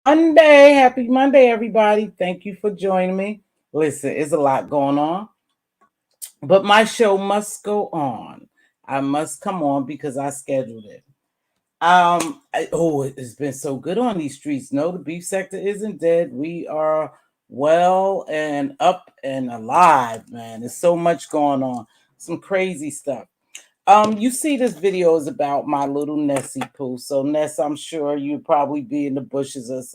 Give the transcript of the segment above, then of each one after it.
Monday. Happy Monday, everybody. Thank you for joining me. Listen, it's a lot going on, but my show must go on. I must come on because I scheduled it. It's been so good on these streets. No, the beef sector isn't dead. We are well and up and alive, man. There's so much going on. Some crazy stuff. You see this video is about my little Nessy Pooh. So Ness, I'm sure you'd probably be in the bushes as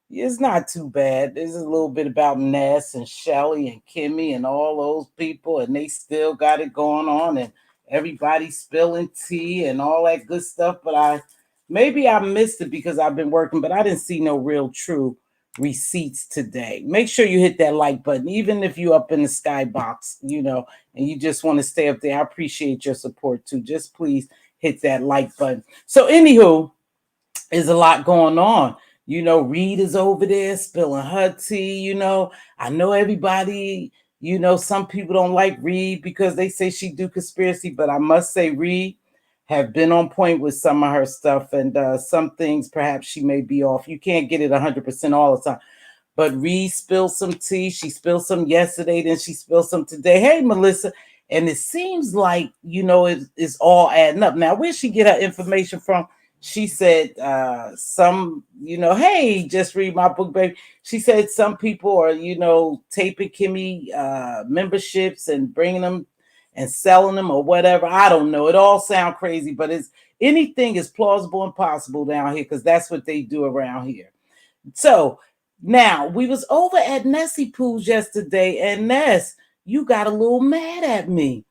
it's not too bad. There's a little bit about Ness and Shelly and Kimmy and all those people, and they still got it going on, and everybody spilling tea and all that good stuff. But I missed it because I've been working, but I didn't see no real true receipts today. Make sure you hit that like button, even if you're up in the skybox, and you just want to stay up there. I appreciate your support too. Just please hit that like button. So anywho, there's a lot going on. Reed is over there spilling her tea. I know everybody, some people don't like Reed because they say she do conspiracy, but I must say Reed have been on point with some of her stuff, and some things perhaps she may be off. You can't get it 100% all the time. But Reed spilled some tea. She spilled some yesterday, then she spilled some today. Hey, Melissa. And it seems like, it's all adding up. Now, where she get her information from? She said hey, just read my book, baby. She said some people are, taping Kimmy memberships and bringing them and selling them or whatever. I don't know. It all sounds crazy, but anything is plausible and possible down here because that's what they do around here. So now we was over at Nessy Pooh's yesterday, and Ness, you got a little mad at me.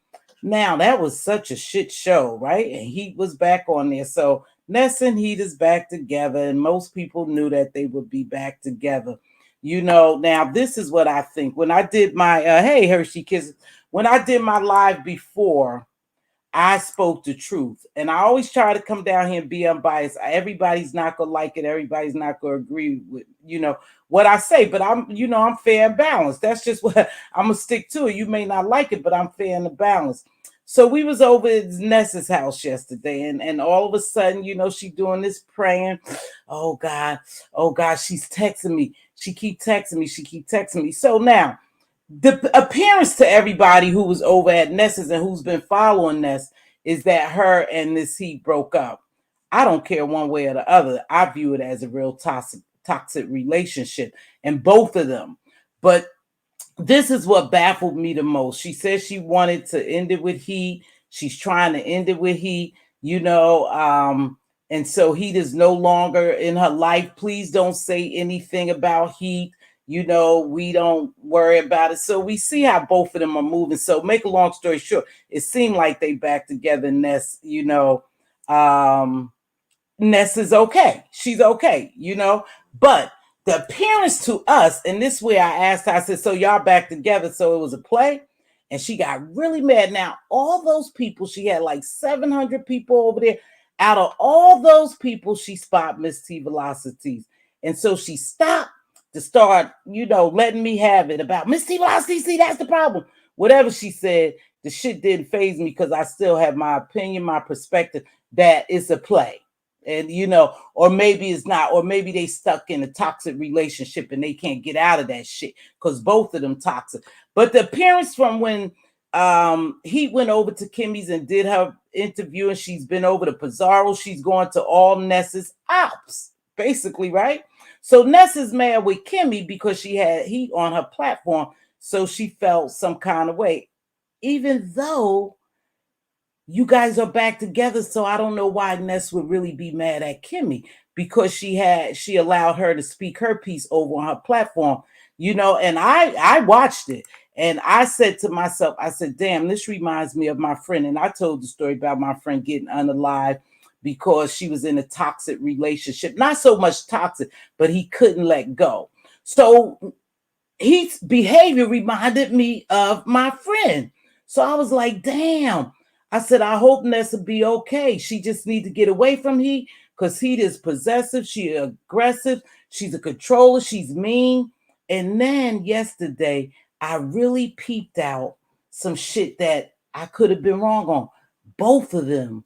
Now that was such a shit show, right? And Heat was back on there. So Ness and Heat is back together, and most people knew that they would be back together. Now this is what I think. When I did my hey Hershey Kiss, when I did my live before, I spoke the truth, and I always try to come down here and be unbiased. Everybody's not gonna like it. Everybody's not gonna agree with what I say, but I'm fair and balanced. That's just what I'm gonna stick to. You may not like it, but I'm fair and balanced. So we was over at Ness's house yesterday, and all of a sudden, she doing this praying. Oh God, she's texting me. She keep texting me. So now, the appearance to everybody who was over at Ness's and who's been following Ness is that her and this Heat broke up. I don't care one way or the other. I view it as a real toxic relationship, and both of them. But this is what baffled me the most. She said she wanted to end it with Heat. She's trying to end it with Heat, and so Heat is no longer in her life. Please don't say anything about Heat. We don't worry about it. So we see how both of them are moving. So make a long story short, it seemed like they back together. Ness, Ness is okay. She's okay, but the appearance to us, and this way I asked her, I said, so y'all back together, so it was a play? And she got really mad. Now, all those people, she had like 700 people over there. Out of all those people, she spot Mz.Teavalocity. And so she stopped to start, letting me have it about Mz.Teavalocity. See, that's the problem. Whatever she said, the shit didn't faze me because I still have my opinion, my perspective that it's a play. And or maybe it's not, or maybe they stuck in a toxic relationship and they can't get out of that shit because both of them toxic. But the appearance from when he went over to Kimmy's and did her interview, and she's been over to Pizarro, she's going to all Ness's ops, basically, right? So Ness is mad with Kimmy because she had heat on her platform, so she felt some kind of way, even though you guys are back together. So I don't know why Ness would really be mad at Kimmy, because she allowed her to speak her piece over on her platform, and I watched it and I said to myself, I said, damn, this reminds me of my friend. And I told the story about my friend getting unalived because she was in a toxic relationship. Not so much toxic, but he couldn't let go. So his behavior reminded me of my friend. So I was like, damn. I said, I hope Ness will be okay. She just need to get away from Heat, because Heat is possessive. She's aggressive. She's a controller. She's mean. And then yesterday, I really peeped out some shit that I could have been wrong on. Both of them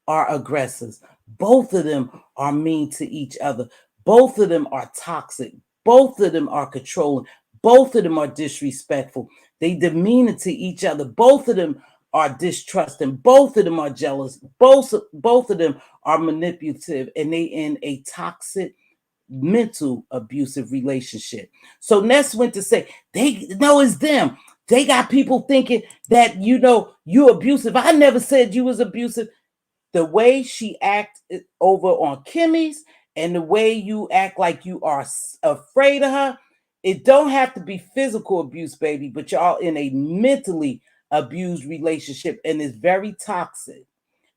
are aggressors. Both of them are mean to each other. Both of them are toxic. Both of them are controlling. Both of them are disrespectful. They demean to each other. Both of them are distrusting. Both of them are jealous. Both of them are manipulative, and they in a toxic, mental abusive relationship. So Ness went to say, they know it's them. They got people thinking that you abusive. I never said you was abusive. The way she acted over on Kimmy's and the way you act like you are afraid of her, it don't have to be physical abuse, baby, but y'all in a mentally abused relationship, and it's very toxic.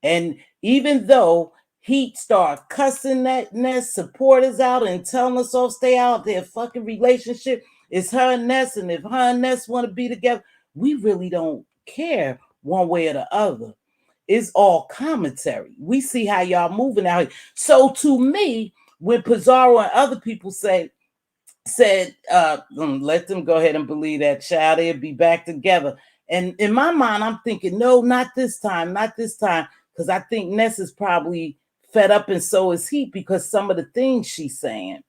And even though Heat start cussing that Ness supporters out and telling us all stay out their fucking relationship, it's her and Ness, and if her and Ness want to be together, we really don't care one way or the other. It's all commentary. We see how y'all moving out here. So to me, when Pizarro and other people said, let them go ahead and believe that child, they'll be back together. And in my mind, I'm thinking, no, not this time, because I think Ness is probably fed up, and so is Heat, because some of the things she's saying.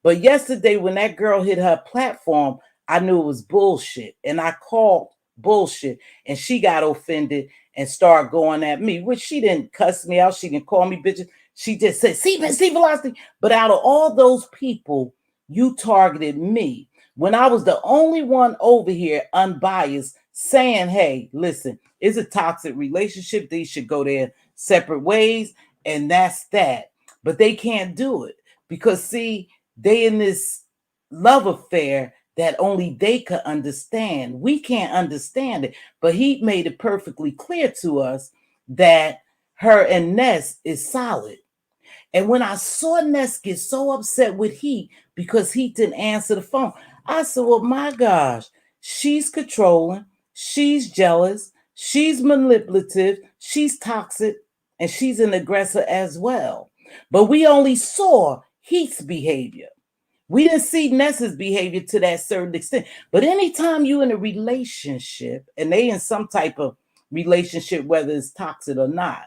But yesterday, when that girl hit her platform, I knew it was bullshit, and I called bullshit, and she got offended and started going at me, which she didn't cuss me out. She didn't call me bitches. She just said, see Velocity. But out of all those people, you targeted me when I was the only one over here unbiased saying, hey, listen, it's a toxic relationship. They should go their separate ways. And that's that. But they can't do it because, see, they in this love affair that only they could understand. We can't understand it. But he made it perfectly clear to us that her and Ness is solid. And when I saw Ness get so upset with Heat because Heat didn't answer the phone, I said, well, my gosh, she's controlling, she's jealous, she's manipulative, she's toxic, and she's an aggressor as well. But we only saw Heat's behavior. We didn't see Ness's behavior to that certain extent. But anytime you in a relationship, and they in some type of relationship, whether it's toxic or not,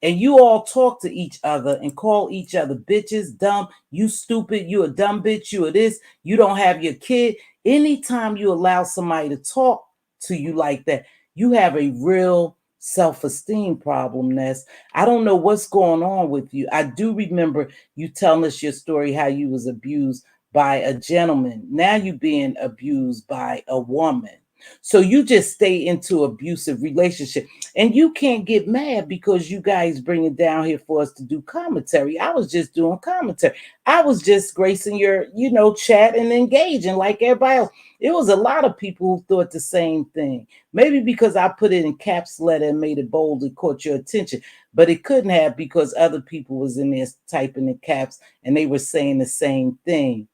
and you all talk to each other and call each other bitches, dumb, you stupid, you a dumb bitch, you a this, you don't have your kid. Anytime you allow somebody to talk to you like that, you have a real self-esteem problem, Ness. I don't know what's going on with you. I do remember you telling us your story, how you was abused by a gentleman. Now you being abused by a woman. So you just stay into abusive relationship, and you can't get mad because you guys bring it down here for us to do commentary. I was just doing commentary. I was just gracing your, chat and engaging like everybody else. It was a lot of people who thought the same thing. Maybe because I put it in caps letter and made it bold and caught your attention, but it couldn't have, because other people was in there typing in caps and they were saying the same thing.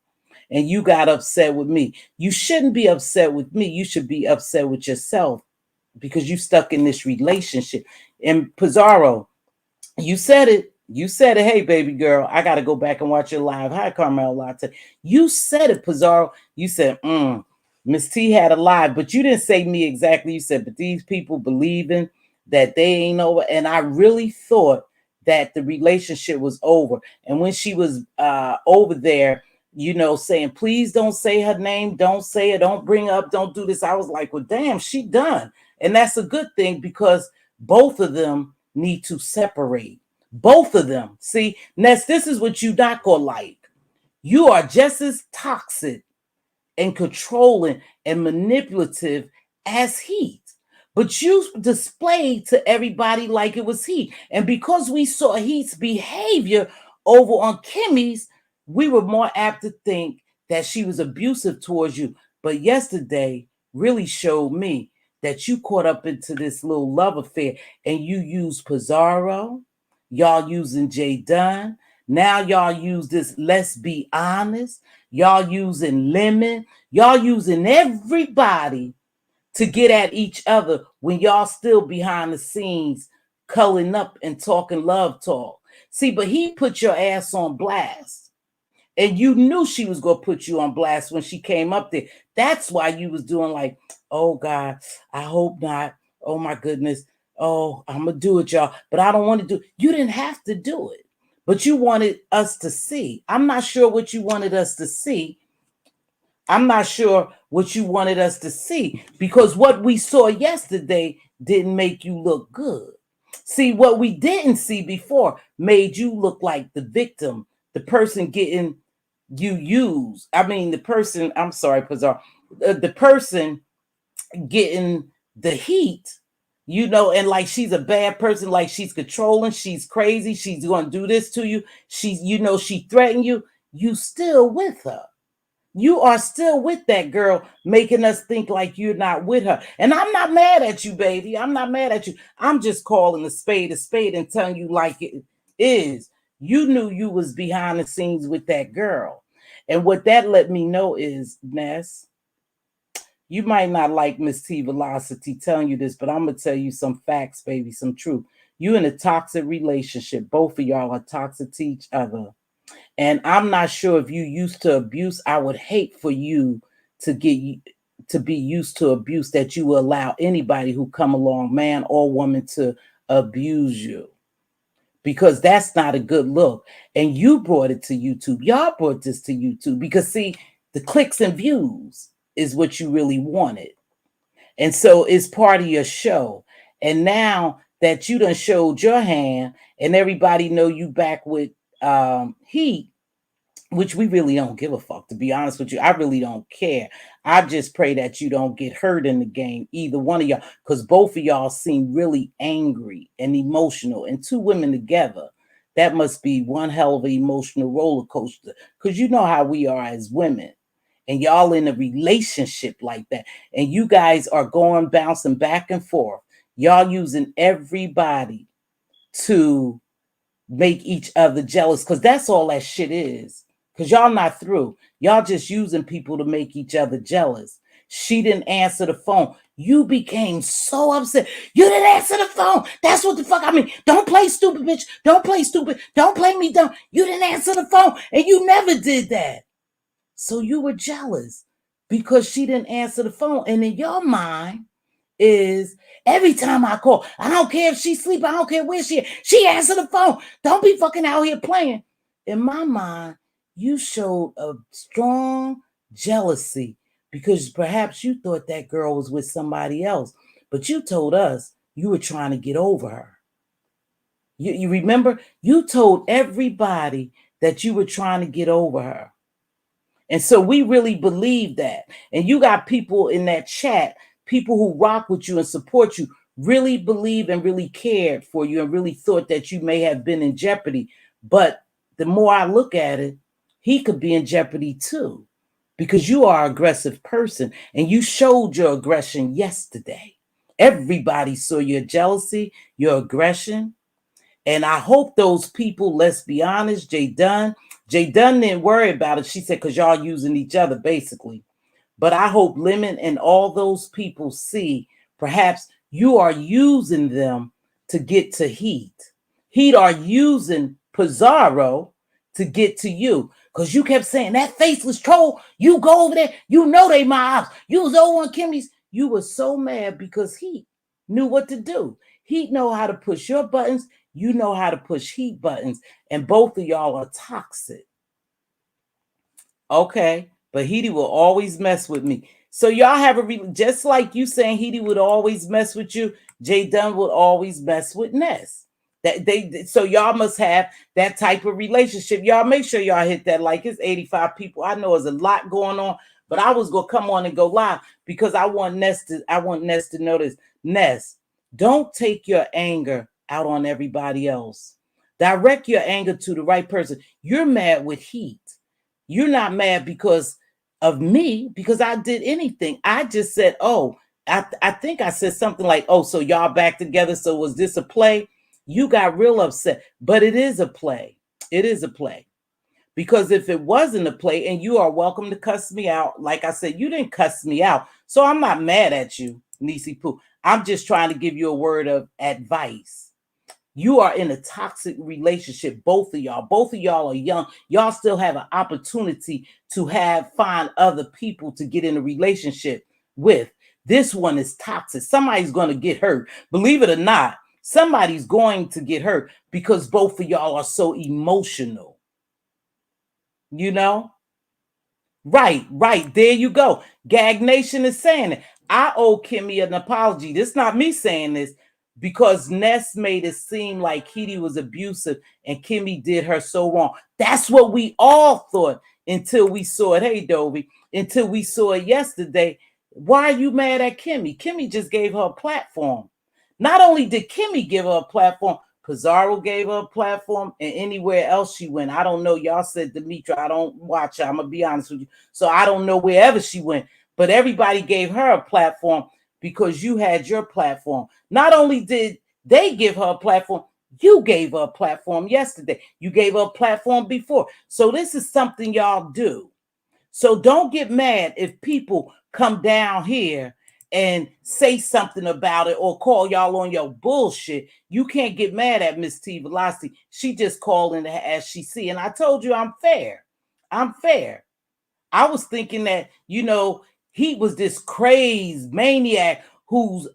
And you got upset with me. You shouldn't be upset with me. You should be upset with yourself because you stuck in this relationship. And Pizarro, you said it. You said it. Hey, baby girl, I got to go back and watch your live. Hi, Carmel Latte. You said it, Pizarro. You said, Miss T had a live, but you didn't say me exactly. You said, but these people believing that they ain't over. And I really thought that the relationship was over. And when she was over there, you know, saying, please don't say her name, don't say it, don't bring up, don't do this. I was like, well, damn, she done. And that's a good thing because both of them need to separate. Both of them. See, Ness, this is what you not gonna like. You are just as toxic and controlling and manipulative as Heat. But you displayed to everybody like it was Heat. And because we saw Heat's behavior over on Kimmy's, we were more apt to think that she was abusive towards you. But yesterday really showed me that you caught up into this little love affair and you used Pizarro, y'all using Jay Dunn. Now y'all use this, let's be honest. Y'all using Lemon. Y'all using everybody to get at each other when y'all still behind the scenes culling up and talking love talk. See, but he put your ass on blast. And you knew she was going to put you on blast when she came up there. That's why you was doing like, oh, God, I hope not. Oh, my goodness. Oh, I'm going to do it, y'all. But I don't want to do it. You didn't have to do it. But you wanted us to see. I'm not sure what you wanted us to see. I'm not sure what you wanted us to see because what we saw yesterday didn't make you look good. See, what we didn't see before made you look like the victim, the person getting you used. I mean, the person, I'm sorry, Pizarro, the person getting the heat, you know, and like she's a bad person, like she's controlling, she's crazy, she's going to do this to you. She's, you know, she threatened you. You still with her. You are still with that girl, making us think like you're not with her. And I'm not mad at you, baby. I'm not mad at you. I'm just calling a spade and telling you like it is. You knew you was behind the scenes with that girl. And what that let me know is, Ness, you might not like Mz.Teavalocity telling you this, but I'm going to tell you some facts, baby, some truth. You in a toxic relationship. Both of y'all are toxic to each other. And I'm not sure if you used to abuse. I would hate for you to be used to abuse, that you will allow anybody who come along, man or woman, to abuse you, because that's not a good look. And you brought it to YouTube. Y'all brought this to YouTube because, see, the clicks and views is what you really wanted. And so it's part of your show. And now that you done showed your hand and everybody know you back with Heat, which we really don't give a fuck, to be honest with you. I really don't care. I just pray that you don't get hurt in the game, either one of y'all, because both of y'all seem really angry and emotional. And two women together, that must be one hell of an emotional roller coaster, because you know how we are as women. And y'all in a relationship like that. And you guys are going, bouncing back and forth. Y'all using everybody to make each other jealous, because that's all that shit is. Because y'all not through. Y'all just using people to make each other jealous. She didn't answer the phone. You became so upset. You didn't answer the phone. That's what the fuck I mean. Don't play stupid, bitch. Don't play stupid. Don't play me dumb. You didn't answer the phone. And you never did that. So you were jealous because she didn't answer the phone. And in your mind is, every time I call, I don't care if she's asleep, I don't care where she is, she answered the phone. Don't be fucking out here playing. In my mind, you showed a strong jealousy because perhaps you thought that girl was with somebody else, but you told us you were trying to get over her. You remember? You told everybody that you were trying to get over her. And so we really believe that. And you got people in that chat, people who rock with you and support you, really believe and really cared for you and really thought that you may have been in jeopardy. But the more I look at it, he could be in jeopardy too, because you are an aggressive person and you showed your aggression yesterday. Everybody saw your jealousy, your aggression. And I hope those people, let's be honest, Jay Dunn didn't worry about it. She said, because y'all using each other, basically. But I hope Lemon and all those people see perhaps you are using them to get to Heat. Heat are using Pizarro to get to you. Because you kept saying that faceless troll, you go over there, you know they my ops. You was over on Kimmy's. You were so mad because he knew what to do. He know how to push your buttons. You know how to push heat buttons. And both of y'all are toxic. Okay. But Heidi will always mess with me. So y'all have just like you saying Heidi would always mess with you, Jay Dunn would always mess with Ness. So y'all must have that type of relationship. Y'all make sure y'all hit that like. It's 85 people. I know there's a lot going on, but I was gonna come on and go live because I want Ness to know this. Ness, don't take your anger out on everybody else. Direct your anger to the right person. You're mad with heat. You're not mad because of me, because I did anything. I just said, oh, I think I said something like, oh, so y'all back together. So was this a play? You got real upset, but it is a play. It is a play. Because if it wasn't a play, and you are welcome to cuss me out, like I said, you didn't cuss me out. So I'm not mad at you, Nessy Pooh. I'm just trying to give you a word of advice. You are in a toxic relationship, both of y'all. Both of y'all are young. Y'all still have an opportunity to find other people to get in a relationship with. This one is toxic. Somebody's going to get hurt. Believe it or not, somebody's going to get hurt because both of y'all are so emotional. You know? Right. There you go. Gag Nation is saying it. I owe Kimmy an apology. This is not me saying this, because Ness made it seem like Heidi was abusive and Kimmy did her so wrong. That's what we all thought until we saw it. Hey, Dovey, until we saw it yesterday. Why are you mad at Kimmy? Kimmy just gave her a platform. Not only did Kimmy give her a platform, Pizarro gave her a platform, and anywhere else she went. I don't know. Y'all said Demetra. I don't watch her. I'm going to be honest with you. So I don't know wherever she went. But everybody gave her a platform because you had your platform. Not only did they give her a platform, you gave her a platform yesterday. You gave her a platform before. So this is something y'all do. So don't get mad if people come down here and say something about it or call y'all on your bullshit. You can't get mad at Mz.Teavalocity. She just called in as she see. And I told you I'm fair. I'm fair. I was thinking that, he was this crazed maniac who's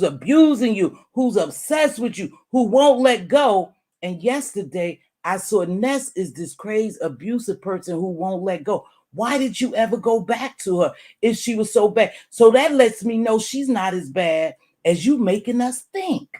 abusing you, who's obsessed with you, who won't let go. And yesterday I saw Ness is this crazed abusive person who won't let go. Why did you ever go back to her if she was so bad? So that lets me know she's not as bad as you making us think.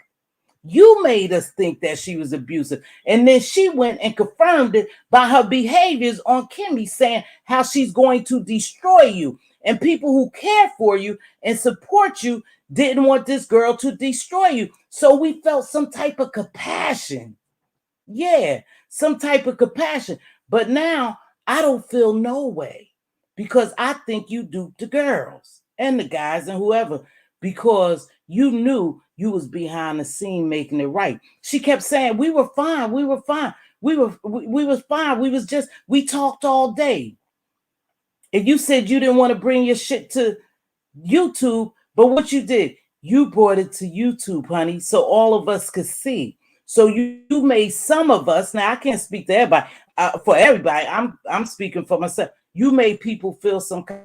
You made us think that she was abusive. And then she went and confirmed it by her behaviors on Kimmy, saying how she's going to destroy you. And people who care for you and support you didn't want this girl to destroy you. So we felt some type of compassion. Yeah, some type of compassion. But now I don't feel no way, because I think you duped the girls and the guys and whoever, because you knew you was behind the scene making it right. She kept saying, we were fine. We was fine. We talked all day. And you said you didn't want to bring your shit to YouTube, but what you did, you brought it to YouTube, honey, so all of us could see. So you made some of us, now I can't speak to everybody, for everybody, I'm speaking for myself. You made people feel some kind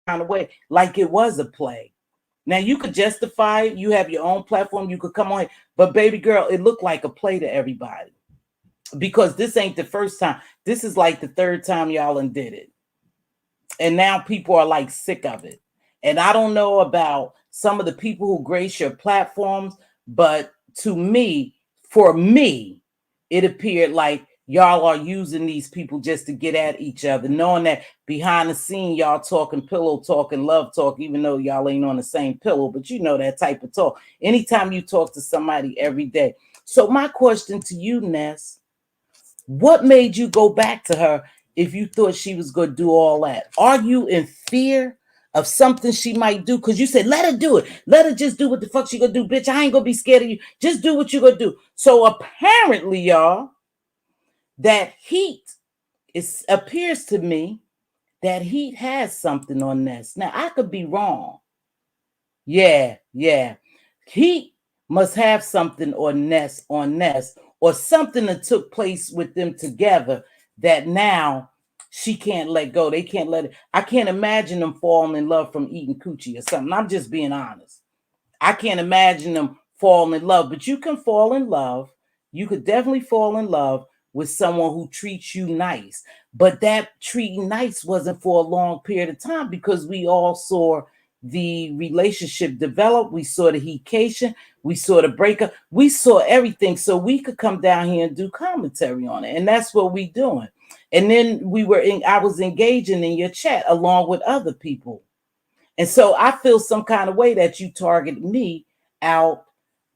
of way, like it was a play. Now you could justify it, you have your own platform, you could come on here, but baby girl, it looked like a play to everybody, because this ain't the first time. This is like the third time y'all done did it. And now people are like sick of it. And I don't know about some of the people who grace your platforms, but for me, it appeared like y'all are using these people just to get at each other, knowing that behind the scene, y'all talking pillow talk and love talk, even though y'all ain't on the same pillow, but you know that type of talk. Anytime you talk to somebody every day. So my question to you, Ness, what made you go back to her if you thought she was going to do all that? Are you in fear of something she might do? Because you said, let her do it. Let her just do what the fuck she going to do, bitch. I ain't going to be scared of you. Just do what you going to do. So apparently, y'all, that heat, appears to me that heat has something on Ness. Now, I could be wrong. Yeah. Heat must have something on Ness, or something that took place with them together that now she can't let go. They can't let it. I can't imagine them falling in love from eating coochie or something. I'm just being honest. I can't imagine them falling in love, but you can fall in love. You could definitely fall in love with someone who treats you nice. But that treating nice wasn't for a long period of time because we all saw the relationship develop. We saw the hecation. We saw the breakup. We saw everything. So we could come down here and do commentary on it. And that's what we doing. And then I was engaging in your chat along with other people. And so I feel some kind of way that you targeted me out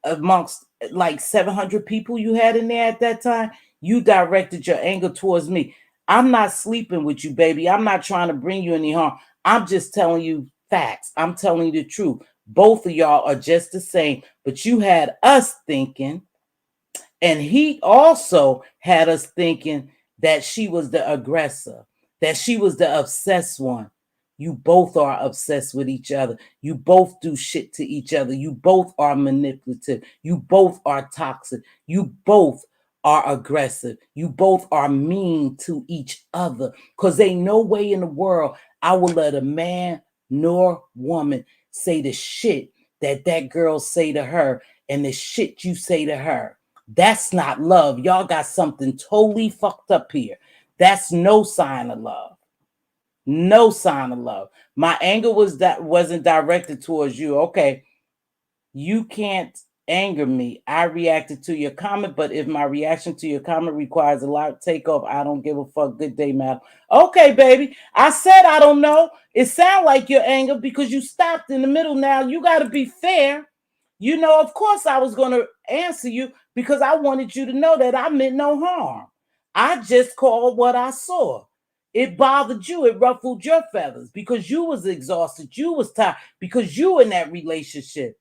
amongst like 700 people you had in there at that time. You directed your anger towards me. I'm not sleeping with you, baby. I'm not trying to bring you any harm. I'm just telling you facts. I'm telling you the truth. Both of y'all are just the same, but you had us thinking, and he also had us thinking that she was the aggressor, that she was the obsessed one. You both are obsessed with each other. You both do shit to each other. You both are manipulative. You both are toxic. You both are aggressive. You both are mean to each other. Because ain't no way in the world I will let a man nor woman say the shit that girl say to her and the shit you say to her. That's not love. Y'all got something totally fucked up here. That's no sign of love. No sign of love. My anger wasn't directed towards you. Okay, you can't anger me. I reacted to your comment, but if my reaction to your comment requires a lot of takeoff, I don't give a fuck. Good day, madam. Okay, baby. I said I don't know. It sounds like you're angry because you stopped in the middle. Now you got to be fair. You know, of course I was going to answer you because I wanted you to know that I meant no harm. I just called what I saw. It bothered you. It ruffled your feathers because you was exhausted. You was tired because you in that relationship.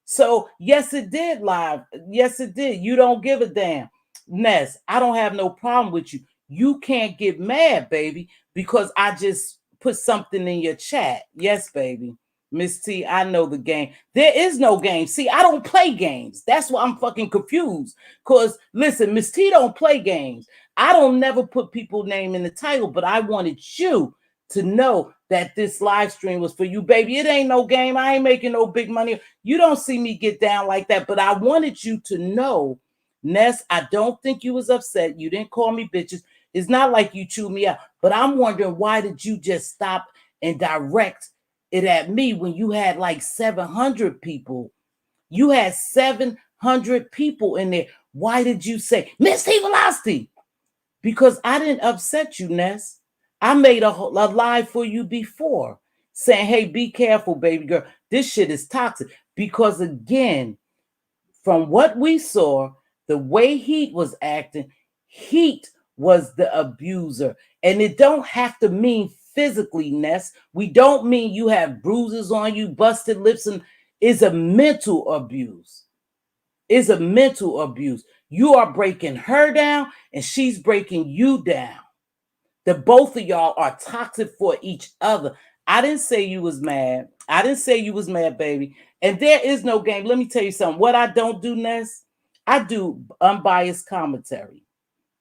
So yes, it did live. Yes, it did. You don't give a damn. Ness, I don't have no problem with you. You can't get mad, baby, because I just put something in your chat. Yes, baby. Miss T, I know the game. There is no game. See, I don't play games. That's why I'm fucking confused. Because listen, Miss T don't play games. I don't never put people's name in the title, but I wanted you to know that this live stream was for you, baby. It ain't no game. I ain't making no big money. You don't see me get down like that, but I wanted you to know, Ness, I don't think you was upset. You didn't call me bitches. It's not like you chewed me out, but I'm wondering why did you just stop and direct it at me when you had like 700 people? You had 700 people in there. Why did you say, Mz.Teavalocity? Because I didn't upset you, Ness. I made a live for you before saying, hey, be careful, baby girl. This shit is toxic. Because again, from what we saw, the way Heat was acting, Heat was the abuser. And it don't have to mean physically, Ness. We don't mean you have bruises on you, busted lips, and it's a mental abuse. It's a mental abuse. You are breaking her down and she's breaking you down. The both of y'all are toxic for each other. I didn't say you was mad. I didn't say you was mad, baby. And there is no game. Let me tell you something. What I don't do, Ness, I do unbiased commentary.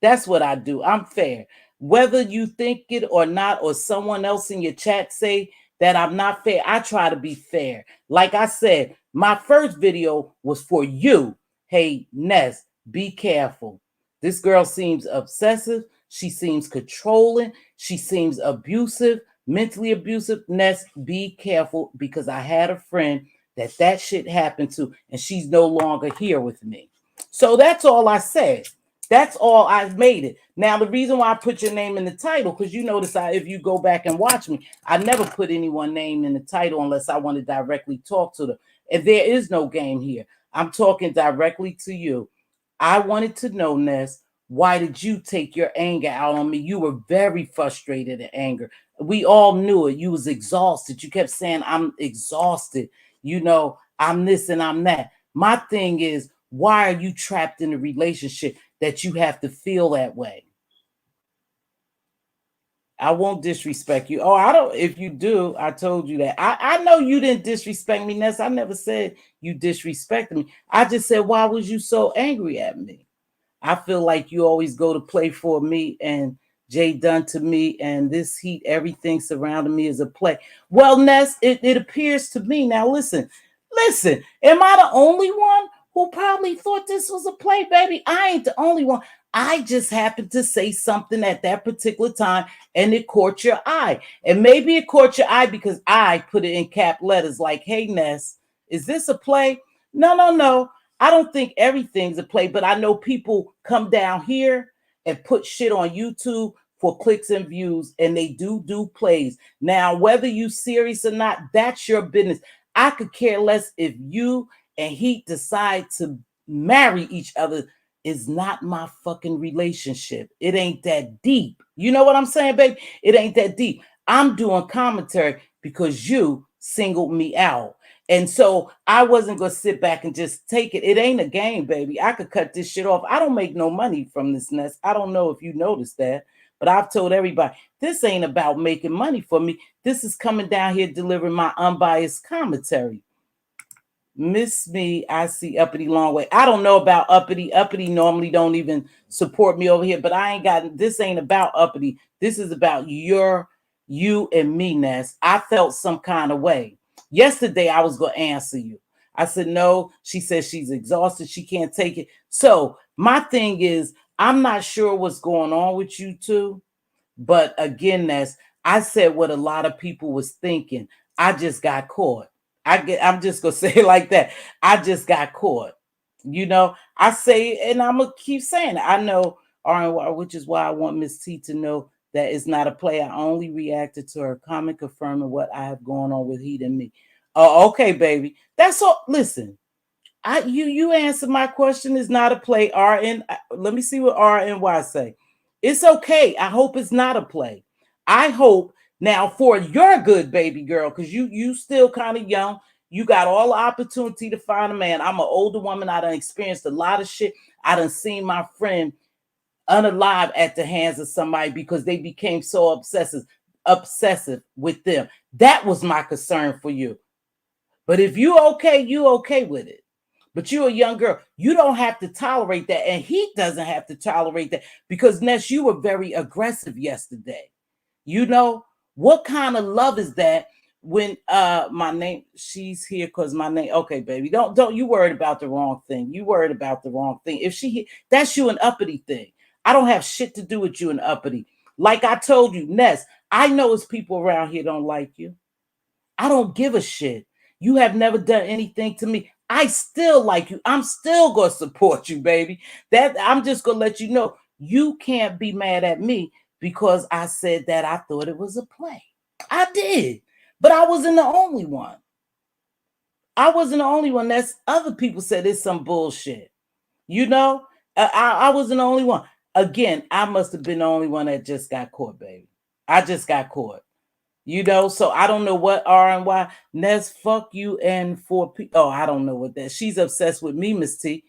That's what I do. I'm fair. Whether you think it or not, or someone else in your chat say that I'm not fair, I try to be fair. Like I said, my first video was for you. Hey, Ness, be careful. This girl seems obsessive. She seems controlling. She seems abusive, mentally abusive. Ness, be careful because I had a friend that shit happened to, and she's no longer here with me. So that's all I said. That's all I've made it. Now, the reason why I put your name in the title, because you notice if you go back and watch me, I never put anyone's name in the title unless I want to directly talk to them. And there is no game here. I'm talking directly to you. I wanted to know, Ness, why did you take your anger out on me? You were very frustrated and angry. We all knew it. You was exhausted. You kept saying, I'm exhausted. You know, I'm this and I'm that. My thing is, why are you trapped in a relationship that you have to feel that way? I won't disrespect you. Oh, I don't. If you do, I told you that. I know you didn't disrespect me, Ness. I never said you disrespected me. I just said, why was you so angry at me? I feel like you always go to play for me and Jay done to me, and this heat, everything surrounding me is a play. Well, Ness, it appears to me. Now listen, am I the only one who probably thought this was a play, baby? I ain't the only one. I just happened to say something at that particular time and it caught your eye. And maybe it caught your eye because I put it in cap letters like, hey, Ness, is this a play? No, no, no. I don't think everything's a play, but I know people come down here and put shit on YouTube for clicks and views, and they do plays. Now, whether you serious or not, that's your business. I could care less if you and he decide to marry each other. Is not my fucking relationship. It ain't that deep. You know what I'm saying, baby? It ain't that deep. I'm doing commentary because you singled me out. And so I wasn't going to sit back and just take it. It ain't a game, baby. I could cut this shit off. I don't make no money from this Nest. I don't know if you noticed that, but I've told everybody, this ain't about making money for me. This is coming down here delivering my unbiased commentary. Miss me, I see uppity long way. I don't know about uppity. Uppity normally don't even support me over here, but I ain't got, this ain't about uppity. This is about you and me, Ness. I felt some kind of way. Yesterday, I was going to answer you. I said, no. She said she's exhausted. She can't take it. So my thing is, I'm not sure what's going on with you two. But again, Ness, I said what a lot of people was thinking. I just got caught. I'm just gonna say it like that. I just got caught. You know, I say, and I'm gonna keep saying it. I know RNY, which is why I want Miss T to know that it's not a play. I only reacted to her comment confirming what I have going on with Heat and me. Oh, okay, baby. That's all. Listen, you answer my question. Is not a play. RN. Let me see what RNY say. It's okay. I hope it's not a play. I hope now for your good, baby girl, because you still kind of young. You got all the opportunity to find a man. I'm an older woman. I done experienced a lot of shit. I done seen my friend unalive at the hands of somebody because they became so obsessive with them. That was my concern for you. But if you okay with it. But you're a young girl. You don't have to tolerate that. And he doesn't have to tolerate that because, Ness, you were very aggressive yesterday. You know, what kind of love is that when my name, she's here because my name, okay, baby, don't you worried about the wrong thing. You worried about the wrong thing. If that's you an uppity thing. I don't have shit to do with you and uppity. Like I told you, Ness, I know it's people around here don't like you. I don't give a shit. You have never done anything to me. I still like you. I'm still going to support you, baby. That I'm just going to let you know you can't be mad at me because I said that I thought it was a play. I did, but I wasn't the only one. I wasn't the only one. That's other people said it's some bullshit. You know, I wasn't the only one. Again, I must have been the only one that just got caught, baby. I just got caught. You know, so I don't know what R and Y. Ness, fuck you and for people. Oh, I don't know what that. She's obsessed with me, Miss T.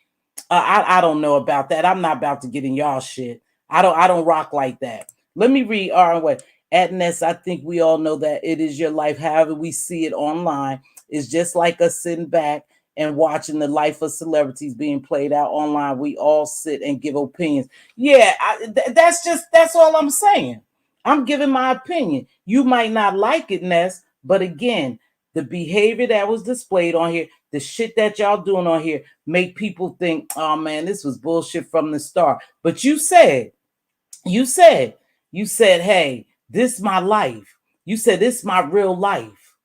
I don't know about that. I'm not about to get in y'all shit. I don't rock like that. Let me read R and Y. At Ness, I think we all know that it is your life. However, we see it online. It's just like us sitting back and watching the life of celebrities being played out online. We all sit and give opinions. Yeah, that's all I'm saying. I'm giving my opinion. You might not like it, Ness, but again, the behavior that was displayed on here, the shit that y'all doing on here, make people think, oh man, this was bullshit from the start. But you said, hey, this is my life. You said this is my real life.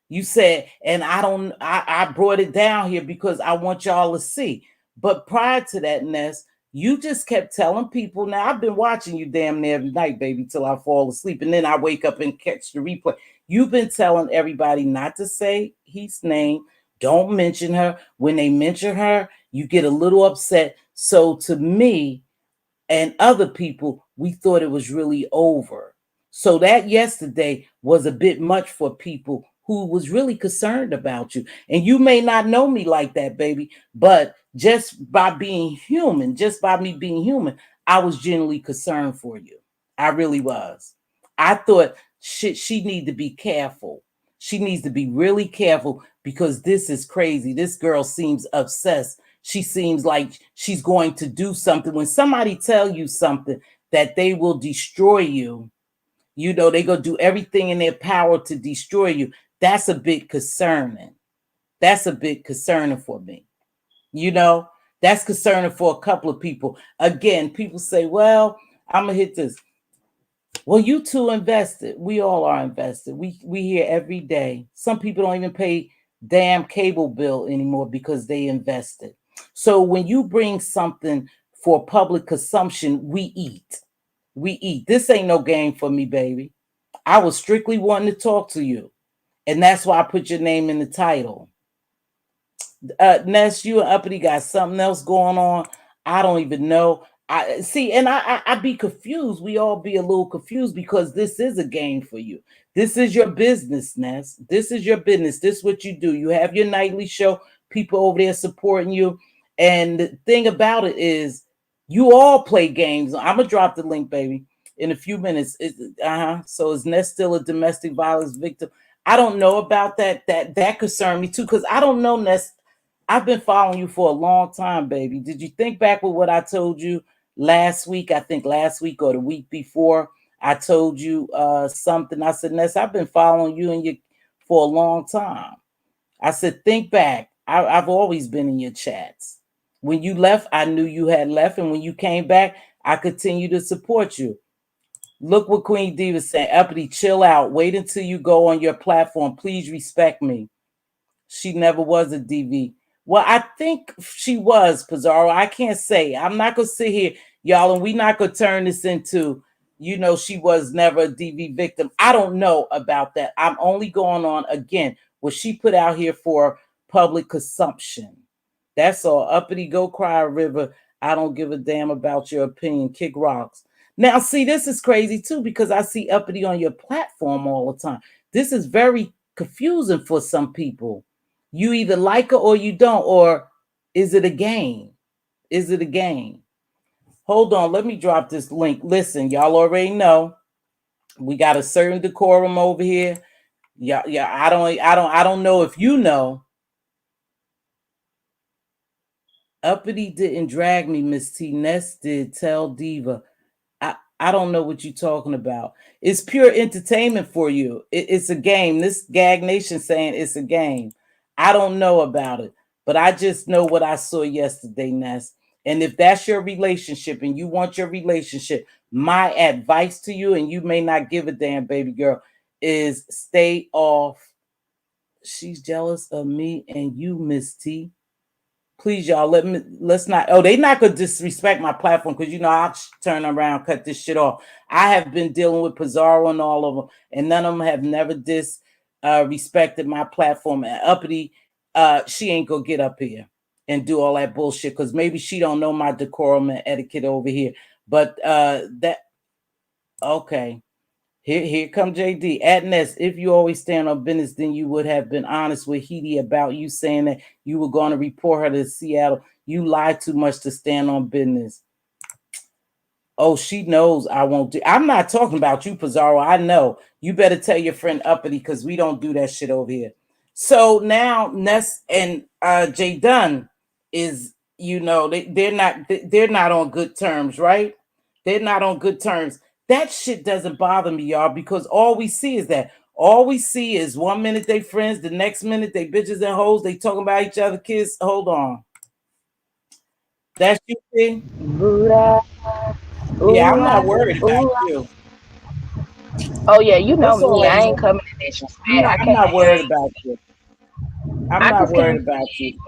You said, and I brought it down here because I want y'all to see. But prior to that, Ness, you just kept telling people. Now, I've been watching you damn near every night, baby, till I fall asleep. And then I wake up and catch the replay. You've been telling everybody not to say his name. Don't mention her. When they mention her, you get a little upset. So to me and other people, we thought it was really over. So that yesterday was a bit much for people who was really concerned about you. And you may not know me like that, baby, but just by being human, just by me being human, I was genuinely concerned for you. I really was. I thought she need to be careful. She needs to be really careful because this is crazy. This girl seems obsessed. She seems like she's going to do something. When somebody tell you something that they will destroy you. You know, they gonna do everything in their power to destroy you. That's a bit concerning. That's a bit concerning for me. You know, that's concerning for a couple of people. Again, people say, well, I'm gonna hit this. Well, you two invested. We all are invested. We hear every day. Some people don't even pay damn cable bill anymore because they invested. So when you bring something for public consumption, we eat. We eat. This ain't no game for me, baby. I was strictly wanting to talk to you. And that's why I put your name in the title. Ness, you and Uppity got something else going on. I don't even know. I see, and I be confused. We all be a little confused because this is a game for you. This is your business, Ness. This is your business. This is what you do. You have your nightly show, people over there supporting you. And the thing about it is, you all play games. I'm gonna drop the link, baby, in a few minutes. So is Ness still a domestic violence victim? I don't know about that. That concerned me too, because I don't know, Ness. I've been following you for a long time, baby. Did you think back with what I told you last week? I think last week or the week before, I told you something. I said, Ness, I've been following you and you for a long time. I said, think back. I've always been in your chats. When you left, I knew you had left. And when you came back, I continued to support you. Look what Queen Diva said. Uppity, chill out. Wait until you go on your platform. Please respect me. She never was a DV. Well, I think she was, Pizarro. I can't say. I'm not going to sit here, y'all, and we're not going to turn this into, you know, she was never a DV victim. I don't know about that. I'm only going on, again, what she put out here for public consumption. That's all. Uppity, go cry a river. I don't give a damn about your opinion. Kick rocks. Now, see, this is crazy, too, because I see Uppity on your platform all the time. This is very confusing for some people. You either like her or you don't, or is it a game? Is it a game? Hold on, let me drop this link. Listen, y'all already know we got a certain decorum over here. Yeah, I don't know if you know. Uppity didn't drag me, Miss T. Ness did. Tell Diva. I don't know what you're talking about. It's pure entertainment for you. It's a game. This Gag Nation saying it's a game. I don't know about it, but I just know what I saw yesterday, Ness. And if that's your relationship and you want your relationship, my advice to you, and you may not give a damn, baby girl, is stay off. She's jealous of me and you, Miss T. Please, y'all, let's not. Oh, they not gonna disrespect my platform because you know I'll turn around, cut this shit off. I have been dealing with Pizarro and all of them, and none of them have never respected my platform. And Uppity, she ain't gonna get up here and do all that bullshit because maybe she don't know my decorum and etiquette over here. But that okay. Here come JD. At Ness, if you always stand on business, then you would have been honest with Heidi about you saying that you were going to report her to Seattle. You lied too much to stand on business. Oh, she knows I won't do. I'm not talking about you, Pizarro. I know. You better tell your friend Uppity because we don't do that shit over here. So now Ness and Jay Dunn is, you know, they're not on good terms, right? They're not on good terms. That shit doesn't bother me, y'all, because all we see is that. All we see is 1 minute they friends, the next minute they bitches and hoes, they talking about each other kids. Hold on. That's you see? Yeah, I'm not worried about you. Oh yeah, you know What's all me. that I ain't noise? coming to disrespect. I I'm can't. not worried about you. I'm I not just worried can't. about you.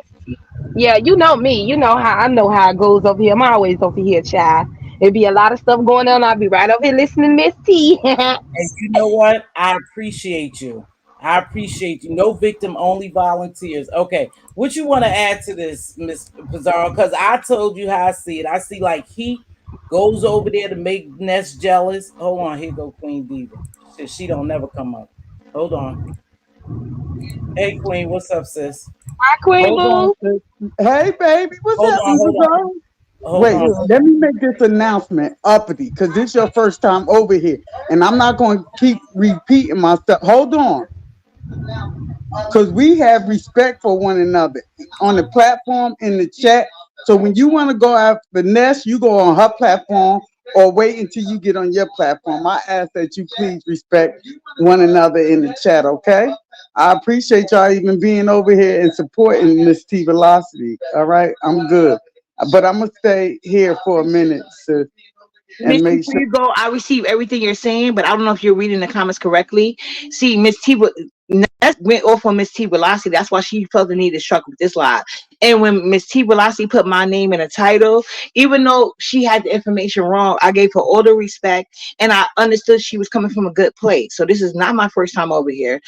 Yeah, you know me. You know how I know how it goes over here. I'm always over here, child. It be a lot of stuff going on. I'll be right over here listening, Miss T. And you know what? I appreciate you. I appreciate you. No victim, only volunteers. Okay. What you want to add to this, Miss Pizarro? Because I told you how I see it. I see like heat goes over there to make Ness jealous. Hold on. Here go Queen Diva. She don't never come up. Hold on. Hey, Queen. What's up, sis? Hi, Queen Hold on, Boo. sis. Hey, baby, what's Hold on. happening, Hold on. Pizarro? Hold Wait, on. let me make this announcement, uppity, because this is your first time over here, and I'm not going to keep repeating myself. Hold on, because we have respect for one another on the platform in the chat. So when you want to go after Ness, you go on her platform. or wait until you get on your platform. I ask that you please respect one another in the chat, okay? I appreciate y'all even being over here and supporting Mz.Teavalocity. All right, I'm good. But I'm gonna stay here for a minute, sis, and Miss, make before sure. you go, I receive everything you're saying, but I don't know if you're reading the comments correctly. See, Miss T went off on Miss T Velocity. That's why she felt the need to struggle with this live. And when Miss T Velocity put my name in the title, even though she had the information wrong, I gave her all the respect and I understood she was coming from a good place. So this is not my first time over here.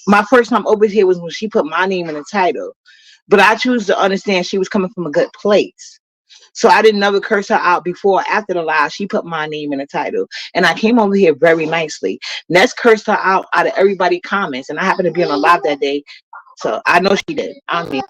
My first time over here was when she put my name in the title. But I choose to understand she was coming from a good place. So I didn't never curse her out before or after the live. She put my name in the title. And I came over here very nicely. Ness cursed her out of everybody's comments. And I happened to be on a live that day. So I know she did. I mean,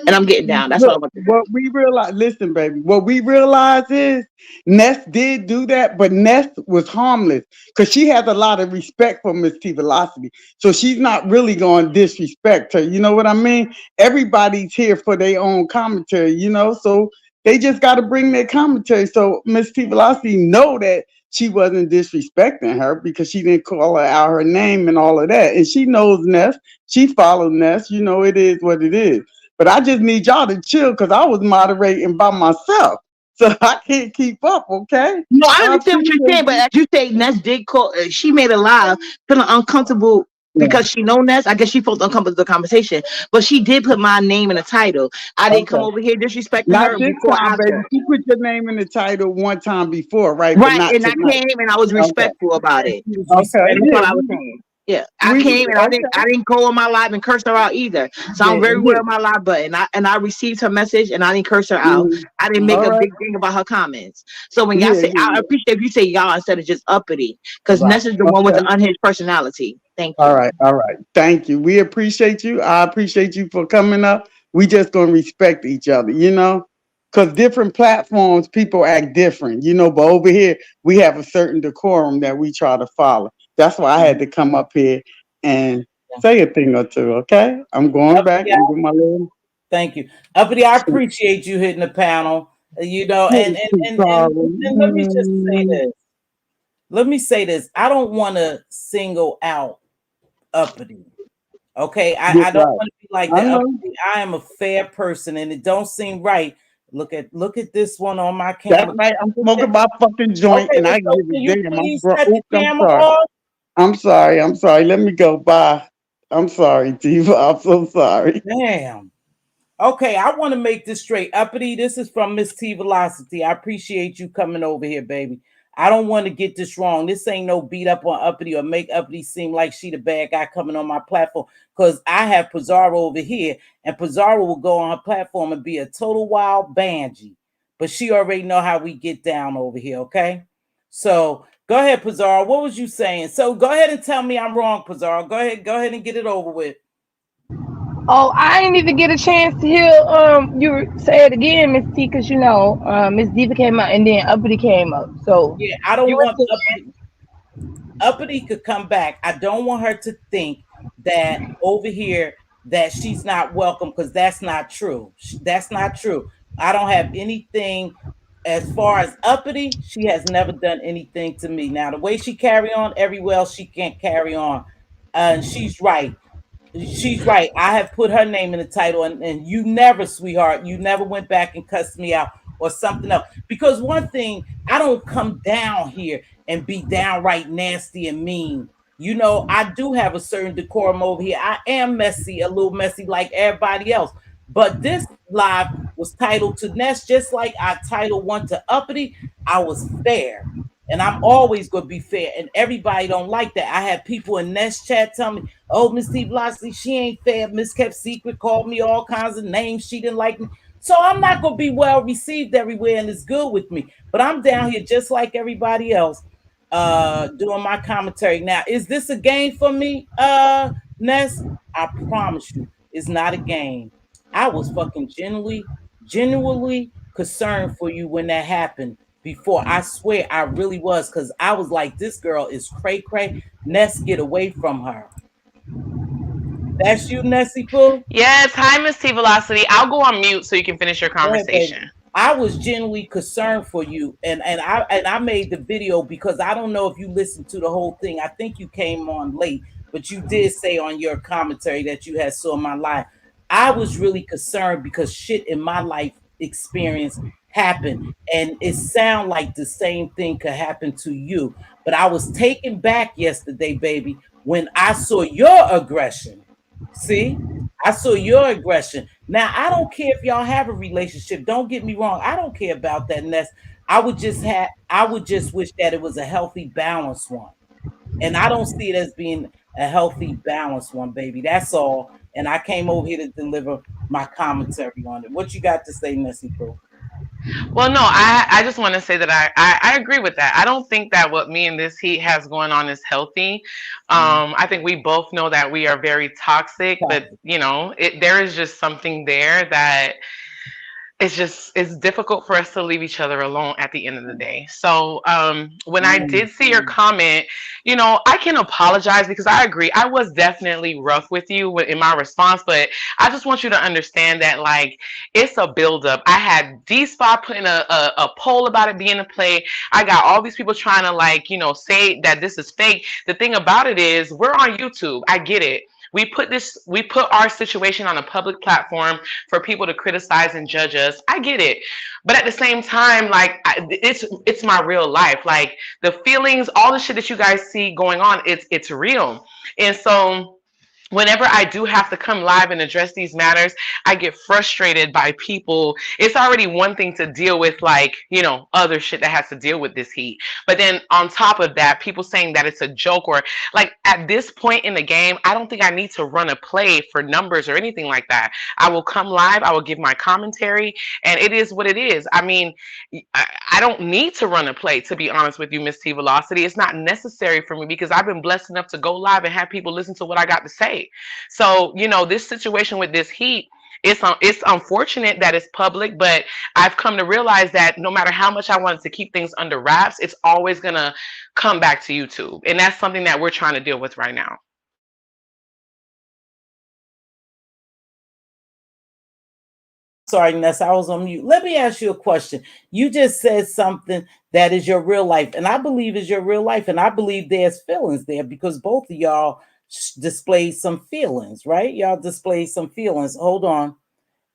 and I'm getting down. That's all I Look, want to what we realize, listen, baby, what we realize is Ness did do that, but Ness was harmless because she has a lot of respect for Mz.Teavalocity. So she's not really going to disrespect her. You know what I mean? Everybody's here for their own commentary, you know? So they just got to bring their commentary. So Mz.Teavalocity know that she wasn't disrespecting her because she didn't call her out her name and all of that. And she knows Ness. She followed Ness. You know, it is what it is. But I just need y'all to chill because I was moderating by myself. So I can't keep up, okay? No, I I understand what you're appreciate saying, but as you say, Ness did call. She made a live feeling uncomfortable you. because she know Ness. I guess she felt uncomfortable with the conversation, but she did put my name in the title. I didn't come Okay. over here disrespecting Not her this before or time, baby. after. She put your name in the title one time before, right? But Right, not and I tonight. came and I was Okay. respectful about it. She was Okay. And that's Yeah. all respectful. I was saying. Yeah, I We came and okay. I didn't go on my live and curse her out either. So I'm very Yeah. aware of my live button. I received her message and I didn't curse her out. Mhm. I didn't make All a right. big thing about her comments. So when y'all Yeah, say, I yeah, appreciate if you say y'all instead of just uppity, because Right. Ness is the one with yeah. the Okay. unhinged personality. Thank All you. right. All right. Thank you. We appreciate you. I appreciate you for coming up. We just gonna respect each other, you know? Because different platforms, people act different, you know, but over here we have a certain decorum that we try to follow. That's why I had to come up here and say a thing or two, okay? I'm going back Uppity, and do my little thank you. Uppity, I appreciate you hitting the panel. You know, and let me just say sorry. this. Let me say this. I don't want to single out Uppity. Okay, Get I don't right. want to be like I the know. Uppity. I am a fair person, and it don't seem right. Look at this one on my That's camera. right. I'm Look smoking at- my fucking joint Okay, and I so give can a you damn. I'm please bro. cut the Oops, I'm camera sorry. off? I'm sorry. I'm sorry. Let me go. Bye. I'm sorry, Diva. I'm so sorry. Damn. Okay, I want to make this straight. Uppity, this is from Mz.Teavalocity. I appreciate you coming over here, baby. I don't want to get this wrong. This ain't no beat up on Uppity or make Uppity seem like she the bad guy coming on my platform. Because I have Pizarro over here, and Pizarro will go on her platform and be a total wild banshee. But she already know how we get down over here, okay? So go ahead, Pizarro. What was you saying? So go ahead and tell me I'm wrong, Pizarro. Go ahead and get it over with. Oh, I didn't even get a chance to hear you say it again, Miss T, because Miss Diva came out and then Uppity came up. So Yeah, I you don't were want saying, Uppity could come back. I don't want her to think that over here that she's not welcome because that's not true. That's not true. I don't have anything as far as Uppity. She has never done anything to me. Now the way she carry on, everywhere else she can't carry on, and she's right. She's right. I have put her name in the title, and you never, sweetheart, you never went back and cussed me out or something else. Because one thing, I don't come down here and be downright nasty and mean. You know, I do have a certain decorum over here. I am messy, a little messy like everybody else. But this live was titled to Nest, just like I titled one to Uppity. I was fair. And I'm always gonna be fair. And everybody don't like that. I had people in Nest chat tell me, oh, Mz.Teavalocity, she ain't fair. Miss Kept Secret called me all kinds of names. She didn't like me. So I'm not gonna be well received everywhere, and it's good with me. But I'm down here just like everybody else, doing my commentary. Now, is this a game for me, Ness? I promise you, it's not a game. I was fucking genuinely concerned for you when that happened before. I swear I really was, because I was like, this girl is cray cray. Ness, get away from her. That's you, Nessy Pooh? Yes. Hi, Mz.Teavalocity. I'll go on mute so you can finish your Go ahead, baby. conversation. I was genuinely concerned for you, and I made the video because I don't know if you listened to the whole thing. I think you came on late, but you did say on your commentary that you had saw my life. I was really concerned because shit in my life experience happened, and it sound like the same thing could happen to you. But I was taken back yesterday, baby, when I saw your aggression. See, I saw your aggression. Now, I don't care if y'all have a relationship. Don't get me wrong. I don't care about that. Ness. I would just wish that it was a healthy, balanced one. And I don't see it as being a healthy, balanced one, baby. That's all. And I came over here to deliver my commentary on it. What you got to say, Nessy Pooh? Well, no, I just want to say that I agree with that. I don't think that what me and this heat has going on is healthy. Mm. I think we both know that we are very toxic, but there is just something there that it's difficult for us to leave each other alone at the end of the day. So when I did see your comment, I can apologize because I agree. I was definitely rough with you in my response, but I just want you to understand that like it's a buildup. I had D-Spot putting a poll about it being a play. I got all these people trying to say that this is fake. The thing about it is we're on YouTube. I get it. We put our situation on a public platform for people to criticize and judge us. I get it. But at the same time, like it's my real life. Like the feelings, all the shit that you guys see going on, it's real. And so whenever I do have to come live and address these matters, I get frustrated by people. It's already one thing to deal with, other shit that has to deal with this heat. But then on top of that, people saying that it's a joke or like at this point in the game, I don't think I need to run a play for numbers or anything like that. I will come live, I will give my commentary, and it is what it is. I mean, I don't need to run a play, to be honest with you, Mz.Teavalocity. It's not necessary for me because I've been blessed enough to go live and have people listen to what I got to say. So, this situation with this heat, it's unfortunate that it's public, but I've come to realize that no matter how much I wanted to keep things under wraps, it's always going to come back to YouTube. And that's something that we're trying to deal with right now. Sorry, Ness, I was on mute. Let me ask you a question. You just said something that is your real life, and I believe is your real life, and I believe there's feelings there because both of y'all display some feelings, right? Y'all display some feelings. Hold on.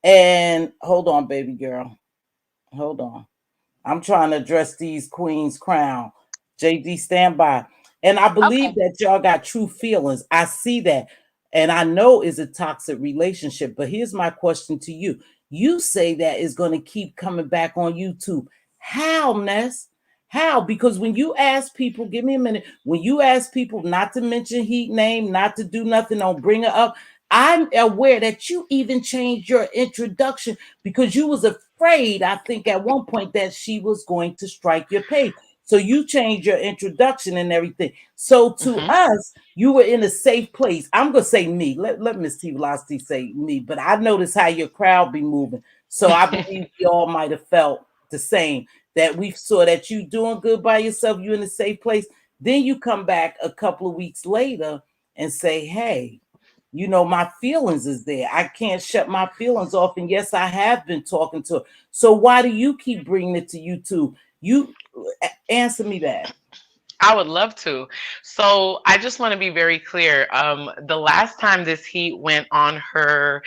And hold on, baby girl. Hold on. I'm trying to address these queens crown. JD, stand by. And I believe that y'all got true feelings. I see that. And I know it's a toxic relationship. But here's my question to you. You say that is going to keep coming back on YouTube. How, Ness? How? Because when you ask people, give me a minute, when you ask people not to mention heat name, not to do nothing, don't bring it up, I'm aware that you even changed your introduction because you was afraid, I think at one point, that she was going to strike your page. So you changed your introduction and everything. So to us, you were in a safe place. I'm going to say me. Let Mz.Teavalocity say me. But I noticed how your crowd be moving. So I believe we all might have felt the same. That we saw that you doing good by yourself. You in a safe place. Then you come back a couple of weeks later and say, hey, my feelings is there. I can't shut my feelings off. And yes, I have been talking to her. So why do you keep bringing it to YouTube? You answer me that. I would love to. So I just want to be very clear. The last time this heat went on her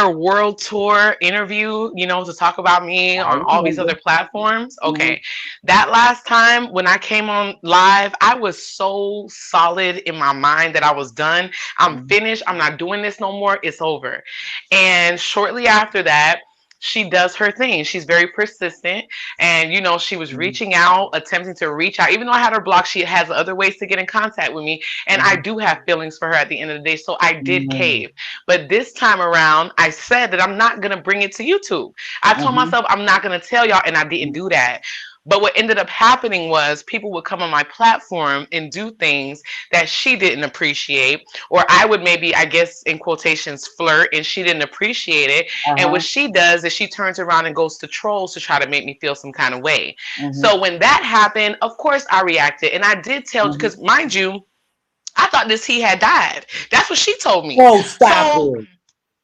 world tour interview, to talk about me on all these other platforms. Okay. That last time when I came on live, I was so solid in my mind that I was done. I'm finished. I'm not doing this no more. It's over. And shortly after that, she does her thing. She's very persistent. And, she was reaching out, attempting to reach out. Even though I had her blocked, she has other ways to get in contact with me. And I do have feelings for her at the end of the day. So I did cave. But this time around, I said that I'm not going to bring it to YouTube. I told myself I'm not going to tell y'all, and I didn't do that. But what ended up happening was people would come on my platform and do things that she didn't appreciate, or I would maybe, I guess, in quotations, flirt, and she didn't appreciate it. And what she does is she turns around and goes to trolls to try to make me feel some kind of way. So when that happened, of course I reacted. And I did tell, because mind you, I thought this he had died. That's what she told me. Oh, stop it.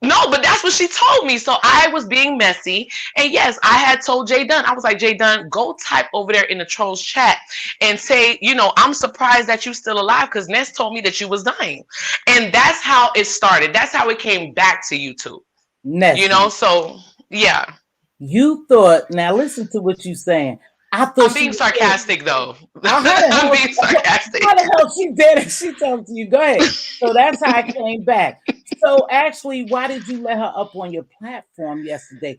No, but that's what she told me. So I was being messy. And yes, I had told Jay Dunn, I was like, Jay Dunn, go type over there in the trolls chat and say, I'm surprised that you still alive because Ness told me that you was dying. And that's how it started. That's how it came back to YouTube. Nessy. So yeah. You thought, now listen to what you saying. I thought I'm she being was sarcastic though. how the I'm hell, being sarcastic. how the hell she did it? She told you. Go ahead. So that's how I came back. So actually, why did you let her up on your platform yesterday?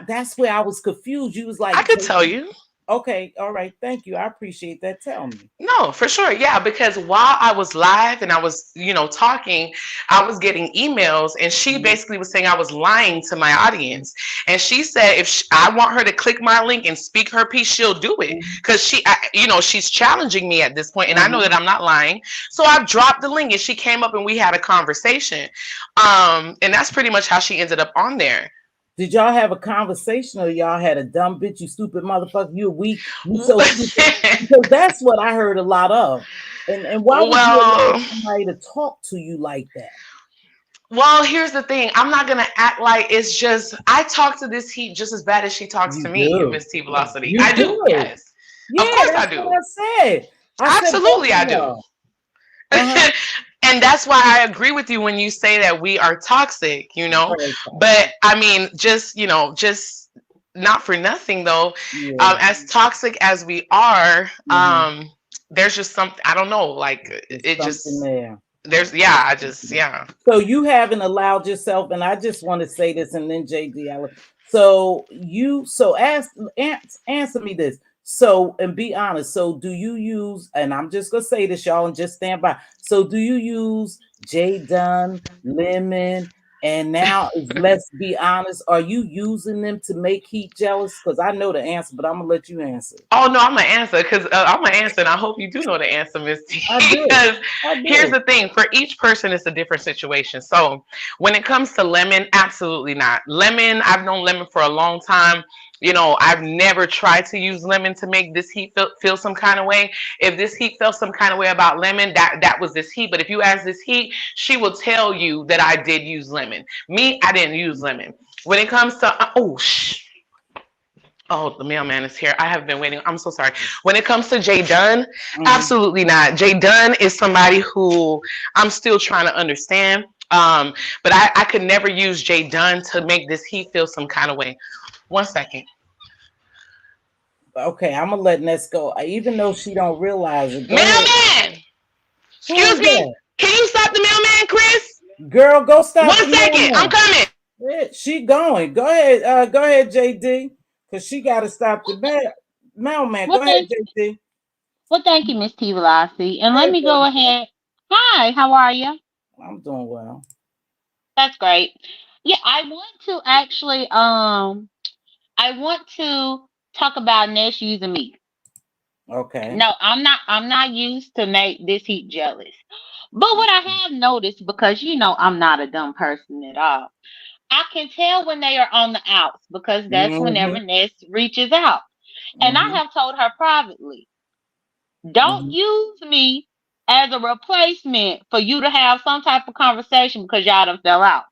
That's where I was confused. You was I like, could tell you. okay, all right, thank you. I appreciate that. Tell me. No, for sure. Yeah, because while I was live and I was, talking, I was getting emails and she basically was saying I was lying to my audience. And she said if I want her to click my link and speak her piece, she'll do it because she's challenging me at this point and I know that I'm not lying. So I dropped the link and she came up and we had a conversation. And that's pretty much how she ended up on there. Did y'all have a conversation or y'all had a dumb bitch, you stupid motherfucker, you weak, you so stupid? Because that's what I heard a lot of. And why would you allow somebody to talk to you like that? Well, here's the thing. I'm not gonna act like it's just I talk to this heat just as bad as she talks to me, Mz.Teavalocity. I do, yes. Yeah, of course that's I do. what I said. Absolutely I do. And that's why I agree with you when you say that we are toxic, But I mean, just not for nothing though. As toxic as we are, there's just something I don't know, like it just there's So you haven't allowed yourself, and I just want to say this, and then JD, answer me this. So, and be honest. So, do you use, and I'm just going to say this, y'all, and just stand by. So, do you use J Dunn, Lemon, and now, let's be honest, are you using them to make Heat jealous? Because I know the answer, but I'm going to let you answer. Oh, no, I'm going to answer because I'm going to answer, and I hope you do know the answer, Miss T. Because here's the thing. For each person, it's a different situation. So, when it comes to Lemon, absolutely not. Lemon, I've known Lemon for a long time. I've never tried to use Lemon to make this heat feel some kind of way. If this heat felt some kind of way about Lemon, that was this heat. But if you ask this heat, she will tell you that I did use Lemon. Me, I didn't use Lemon. When it comes to the mailman is here. I have been waiting. I'm so sorry. When it comes to Jay Dunn, absolutely not. Jay Dunn is somebody who I'm still trying to understand. But I could never use Jay Dunn to make this heat feel some kind of way. 1 second. Okay, I'm gonna let Ness go, even though she don't realize it. Mailman! Excuse me. Can you stop the mailman, Chris? Girl, go stop. 1 second. I'm coming. Yeah, she going. Go ahead. Go ahead, JD. Because she got to stop the mailman. Go ahead, JD. Well, thank you, Mz.Teavalocity. And let me go ahead. Hi, how are you? I'm doing well. That's great. Yeah, I want to actually I want to talk about Ness using me. Okay. No, I'm not used to make this heat jealous. But what I have noticed, because I'm not a dumb person at all, I can tell when they are on the outs because that's whenever Ness reaches out. And I have told her privately, don't use me as a replacement for you to have some type of conversation because y'all done fell out.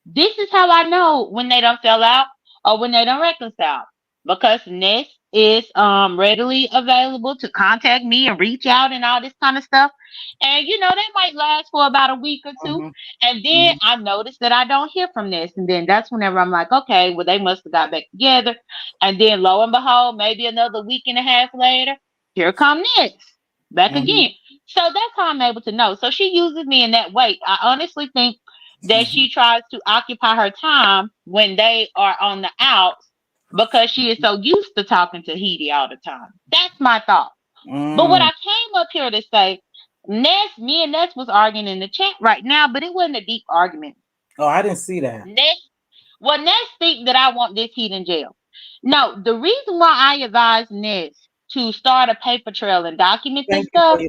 This is how I know when they done fell out or when they done reconcile. Because Ness is readily available to contact me and reach out and all this kind of stuff. And they might last for about a week or two. And then I notice that I don't hear from Ness. And then that's whenever I'm like, okay, well, they must have got back together. And then lo and behold, maybe another week and a half later, here come Ness back again. So that's how I'm able to know. So she uses me in that way. I honestly think that she tries to occupy her time when they are on the outs because she is so used to talking to Heidi all the time. That's my thought. But what I came up here to say, me and Ness was arguing in the chat right now, but it wasn't a deep argument. Oh, I didn't see that. Ness think that I want this heat in jail. No, the reason why I advised Ness to start a paper trail and document this stuff.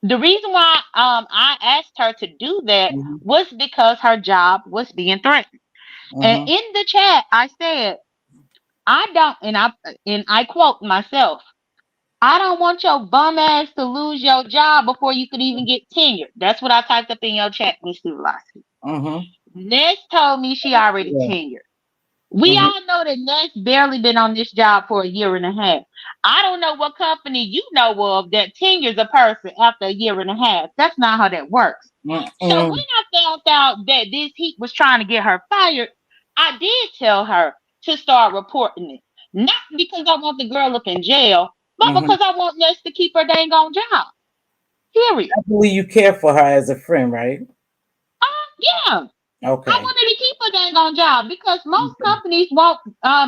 The reason why I asked her to do that was because her job was being threatened. And in the chat, I said, I don't, and I quote myself, I don't want your bum ass to lose your job before you could even get tenured. That's what I typed up in your chat, Mz.Teavalocity. Mm-hmm. Ness told me she already Yeah. tenured. We Mm-hmm. all know that Ness barely been on this job for a year and a half. I don't know what company you know of that tenures a person after a year and a half. That's not how that works. So when Mm-mm. I found out that this heat was trying to get her fired, I did tell her to start reporting it. Not because I want the girl up in jail, but Mm-hmm. because I want Ness to keep her dang on job. Period. I believe you care for her as a friend, right? Yeah. I Okay. wanted to keep a dang on job because most Okay. companies won't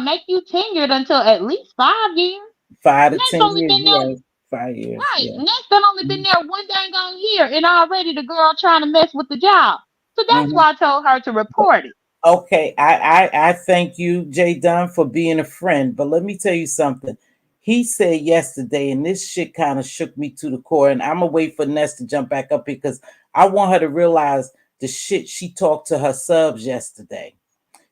make you tenured until at least 5 years. 5 to Ness 10 only years, been you're there, right. 5 years, right? yeah. Ness done only been there one dang on year, and already the girl trying to mess with the job. So that's Mm-hmm. why I told her to report it. Okay, I thank you, Jay Dunn, for being a friend. But let me tell you something. He said yesterday, and this shit kind of shook me to the core. And I'm gonna wait for Ness to jump back up because I want her to realize the shit she talked to her subs yesterday.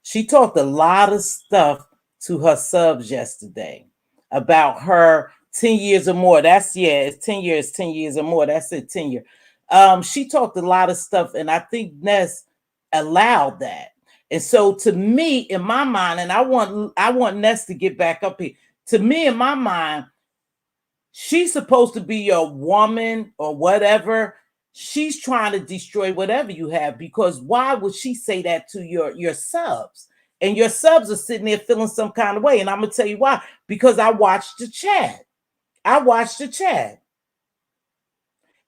She talked a lot of stuff to her subs yesterday about her 10 years or more. That's yeah, it's 10 years, 10 years or more. That's it, 10 year. She talked a lot of stuff, and I think Ness allowed that. And so to me, in my mind, and I want Ness to get back up here. To me, in my mind, she's supposed to be your woman or whatever. She's trying to destroy whatever you have because why would she say that to your subs? And your subs are sitting there feeling some kind of way. And I'm gonna tell you why. Because I watched the chat. I watched the chat.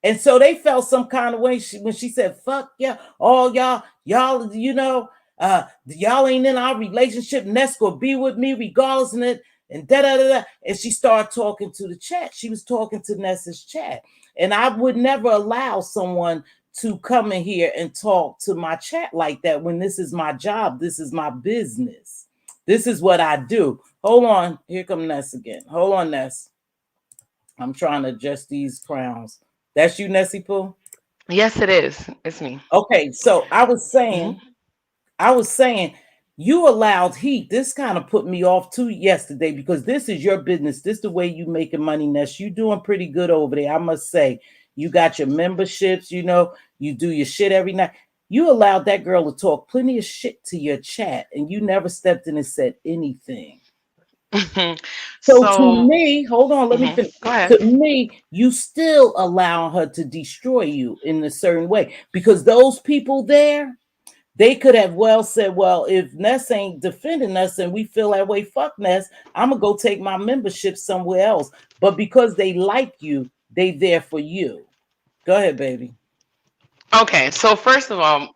And so they felt some kind of way when she said, fuck yeah, all y'all, y'all ain't in our relationship. Ness gonna be with me regardless of it. And da da da da. And she started talking to the chat. She was talking to Ness's chat. And I would never allow someone to come in here and talk to my chat like that when this is my job. This is my business. This is what I do. Hold on. Here come Ness again. Hold on, Ness. I'm trying to adjust these crowns. That's you, Nessy Pooh? Yes, it is. It's me. Okay, so Hmm. I was saying, you allowed heat. This kind of put me off too yesterday because this is your business. This the way you making money, Ness. You doing pretty good over there, I must say. You got your memberships, you do your shit every night. You allowed that girl to talk plenty of shit to your chat, and you never stepped in and said anything. So to So, me, hold on, let me finish. go ahead. To me, you still allow her to destroy you in a certain way because those people there, they could have well said, well, if Ness ain't defending us and we feel that way, fuck Ness, I'm gonna go take my membership somewhere else. But because they like you, they there for you. Go ahead, baby. Okay, so first of all,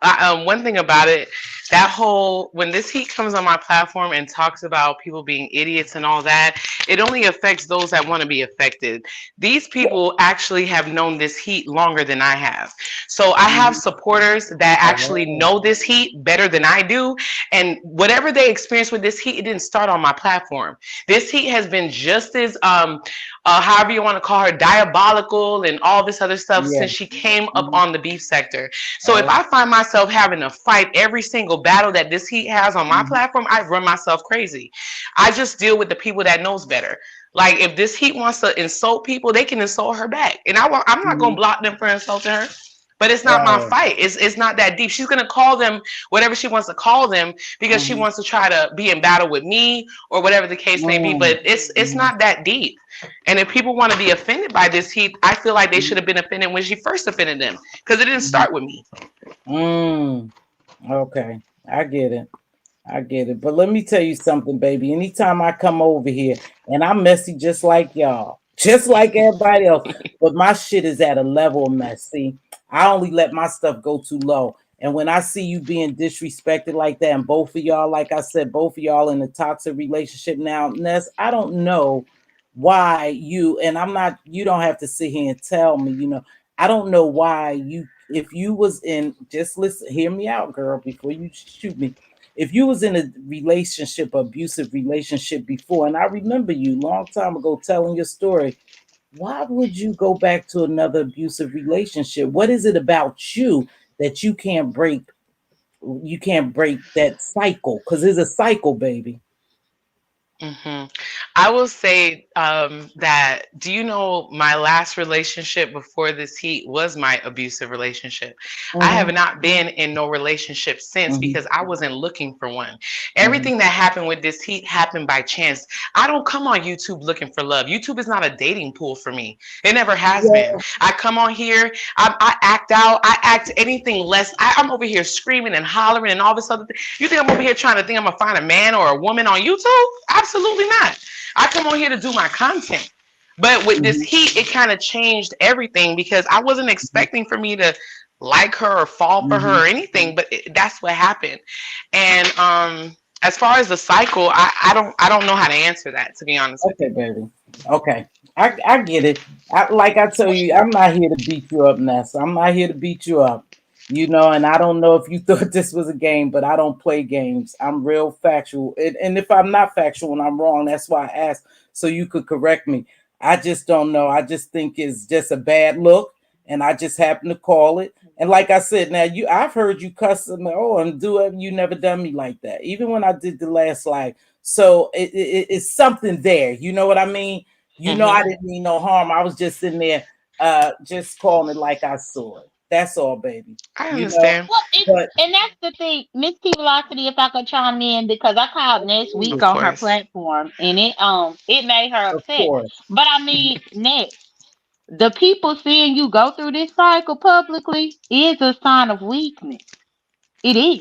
one thing about it, that whole when this heat comes on my platform and talks about people being idiots and all that, it only affects those that want to be affected. These people actually have known this heat longer than I have. So I have Mhm. supporters that actually Oh, know this heat better than I do. And whatever they experience with this heat, it didn't start on my platform. This heat has been just as however you want to call her, diabolical and all this other stuff yeah. since she came up Mhm. on the beef sector. So if Oh, I find myself having to fight every single battle that this heat has on my mhm. platform, I run myself crazy. I just deal with the people that knows better. Like if this heat wants to insult people, they can insult her back, and I'm not gonna Mhm. block them for insulting her. But it's not my Right. fight. It's not that deep. She's gonna call them whatever she wants to call them because she Mhm. wants to try to be in battle with me or whatever the case may be. Mhm. But it's Mhm. not that deep. And if people want to be offended by this heat, I feel like they should have been offended when she first offended them because it didn't Mhm. start with me. Mm. Okay, I get it. I get it. But let me tell you something, baby. Anytime I come over here and I'm messy just like y'all, just like everybody else, but my shit is at a level of messy. I only let my stuff go too low. And when I see you being disrespected like that, and both of y'all, like I said, both of y'all in a toxic relationship now, Ness, I don't know why you, and I'm not, you don't have to sit here and tell me, I don't know why you, if you was in, just listen, hear me out, girl, before you shoot me, if you was in a relationship, abusive relationship before, and I remember you long time ago telling your story, why would you go back to another abusive relationship? What is it about you that you can't break? You can't break that cycle because it's a cycle, baby. Hmm. I will say that, do you know my last relationship before this heat was my abusive relationship? I have Mm-hmm. not been in no relationship since Mm-hmm. because I wasn't looking for one. Mm-hmm. Everything that happened with this heat happened by chance. I don't come on YouTube looking for love. YouTube is not a dating pool for me. It never has been. Yeah. I come on here, I act out, I act anything less. I'm over here screaming and hollering and all this other thing. You think I'm over here trying to think I'm gonna find a man or a woman on YouTube? Absolutely not. I come on here to do my content. But with this Mm-hmm. heat, it kind of changed everything because I wasn't expecting for me to like her or fall for Mm-hmm. her or anything, but that's what happened. And as far as the cycle, I don't know how to answer that, to be honest with Okay, you. baby. Okay. I get it. Like I tell you, I'm not here to beat you up, Ness. I'm not here to beat you up. And I don't know if you thought this was a game, but I don't play games. I'm real factual. And if I'm not factual and I'm wrong, that's why I asked so you could correct me. I just don't know. I just think it's just a bad look, and I just happen to call it. And like I said, now I've heard you cuss and and do it. You never done me like that, even when I did the last live. So it's something there. You know what I mean? I Hmm. didn't mean no harm. I was just in there, just calling it like I saw it. That's all, baby. I You know, understand. Well, it's but and that's the thing, Miss T Velocity. If I could chime in, because I called next week Of on her course. platform, and it made her of upset. course, But I mean, next, the people seeing you go through this cycle publicly is a sign of weakness. It is.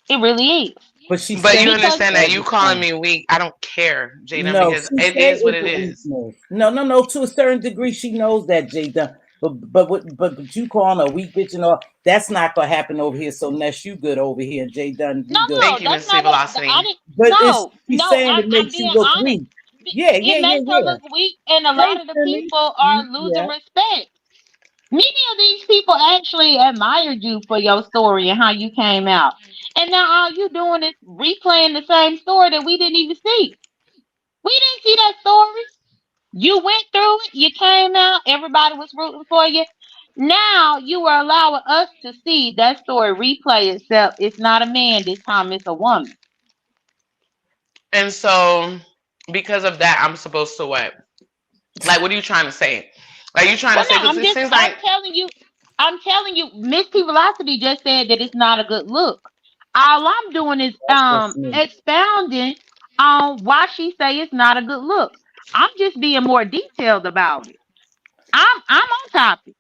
It really is. but she But saying you it Because understand that all you the calling time. me weak, I don't care, Jaden, No, because she it say is what it's it a is. weakness. No, no, no. To a certain degree, she knows that, Jada. But you calling her a weak bitch and all that's not gonna happen over here. So Ness, you good over here, and Jay Dunn, you good. no, Thank you, that's Miss not what I Velocity. didn't. But it's No, she's no, saying it I'm makes you being look honest. weak. Yeah, yeah, It yeah, makes her yeah. look weak, and a lot Hey, of the silly. people are losing Yeah. respect. Many of these people actually admired you for your story and how you came out. And now all you doing is replaying the same story that we didn't even see. We didn't see that story. You went through it, you came out, everybody was rooting for you. Now you are allowing us to see that story replay itself. It's not a man this time, it's a woman. And so, because of that, I'm supposed to what? Like, what are you trying to say? Like, you trying to Well, say, no, because it seems I'm like, telling you, Miss T Velocity just said that it's not a good look. All I'm doing is That's just me. expounding on why she say it's not a good look. I'm just being more detailed about it. I'm on topic.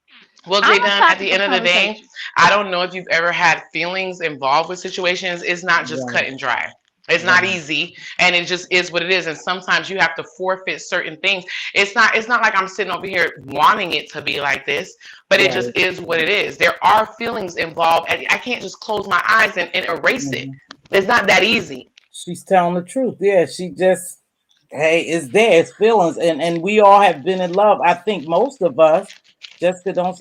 well, I'm Jaden, on at topic the of end of the day, conversation. I don't know if you've ever had feelings involved with situations. It's not just cut Right, and dry. It's not right. easy, and it just is what it is. And sometimes you have to forfeit certain things. It's not like I'm sitting over here wanting it to be like this, but it just Right. is what it is. There are feelings involved, and I can't just close my eyes and erase it. Mhm. It's not that easy. She's telling the truth. Yeah, she just hey, it's there, it's feelings, and we all have been in love. I think most of us, Jessica don't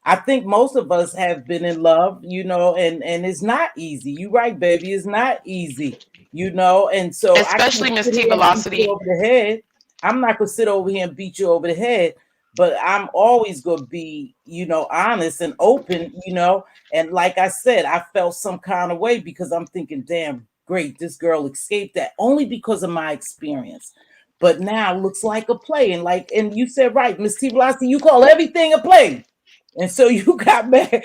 I think most of us have been in love, and it's not easy. You right, baby, it's not easy. And so I can't Especially Miss sit T here and beat you Velocity. over the head. I'm not gonna sit over here and beat you over the head, but I'm always gonna be, honest and open. And like I said, I felt some kind of way because I'm thinking, damn, great, this girl escaped that only because of my experience. But now looks like a play, and you said right, Miss T Velocity, you call everything a play. And so you got mad.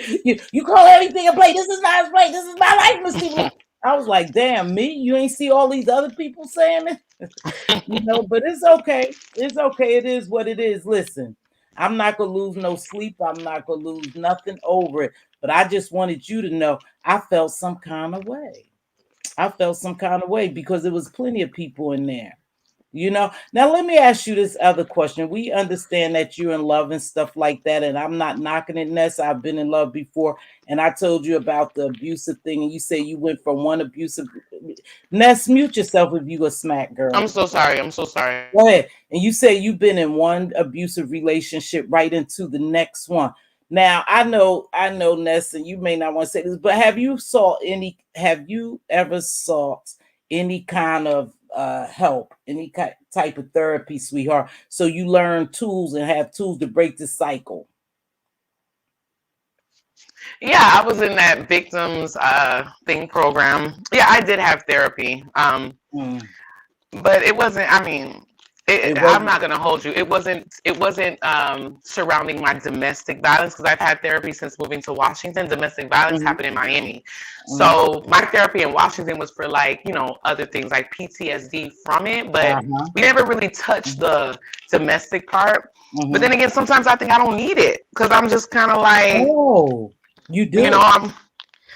You call everything a play. This is not a play. This is my life, Miss T. I was like, damn, me? You ain't see all these other people saying it? But it's okay. It's okay. It is what it is. Listen, I'm not gonna lose no sleep. I'm not gonna lose nothing over it. But I just wanted you to know I felt some kind of way. I felt some kind of way because there was plenty of people in there. Now let me ask you this other question. We understand that you're in love and stuff like that, and I'm not knocking it, Ness. I've been in love before, and I told you about the abusive thing, and you say you went from one abusive. Ness, mute yourself if you a smack I'm girl. so sorry. I'm so sorry. Go ahead. And you say you've been in one abusive relationship right into the next one. Now I know, Ness, and you may not want to say this, but have you ever sought any kind of help, any type of therapy, sweetheart? So you learn tools and have tools to break the cycle. Yeah, I was in that victims thing program. Yeah, I did have therapy. Mm, But it wasn't, I mean, It I'm wasn't. not gonna hold you. It wasn't surrounding my domestic violence because I've had therapy since moving to Washington. Domestic violence Mhm, happened in Miami, mhm, so my therapy in Washington was for like other things like PTSD from it, but uh-huh, we never really touched mhm, the domestic part. But then mhm. again, sometimes I think I don't need it because I'm just kind of like Oh, you do. I'm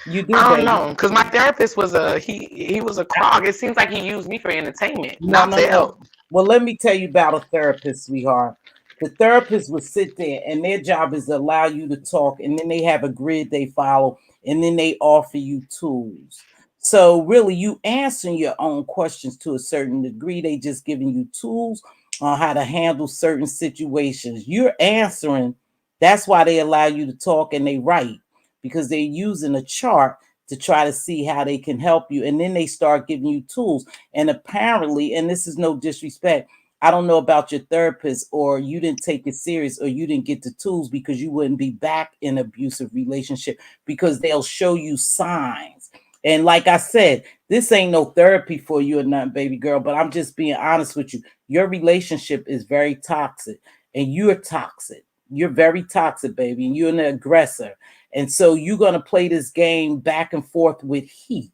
You do, I don't baby. know because my therapist was he was a crog. It seems like he used me for entertainment, No, not no, to no. help. Well, let me tell you about a therapist, sweetheart. The therapist will sit there, and their job is to allow you to talk, and then they have a grid they follow, and then they offer you tools. So, really, you answering your own questions to a certain degree. They just giving you tools on how to handle certain situations. You're answering. That's why they allow you to talk and they write because they're using a chart to try to see how they can help you, and then they start giving you tools. And apparently, and this is no disrespect, I don't know about your therapist, or you didn't take it serious, or you didn't get the tools because you wouldn't be back in an abusive relationship because they'll show you signs. And like I said, this ain't no therapy for you or nothing, baby girl, but I'm just being honest with you. Your relationship is very toxic, and you're toxic. You're very toxic, baby, and you're an aggressor. And so you're going to play this game back and forth with heat,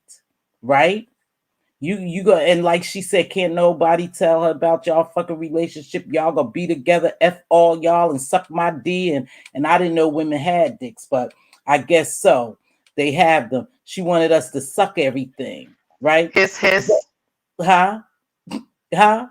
right? You go, and like she said, can't nobody tell her about y'all fucking relationship. Y'all gonna be together, f all y'all, and suck my d. And I didn't know women had dicks, but I guess so. They have them. She wanted us to suck everything, right? His. Huh? Huh?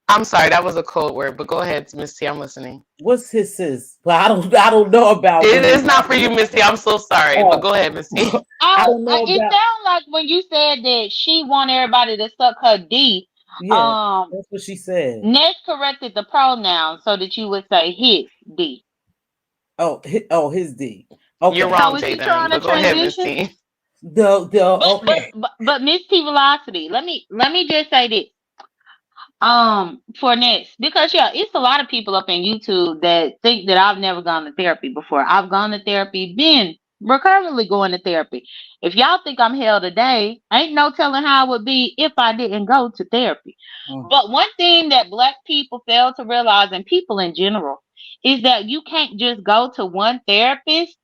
I'm sorry, that was a code word, but go ahead, Miss T. I'm listening. What's his? Well, I don't know about It women. is not for you, Miss T. I'm so sorry, but Oh, go ahead, Miss T. I Oh, don't know it about. sounds like when you said that she want everybody to suck her D. Yeah, Um, that's what she said. Ness corrected the pronoun so that you would say his D. Oh, his D. You're Okay. So wrong, is she Jaden, trying to but go ahead, Miss transition? T. The But but okay. but but Miss T Velocity, let me just say this. For next, because yeah, it's a lot of people up in YouTube that think that I've never gone to therapy before. I've gone to therapy, been recurrently going to therapy. If y'all think I'm hell today, ain't no telling how it would be if I didn't go to therapy. Mm, But one thing that black people fail to realize, and people in general, is that you can't just go to one therapist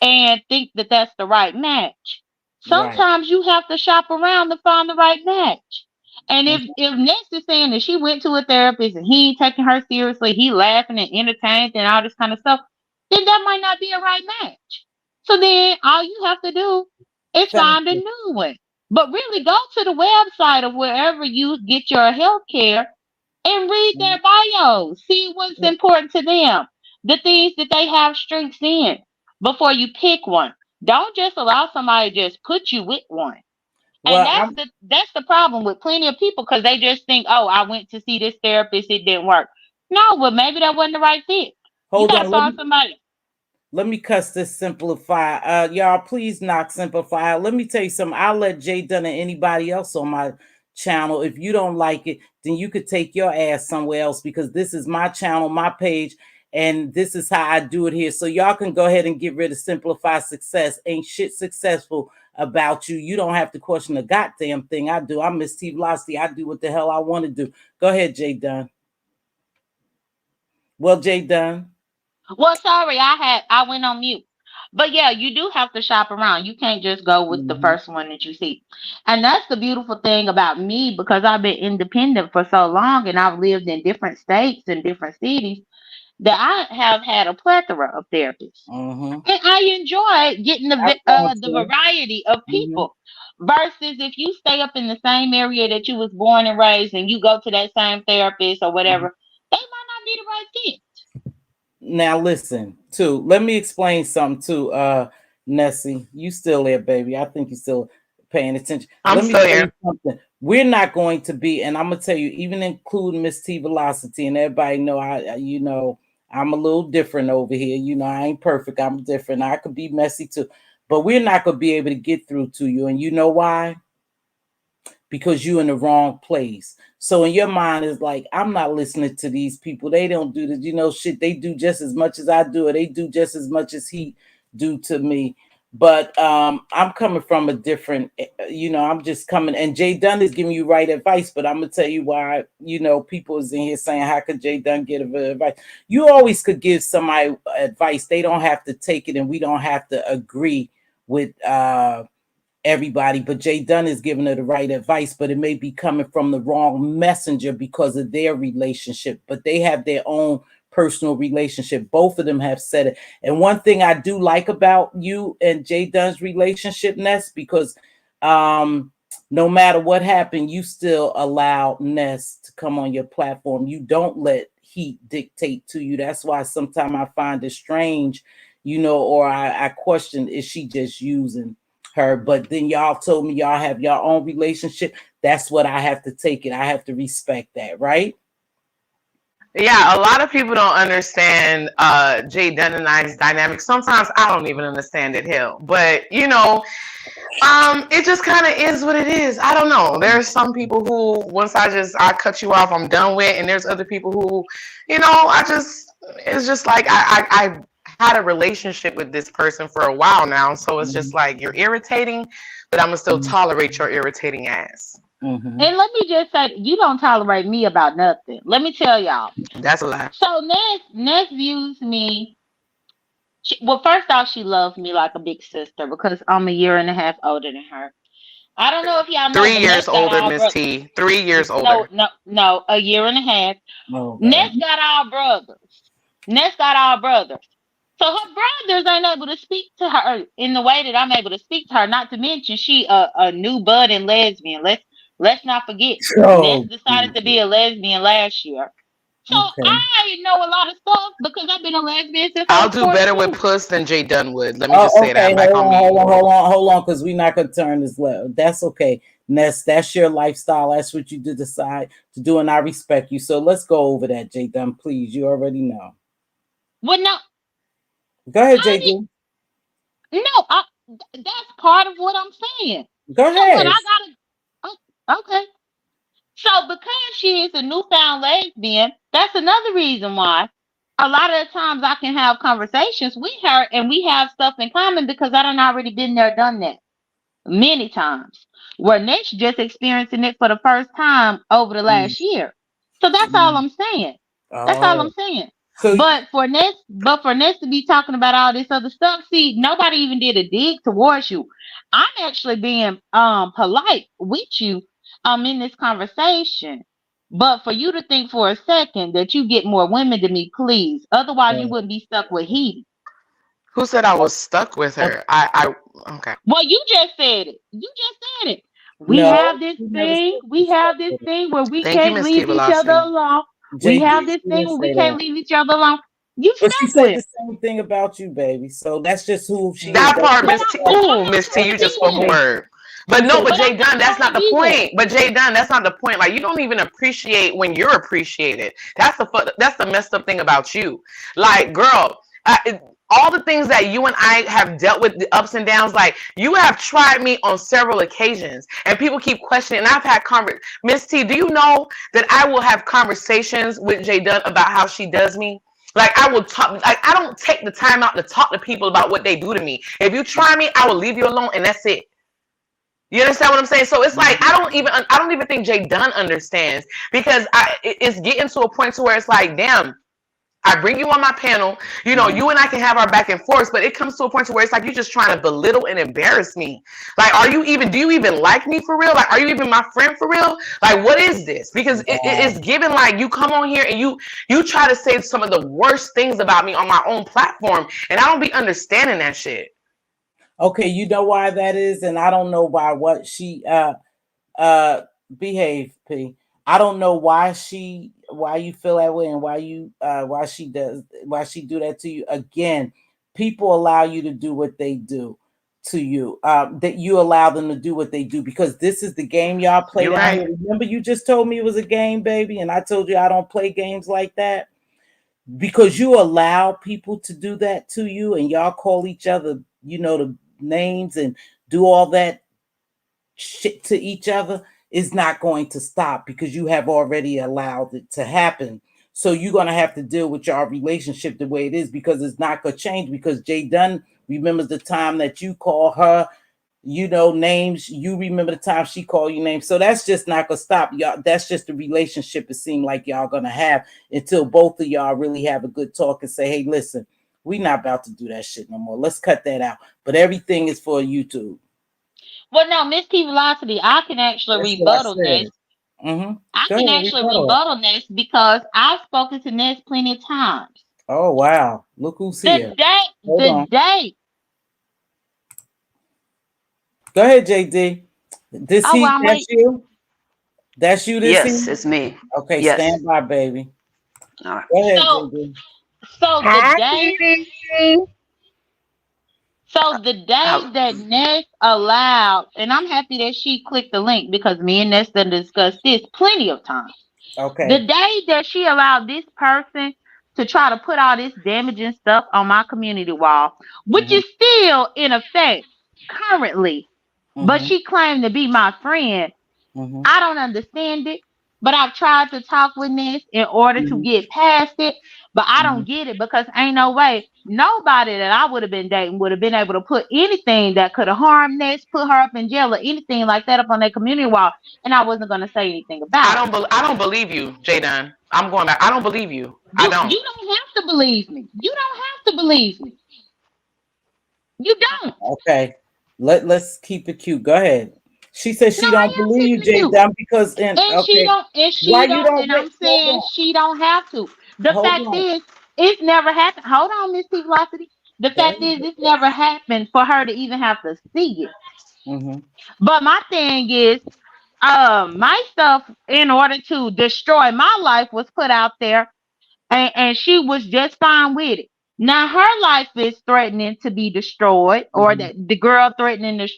and think that that's the right match. right. Sometimes you have to shop around to find the right match. And if Mhm. Ness is saying that she went to a therapist and he ain't taking her seriously, he laughing and entertained and all this kind of stuff, then that might not be a right match. So then all you have to do is Thank find a you. new one. But really go to the website of wherever you get your health care and read their Mhm. bios. See what's important to them, the things that they have strengths in before you pick one. Don't just allow somebody to just put you with one. And Well, I'm that's the problem with plenty of people because they just think, oh, I went to see this therapist, it didn't work. No, well maybe that wasn't the right fit. You hold gotta on. Let find me somebody. let me cuss this simplify. Y'all, please knock simplify. Let me tell you something. I'll let Jay Dunn and anybody else on my channel. If you don't like it, then you could take your ass somewhere else because this is my channel, my page, and this is how I do it here. So y'all can go ahead and get rid of simplify success. Ain't shit successful about you. You don't have to question a goddamn thing I do. I'm Mz.Teavalocity. I do what the hell I want to do. Go ahead, Jay Dunn. Well, Jay Dunn. Well, sorry, I went on mute. But yeah, you do have to shop around. You can't just go with the Mhm. first one that you see. And that's the beautiful thing about me because I've been independent for so long and I've lived in different states and different cities that I have had a plethora of therapists. Mhm. And I enjoy getting I thought the so. variety of Mhm. people versus if you stay up in the same area that you was born and raised and you go to that same therapist or Mhm. whatever, they might not be the right fit. Now listen, too. Let me explain something to Nessy. You still there, baby. I think you still paying attention. I'm Let me still tell you here. something. We're not going to be, and I'm gonna tell you, even including Mz.Teavalocity, and everybody know I'm a little different over here. I ain't perfect. I'm different. I could be messy too. But we're not gonna be able to get through to you. And you know why? Because you're in the wrong place. So in your mind is like, I'm not listening to these people. They don't do the, shit. They do just as much as I do, or they do just as much as he do to me. But I'm coming from a different, I'm just coming, and Jay Dunn is giving you right advice, but I'm gonna tell you why, people is in here saying, how could Jay Dunn give advice? You always could give somebody advice. They don't have to take it, and we don't have to agree with everybody, but Jay Dunn is giving her the right advice, but it may be coming from the wrong messenger because of their relationship, but they have their own personal relationship. Both of them have said it. And one thing I do like about you and Jay Dunn's relationship, Ness, because no matter what happened, you still allow Ness to come on your platform. You don't let heat dictate to you. That's why sometimes I find it strange, or I question, is she just using her? But then y'all told me y'all have your own relationship. That's what I have to take it. I have to respect that, right? Yeah, a lot of people don't understand Jay Dunn and I's dynamic. Sometimes I don't even understand it, hell. But it just kind of is what it is. I don't know. There's some people who once I cut you off, I'm done with, and there's other people who, it's just like I had a relationship with this person for a while now, so it's just like you're irritating, but I'm gonna still tolerate your irritating ass. And let me just say, you don't tolerate me about nothing. Let me tell y'all. That's a lie. So Ness views me. Well, first off, she loves me like a big sister because I'm a year and a half older than her. I don't know if y'all know. 3 years older, Miss T. 3 years older. No, a year and a half. Oh, Ness got all brothers. So her brothers ain't able to speak to her in the way that I'm able to speak to her. Not to mention she a new budding lesbian. Let's not forget. Ness decided to be a lesbian last year. So I know a lot of stuff because I've been a lesbian since I I'll was do better 14. with puss than Jay Dunn would. Let me just say that. Back on me. Hold on, because we're not gonna turn this left. That's okay. Ness, that's your lifestyle. That's what you decide to do, and I respect you. So let's go over that, Jay Dunn, please. You already know. Well, no. Go ahead, Jay Dunn. No, that's part of what I'm saying. Go ahead. So what okay. So because she is a newfound lesbian, that's another reason why a lot of the times I can have conversations with her and we have stuff in common because I done already been there, done that many times. Where Nick's just experiencing it for the first time over the last year. So that's all I'm saying. That's all I'm saying. So, but for Ness to be talking about all this other stuff, see, nobody even did a dig towards you. I'm actually being polite with you in this conversation. But for you to think for a second that you get more women than me, please. Otherwise, you wouldn't be stuck with Heidi. Who said I was stuck with her? Okay. Well, you just said it. We have this thing where we can't leave each other alone. We have this thing where we can't leave each other alone. You but she stuck said with the same thing about you, baby. So that's just who she that is. Part, Miss T. Ooh, Miss T, you just spoke a word. But no, but Jay Dunn, that's not the point. But Jay Dunn, that's not the point. Like you don't even appreciate when you're appreciated. That's the messed up thing about you. Like, girl, all the things that you and I have dealt with, the ups and downs, like you have tried me on several occasions, and people keep questioning. And I've had Miss T, do you know that I will have conversations with Jay Dunn about how she does me? Like I will talk. Like I don't take the time out to talk to people about what they do to me. If you try me, I will leave you alone, and that's it. You understand what I'm saying? So it's like I don't even think Jay Dunn understands because it's getting to a point to where it's like, damn, I bring you on my panel, you and I can have our back and forth, but it comes to a point to where it's like you're just trying to belittle and embarrass me. Like, do you even like me for real? Like, are you even my friend for real? Like, what is this? Because it's given like you come on here and you try to say some of the worst things about me on my own platform, and I don't be understanding that shit. Okay, you know why that is, and I don't know why what she behave, P. I don't know why you feel that way and why she do that to you. Again, people allow you to do what they do to you. That you allow them to do what they do because this is the game y'all play. Right. Remember, you just told me it was a game, baby, and I told you I don't play games like that. Because you allow people to do that to you and y'all call each other, the names and do all that shit to each other is not going to stop because you have already allowed it to happen. So you're going to have to deal with your relationship the way it is because it's not going to change because Jay Dunn remembers the time that you call her, names. You remember the time she called you names. So that's just not gonna stop y'all. That's just the relationship it seemed like y'all gonna have until both of y'all really have a good talk and say, hey, listen, we not about to do that shit no more. Let's cut that out. But everything is for YouTube. Well, no, Mz.Teavalocity, I can actually That's what I rebuttal said. this. I Go can ahead, actually rebuttal. rebuttal this because I've spoken to Ness plenty of times. Oh wow. Look who's here. Hold The on. day. Go ahead, JD. This Oh, well, heat, I'm that's waiting. you? That's you this Yes, heat? it's me. Okay, Yes. stand by, baby. All right. Go ahead, So, JD. so the Hi, day, Kitty. so the day How, that Ness allowed, and I'm happy that she clicked the link because me and Ness done discussed this plenty of times. The Okay. day that she allowed this person to try to put all this damaging stuff on my community wall, which Mm-hmm. is still in effect currently, but Mm-hmm. she claimed to be my friend. Mm-hmm. I don't understand it, but I've tried to talk with this in order to Mm-hmm. get past it, but I Mm-hmm. don't get it because ain't no way nobody that I would have been dating would have been able to put anything that could have harmed this, put her up in jail or anything like that up on their community wall, and I wasn't going to say anything about it. I don't believe you, Jaden. I'm going back. I don't believe you. I don't. You don't have to believe me. You don't have to believe me. You don't. Okay. Let's keep it cute. Go ahead. She says No, she I don't am believe keeping you, it Jay cute. Dunn, because in And okay. Why she you don't, don't and I'm wait? Hold saying on. she don't have to. The Hold fact on. is, it's never happened. Hold on, Miss T Velocity. The Go fact is, ahead. it's never happened for her to even have to see it. Mm-hmm. But my thing is, my stuff in order to destroy my life was put out there and she was just fine with it. Now her life is threatening to be destroyed, or Mm-hmm. that the girl threatening to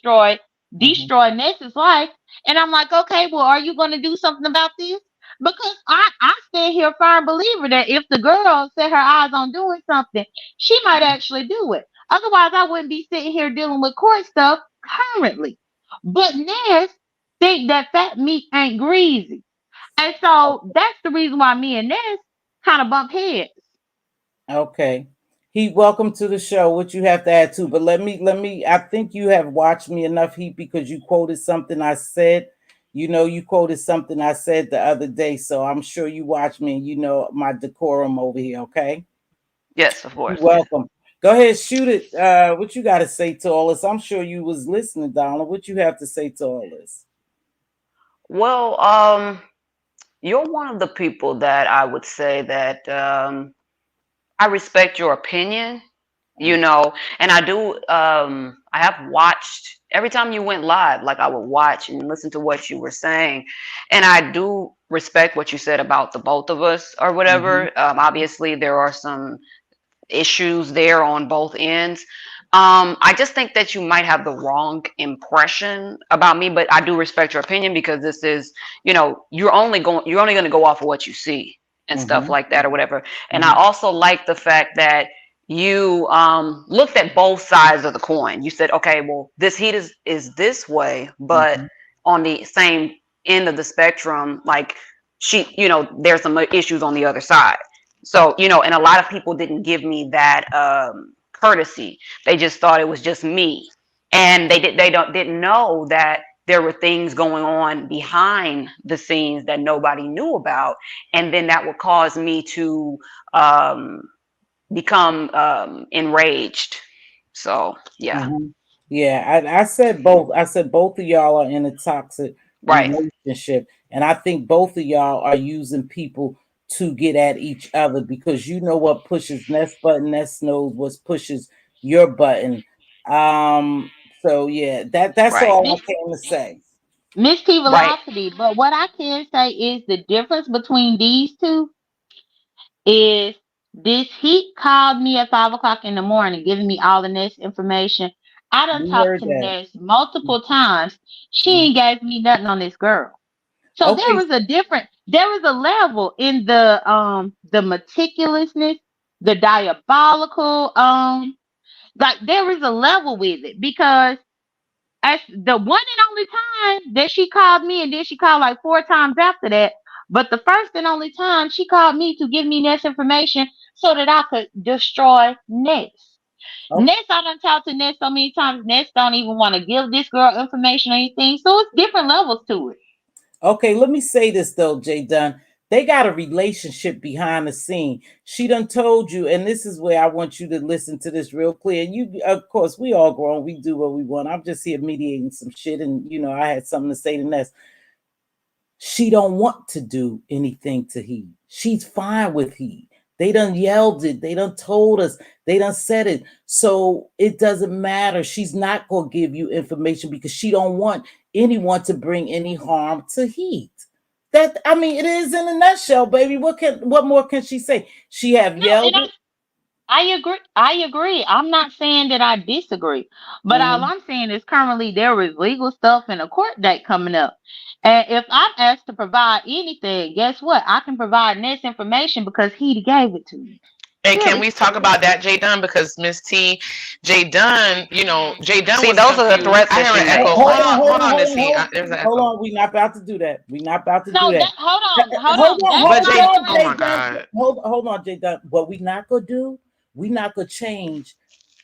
Mm-hmm. destroy Ness's life. And I'm like, okay, well, are you going to do something about this? Because I stand here firm believer that if the girl set her eyes on doing something, she might actually do it. Otherwise, I wouldn't be sitting here dealing with court stuff currently. But Ness think that fat meat ain't greasy. And so that's the reason why me and Ness kind of bump heads. Okay. Heat, welcome to the show. What you have to add to, but let me. I think you have watched me enough, Heat, because you quoted something I said. You quoted something I said the other day, so I'm sure you watched me and you know my decorum over here. Okay. yes, of You're course. Yes. welcome. Go ahead, shoot it. What you got to say to all this? I'm sure you was listening, Donald. What you have to say to all this? Well, you're one of the people that I would say that I respect your opinion, and I do. I have watched every time you went live, like I would watch and listen to what you were saying, and I do respect what you said about the both of us or Mm-hmm. whatever. Obviously, there are some issues there on both ends. I just think that you might have the wrong impression about me, but I do respect your opinion because this is, you're only going to go off of what you see and stuff Mm-hmm. like that or whatever. And I Mm-hmm. also like the fact that you looked at both sides of the coin. You said, okay, well, this heat is this way, but Mm-hmm. on the same end of the spectrum, like there's some issues on the other side. So, and a lot of people didn't give me that courtesy. They just thought it was just me. And they didn't know that there were things going on behind the scenes that nobody knew about. And then that would cause me to um, become enraged. So, yeah. Mm-hmm. Yeah, I said both. I said both of y'all are in a toxic Right. relationship, and I think both of y'all are using people to get at each other because you know what pushes Nest button, Nest knows what pushes your button. So yeah, that's Right. all Miss I came to say. Miss T Right. Velocity. But what I can say is the difference between these two is this heat called me at 5 o'clock in the morning, giving me all the Ness information. I done We talked heard to that. Ness multiple times. She Mhm. ain't gave me nothing on this girl. So Okay. there was a level in the meticulousness, the diabolical, like there was a level with it because as the one and only time that she called me, and then she called like 4 times after that. But the first and only time she called me to give me Ness information so that I could destroy Ness. Oh, Ness, I done talked to Ness so many times. Ness don't even want to give this girl information or anything. So it's different levels to it. okay, let me say this though, Jay Dunn. They got a relationship behind the scene. She done told you, and this is where I want you to listen to this real clear. You, of course, we all grown. We do what we want. I'm just here mediating some shit, and I had something to say to Ness. She don't want to do anything to he. She's fine with he. They done yelled it. They done told us. They done said it. So it doesn't matter. She's not gonna give you information because she don't want anyone to bring any harm to Heat. That, I mean, it is in a nutshell, baby. What more can she say? She have No, yelled and it. I agree. I agree. I'm not saying that I disagree, but all Mhm. I'm saying is currently there is legal stuff and a court date coming up. And if I'm asked to provide anything, guess what? I can provide this information because he gave it to me. And can Period. we talk about that, Jay Dunn? Because Miss T, Jay Dunn, Jay Dunn See, was those are the confused. threats I that hear she an Hold echo. made. on, hold Hold on, on, hold on, Nessy. hold There's an on. Hold echo. on. We're not about to do that. We're not about to do No, that. that hold Hold on. on, That's But hold not Jay, on, oh correct. my Jay Dunn. God. Hold on, Jay Dunn. What we not gonna do, we not gonna change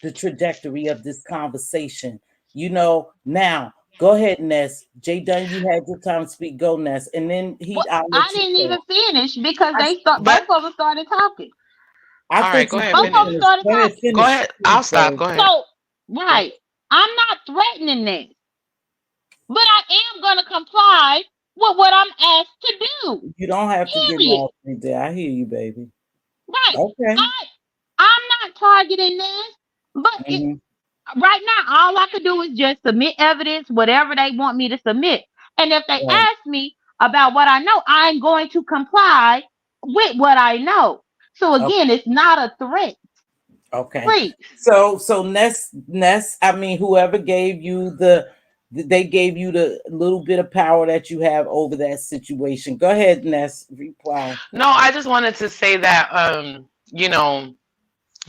the trajectory of this conversation. Now go ahead, Ness. Jay Dunn, you had your time to speak. Go, Ness. And then Well, I'll I let you didn't talk. even finish because I, they thought But both of them started talking. I all right, thought go you ahead, Both did of them finish. finish. started Go ahead, talking. Go finish. ahead. Finish, I'll stop. babe. Go ahead. So, right, I'm not threatening this, but I am gonna comply with what I'm asked to do. You don't have to get Period. nasty there. I hear you, baby. Right. Okay. I'm not targeting this, but Mhm. right now all I could do is just submit evidence, whatever they want me to submit. And if they Right. ask me about what I know, I'm going to comply with what I know. So again, it's not a threat. Okay. Please. So Ness, I mean, whoever gave you they gave you the little bit of power that you have over that situation. Go ahead, Ness. Reply. No, I just wanted to say that,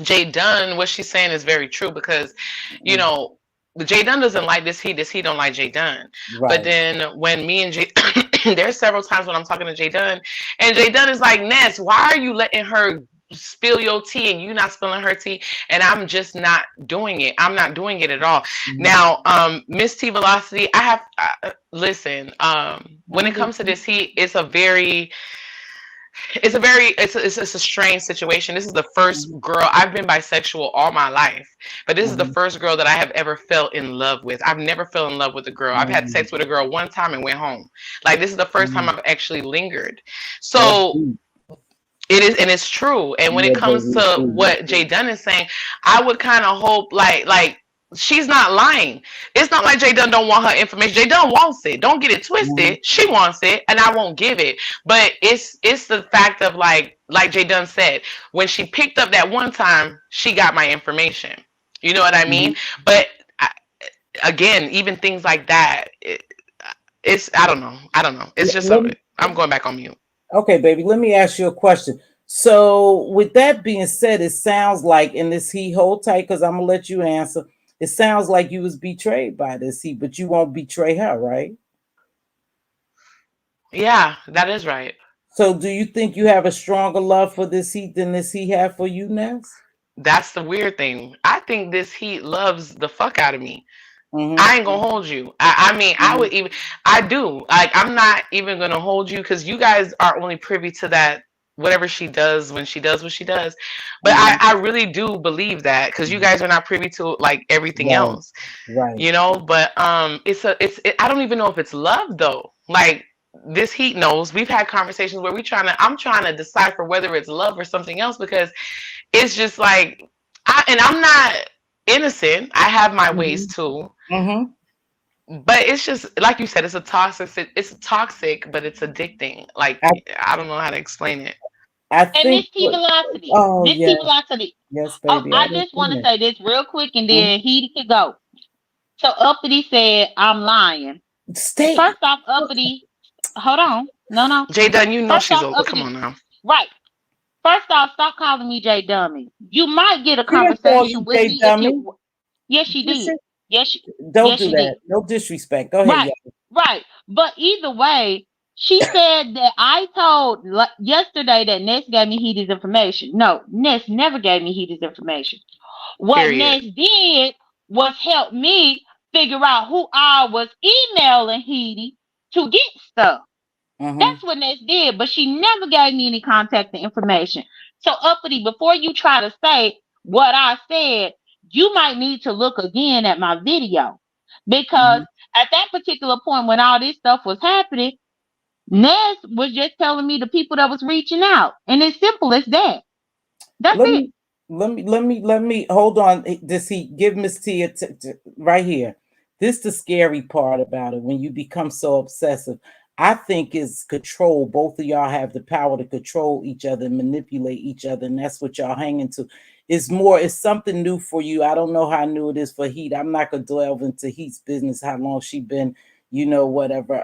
Jay Dunn, what she's saying is very true because, you Mm, know, Jay Dunn doesn't like this he don't like Jay Dunn. But right. then when me and Jay, there's several times when I'm talking to Jay Dunn, and Jay Dunn is like, Ness, why are you letting her spill your tea and you not spilling her tea? And I'm just not doing it. I'm not doing it at all. Mhm. Now, Mz.Teavalocity, I have listen. When I'm it comes to listening. this heat, it's a strange situation. This is the first Mhm. girl. I've been bisexual all my life, but this is the Mhm. first girl that I have ever felt in love with. I've never fell in love with a girl. I've had Mhm. sex with a girl one time and went home. Like, this is the first time Mhm. I've actually lingered. That's So deep. it is, and it's true. And when it Yeah, comes baby. It's to deep. what Jay Dunn is saying, I would kind of hope, like she's not lying. It's not like Jay Dunn don't want her information. Jay Dunn wants it. Don't get it Mhm. twisted. She wants it, and I won't give it. But it's the fact of, like Jay Dunn said, when she picked up that one time, she got my information. You know what I mean? Mhm. But I, again, even things like that, it's I don't know. I don't know. It's just Let a. me, I'm going back on mute. okay, baby. Let me ask you a question. So, with that being said, it sounds like, and this he hold tight because I'm gonna let you answer. It sounds like you was betrayed by this he, but you won't betray her, right? Yeah, that is right. So, do you think you have a stronger love for this he than this he have for you, Ness? That's the weird thing. I think this heat loves the fuck out of me. Mm-hmm. I ain't gonna hold you. I mean, I Mm-hmm. would even, I do. Like, I'm not even gonna hold you because you guys are only privy to that, whatever she does when she does what she does. But I, Mm-hmm. I really do believe that because you guys are not privy to, like, everything Right, else, right. But I don't even know if it's love though. Like, this heat knows. We've had conversations where I'm trying to decipher whether it's love or something else because it's just like, and I'm not innocent. I have my ways Mm-hmm. too, Mm-hmm. but it's just like you said. It's toxic, but it's addicting. Like, I, I don't know how to explain it. I And think Miss T Velocity. oh Miss T yes, Velocity. yes, Oh, baby. I I didn't just want to finish. say this real quick and Mhm. then he could go. So Uppity said, I'm lying. Stay. First off, Uppity, hold on. No, no. Jay Dunn, you know First she's off, a. Come Uppity, on now. right. First off, stop calling me J Dummy. You might get a She didn't call conversation you with Jay me if Dummy. you. Yes, she Did she? did. Yes, she. Don't Yes, do she that. did. No disrespect. Go ahead, Right, yeah. right. But either way, she said that I told yesterday that Ness gave me Heaty's information. No, Ness never gave me Heaty's information. What Period. Ness did was help me figure out who I was emailing Heidi to get stuff. Mm-hmm. That's what Ness did, but she never gave me any contact information. So, Uppity, before you try to say what I said, you might need to look again at my video. Because Mm-hmm. at that particular point when all this stuff was happening, Ness was just telling me the people that was reaching out. And it's simple as that. That's Let it. me let me hold on. Does he give Miss T right here? This the scary part about it when you become so obsessive. I think is control. Both of y'all have the power to control each other, manipulate each other, and that's what y'all hang into. It's more, it's something new for you. I don't know how new it is for Heat. I'm not gonna delve into Heat's business, how long she been, whatever,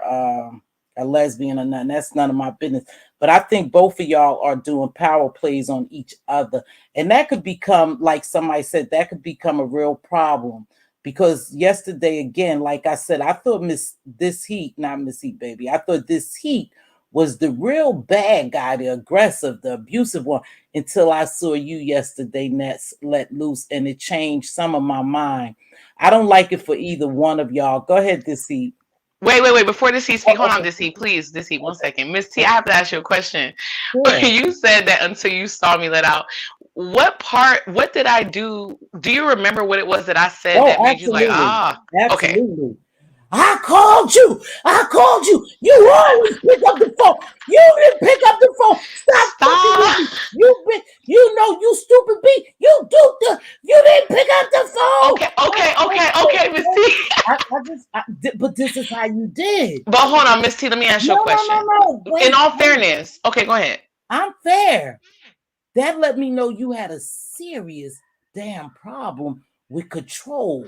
a lesbian or nothing. That's none of my business. But I think both of y'all are doing power plays on each other. And that could become, like somebody said, that could become a real problem. Because yesterday, again, like I said, I thought this Heat, not Miss Heat, baby. I thought this Heat was the real bad guy, the aggressive, the abusive one, until I saw you yesterday, Nets, let loose, and it changed some of my mind. I don't like it for either one of y'all. Go ahead, this Heat. Wait. Before this he speak, hold on, Okay, this he, please, this he, one okay, second. Miss T, I okay. have to ask you a question. Sure. You said that until you saw me let out. What did I do? Do you remember what it was that I said Oh, that made you like, absolutely. ah, okay. Absolutely. I called you. I called you. You always pick up the phone. You didn't pick up the phone. Stop fucking with Stop. me. You stupid B. You didn't pick up the phone. Okay, Miss T. But this is how you did. But hold on, Miss T, let me ask you a No, no, no, question. no. In Wait, all wait. fairness, okay, go ahead. I'm fair. That let me know you had a serious damn problem with control.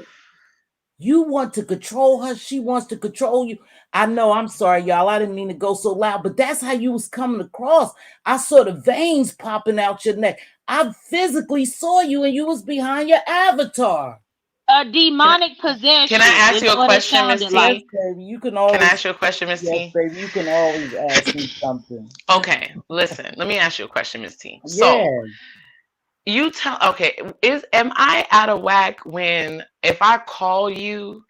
You want to control her. She wants to control you. I know. I'm sorry, y'all. I didn't mean to go so loud, but that's how you was coming across. I saw the veins popping out your neck. I physically saw you, and you was behind your avatar. A Can I, demonic can I possession ask is you a what it question, Miss sounded Yes, like. T? baby. You can Can I always. ask you a question, Miss Yes, T? baby. You can always ask me something. Okay, listen. Let me ask you a question, Miss T. So Yeah. you tell, okay, is am I out of whack when if I call you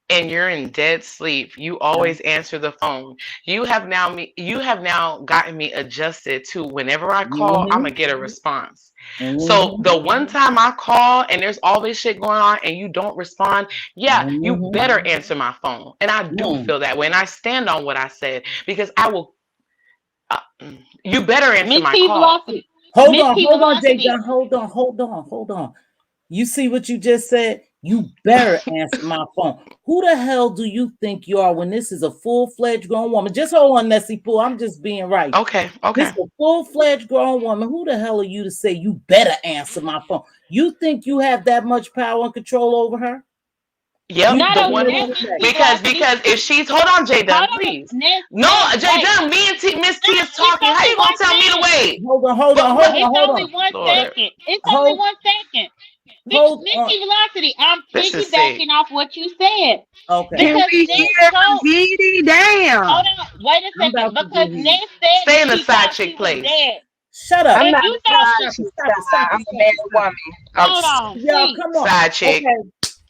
and you're in dead sleep, you always answer the phone. You have now gotten me adjusted to whenever I call, I'm Mm-hmm. gonna get a response. So Mm-hmm. the one time I call and there's all this shit going on and you don't respond, yeah, you Mm-hmm. better answer my phone. And I do Mm. feel that way, and I stand on what I said because I will. Uh, you better answer Miss my T call. Velocity. Hold Miss on, T hold on, Jay Velocity. John. Hold on. You see what you just said? You better answer my phone. Who the hell do you think you are when this is a full-fledged grown woman? Just hold on, Nessy Pooh. I'm just being right. Okay, This okay. is a full-fledged grown woman. Who the hell are you to say you better answer my phone? You think you have that much power and control over her? Yep, You Not the better only one that, listen who to Miss that. T Velocity. because if she's hold on, Jay Hold Dunn, on, please. Ness, No, Ness, Jay wait. Dunn, me and Miss T is It's talking. How only you gonna one tell me to thing. wait? Hold on, hold on, But hold what? on, It's hold only on. one Lord, second. It's only Hold 1 second. hold Miss on. T Velocity, I'm this is sick. piggybacking off what you said. Okay. Can Because we Ness hear from told, Didi? hold Damn. on, wait a I'm second. about to Because do these. Ness said Stay that in the she side thought she chick was place. dead. Shut up. I'm If not you a thought side she, piece. Stop I'm it, a stop it, married stop it. woman. hold on, Y'all, please. come on. Side chick.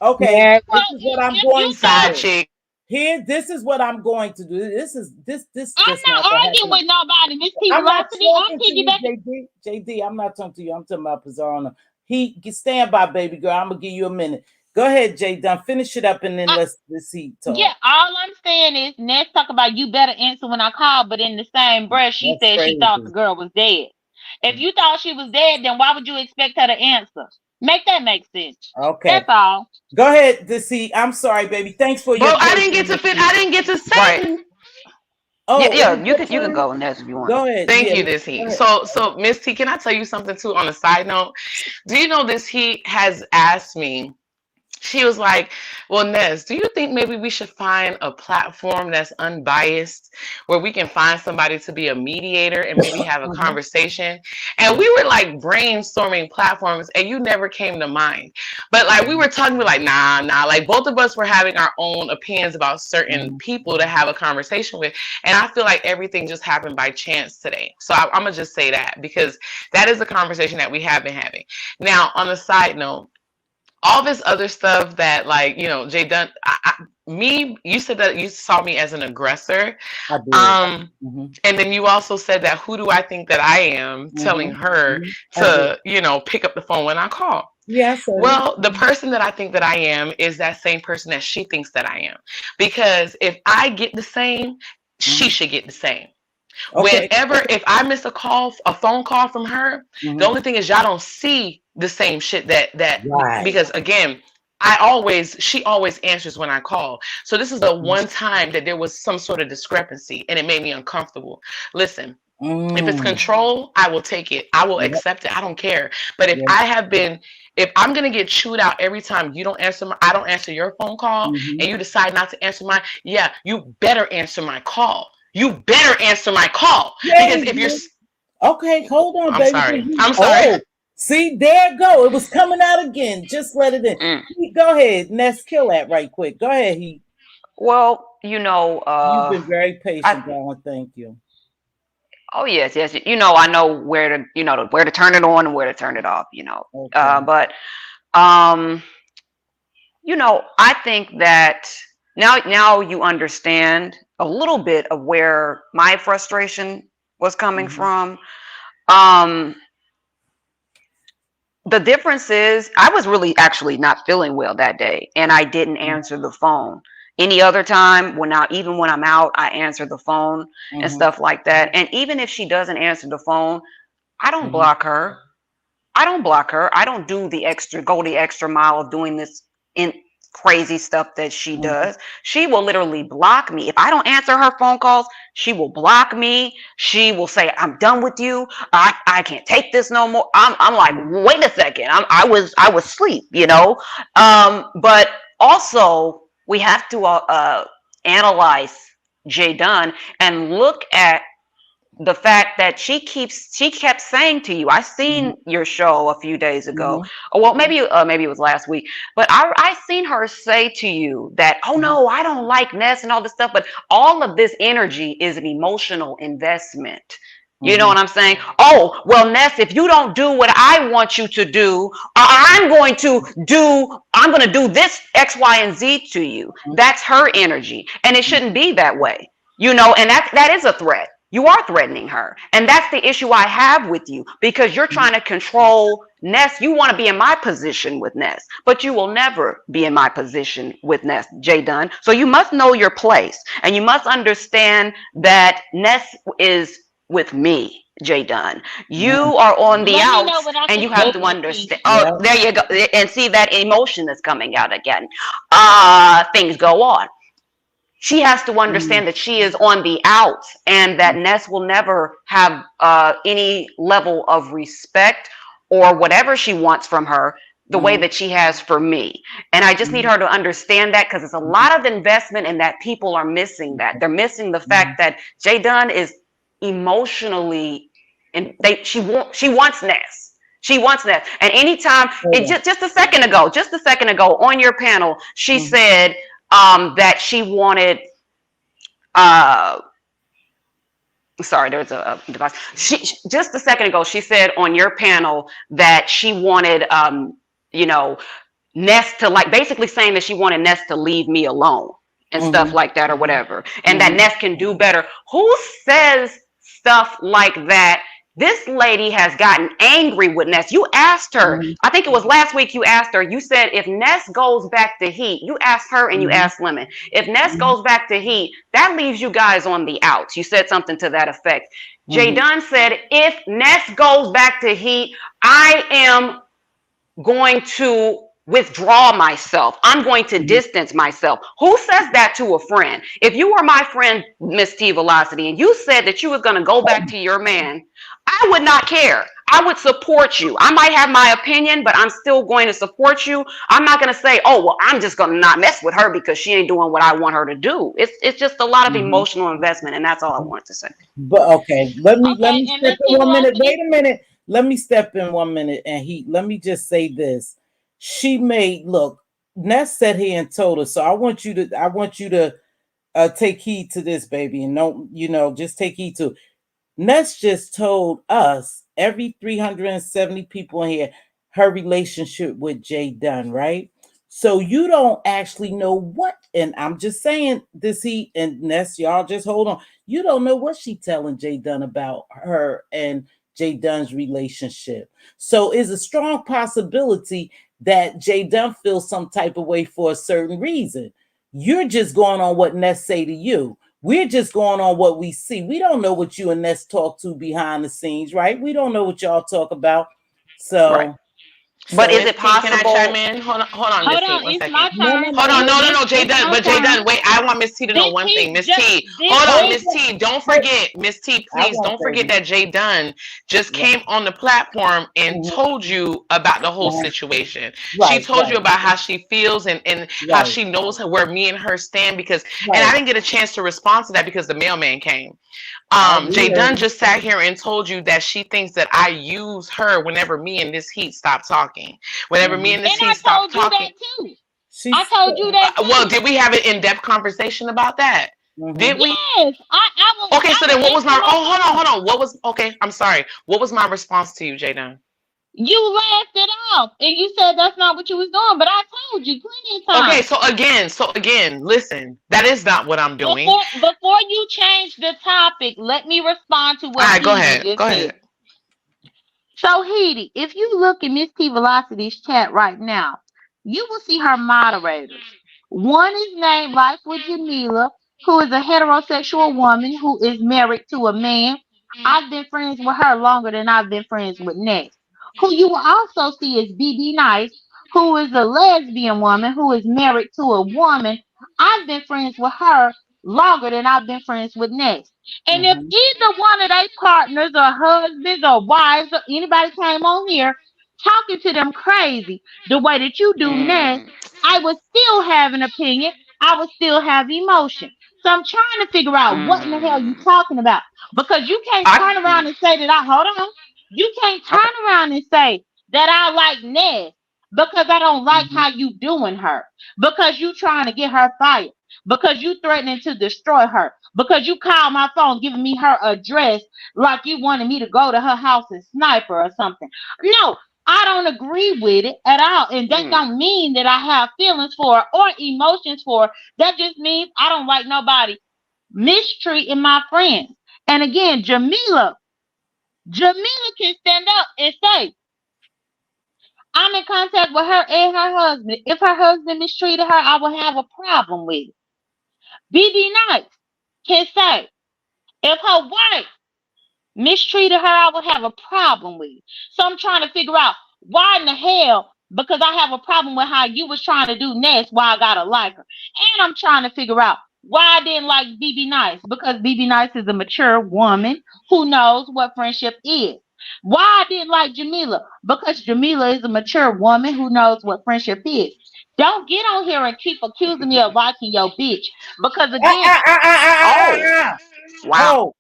Okay. Married So This woman. is what I'm if you going to thought, Side do. chick. Here, this is what I'm going to do. This I'm just not not gonna arguing happen. with nobody, Miss T I'm not Velocity, I'm talking to you, piggybacking. JD. JD, I'm not talking to you. I'm talking about Pizzarro. Stand by, baby girl. I'm gonna give you a minute. Go ahead, J Dunn. Finish it up and then let's see Yeah, talk. all I'm saying is Ness talk about you better answer when I call, but in the same breath, she That's said she thought the crazy. girl was dead. If you thought she was dead, then why would you expect her to answer? Make that make sense. Okay. That's all. Go ahead, Desi. I'm sorry, baby. Thanks for your Bro, I patience. didn't get to fit. Desi. I didn't get to Right. say. Yeah, Oh, it was yeah. your You can turn? go next if you want. Go ahead. Thank Yeah, you, this go heat. ahead. So Miss T, can I tell you something too on a side note? Do you know this heat has asked me, she was like, well, Nez, do you think maybe we should find a platform that's unbiased where we can find somebody to be a mediator and maybe have a Mhm. conversation? And we were like brainstorming platforms and you never came to mind. But like we were talking, we're like, nah. Like both of us were having our own opinions about certain Mhm. people to have a conversation with. And I feel like everything just happened by chance today. So I'm going to just say that because that is a conversation that we have been having. Now, on a side note, all this other stuff that, like, you know, Jay Dunn, you said that you saw me as an aggressor. I did. And then you also said that who do I think that I am telling her to, you know, pick up the phone when I call. Yeah, I said it. Well, the person that I think that I am is that same person that she thinks that I am. Because if I get the same, she should get the same. Okay. Whenever, if I miss a phone call from her, the only thing is y'all don't see the same shit that Right. because again, she always answers when I call. So this is the one time that there was some sort of discrepancy and it made me uncomfortable. Listen, if it's control, I will take it. I will accept it. I don't care. But if I'm gonna get chewed out every time I don't answer your phone call, and you decide not to answer mine, yeah, you better answer my call. You better answer my call. Because if you're okay, hold on, I'm baby. sorry. I'm sorry. Oh, see, there it go. It was coming out again. Just let it in. Go ahead, Ness, kill that right quick. Go ahead, Heat. Well, you know, You've been very patient, darling. Thank you. Oh yes, yes. You know, I know where to turn it on and where to turn it off. You know, Okay. but you know, I think that now you understand a little bit of where my frustration was coming from. The difference is I was really actually not feeling well that day, and I didn't answer the phone. Any other time, even when I'm out, I answer the phone and stuff like that. And even if she doesn't answer the phone, I don't block her. I don't block her. I don't go the extra mile of doing this in crazy stuff that she does. She will literally block me. If I don't answer her phone calls, she will block me. She will say, I'm done with you. I can't take this no more. I'm like, wait a second. I was asleep, you know? But also we have to analyze Jay Dunn and look at the fact that she kept saying to you, I seen your show a few days ago. Well, maybe it was last week, but I seen her say to you that, oh no, I don't like Ness and all this stuff, but all of this energy is an emotional investment. You know what I'm saying? Oh, well, Ness, if you don't do what I want you to do, I'm going to do this X, Y, and Z to you. That's her energy. And it shouldn't be that way. You know, and that is a threat. You are threatening her. And that's the issue I have with you, because you're trying to control Ness. You want to be in my position with Ness, but you will never be in my position with Ness, Jay Dunn. So you must know your place, and you must understand that Ness is with me, Jay Dunn. You are on the outs, and you have to understand. Oh, there you go. And see that emotion that's coming out again. Things go on. She has to understand that she is on the outs, and that Ness will never have any level of respect or whatever she wants from her the way that she has for me. And I just need her to understand that, because it's a lot of investment, and that people are missing that. They're missing the fact that Jay Dunn is emotionally, and she wants Ness. She wants that. And anytime, just a second ago on your panel, she said that she wanted, sorry, there's a device. Just a second ago, she said on your panel that she wanted, you know, Ness to, like, basically saying that she wanted Ness to leave me alone and stuff like that, or whatever. And that Ness can do better. Who says stuff like that? This lady has gotten angry with Ness. You asked her, I think it was last week, you asked her, you said, if Ness goes back to Heat, you asked her and you asked Lemon, if Ness goes back to Heat, that leaves you guys on the outs. You said something to that effect. Jay Dunn said, if Ness goes back to Heat, I am going to withdraw myself. I'm going to distance myself. Who says that to a friend? If you were my friend, Mz.Teavalocity, and you said that you was going to go back to your man, I would not care. I would support you. I might have my opinion, but I'm still going to support you. I'm not going to say, oh, well, I'm just going to not mess with her because she ain't doing what I want her to do. It's just a lot of emotional investment, and that's all I wanted to say. But okay, let me step in 1 minute. Wait a minute. Let me step in 1 minute, and let me just say this. She made, look, Ness sat here and told us, so I want you to take heed to this, baby, and don't, just take heed to it. Ness just told us, every 370 people in here, her relationship with Jay Dunn, right? So you don't actually know what, and I'm just saying this, he and Ness, y'all just hold on. You don't know what she telling Jay Dunn about her and Jay Dunn's relationship. So it's a strong possibility that Jay Dunn feels some type of way for a certain reason. You're just going on what Ness say to you. We're just going on what we see. We don't know what you and Ness talk to behind the scenes, right? We don't know what y'all talk about. Right. So, But is Miss it T, can I chime possible? in? Hold on, Miss Hold T, on, one it's second. my no, no, turn. no, Hold on, no, no, no, no. no, Jay It's Dunn, my but Jay turn. Dunn, wait, I want Miss T to know This one thing. heat Miss just T, this hold on, Hold this Miss on. T, don't Hold, forget, Miss T, I please want don't forget baby. that Jay Dunn just Right. came on the platform and Mhm. told you about the whole Uh-huh. situation. She Right, told you right, about how she feels and how right, she knows where me and her stand because, and I right. didn't get a chance to respond to that because the mailman came. We Jay heard Dunn him. just sat here and told you that she thinks that I use her whenever me and this heat stop talking. Whenever me Mhm. and and this I heat stop told you that talking. too. I She's. told you that Well, too. did we have an in-depth conversation about that? Mhm. Did we? Yes, Okay, I so will then what was answer my? my Oh, hold on, phone. hold on. What was? Okay, I'm sorry. What was my response to you, Jay Dunn? You laughed it off and you said that's not what you was doing, but I told you plenty of Okay, times. so again, listen. That is not what I'm doing. Before you change the topic, let me respond to All what right, go Heidi ahead. just Go said. ahead. So, Heidi, if you look at Mz.Teavalocity's chat right now, you will see her moderators. One is named Life with Jamila, who is a heterosexual woman who is married to a man. I've been friends with her longer than I've been friends with Ness. Who you will also see is BB Nice, who is a lesbian woman who is married to a woman. I've been friends with her longer than I've been friends with Ness. And if Mhm. either one of their partners or husbands or wives or anybody came on here talking to them crazy the way that you do Ness, Mm, I would still have an opinion. I would still have emotion. So I'm trying to figure out what in the hell you mm. talking about. Because you can't turn I around and say that I hold on. You can't okay. turn around and say that I like Ness because I don't like Mhm. how you doing her. Because you trying to get her fired. Because you threatening to destroy her. Because you called my phone giving me her address like you wanted me to go to her house and snipe her or something. No, I don't agree with it at all. And that Mm, don't mean that I have feelings for her or emotions for her. That just means I don't like nobody mistreating my friends. And again, Jamila can stand up and say, I'm in contact with her and her husband. If her husband mistreated her, I will have a problem with it. BB Nice can say, if her wife mistreated her, I would have a problem with it. So I'm trying to figure out why in the hell, because I have a problem with how you was trying to do next, why I gotta like her. And I'm trying to figure out why I didn't like BB Nice, because BB Nice is a mature woman who knows what friendship is. Why I didn't like Jamila, because Jamila is a mature woman who knows what friendship is. Don't get on here and keep accusing me of liking your bitch. Because Ah, again, ah, ah, ah, ah, ah, oh, ah, ah. wow. Ho.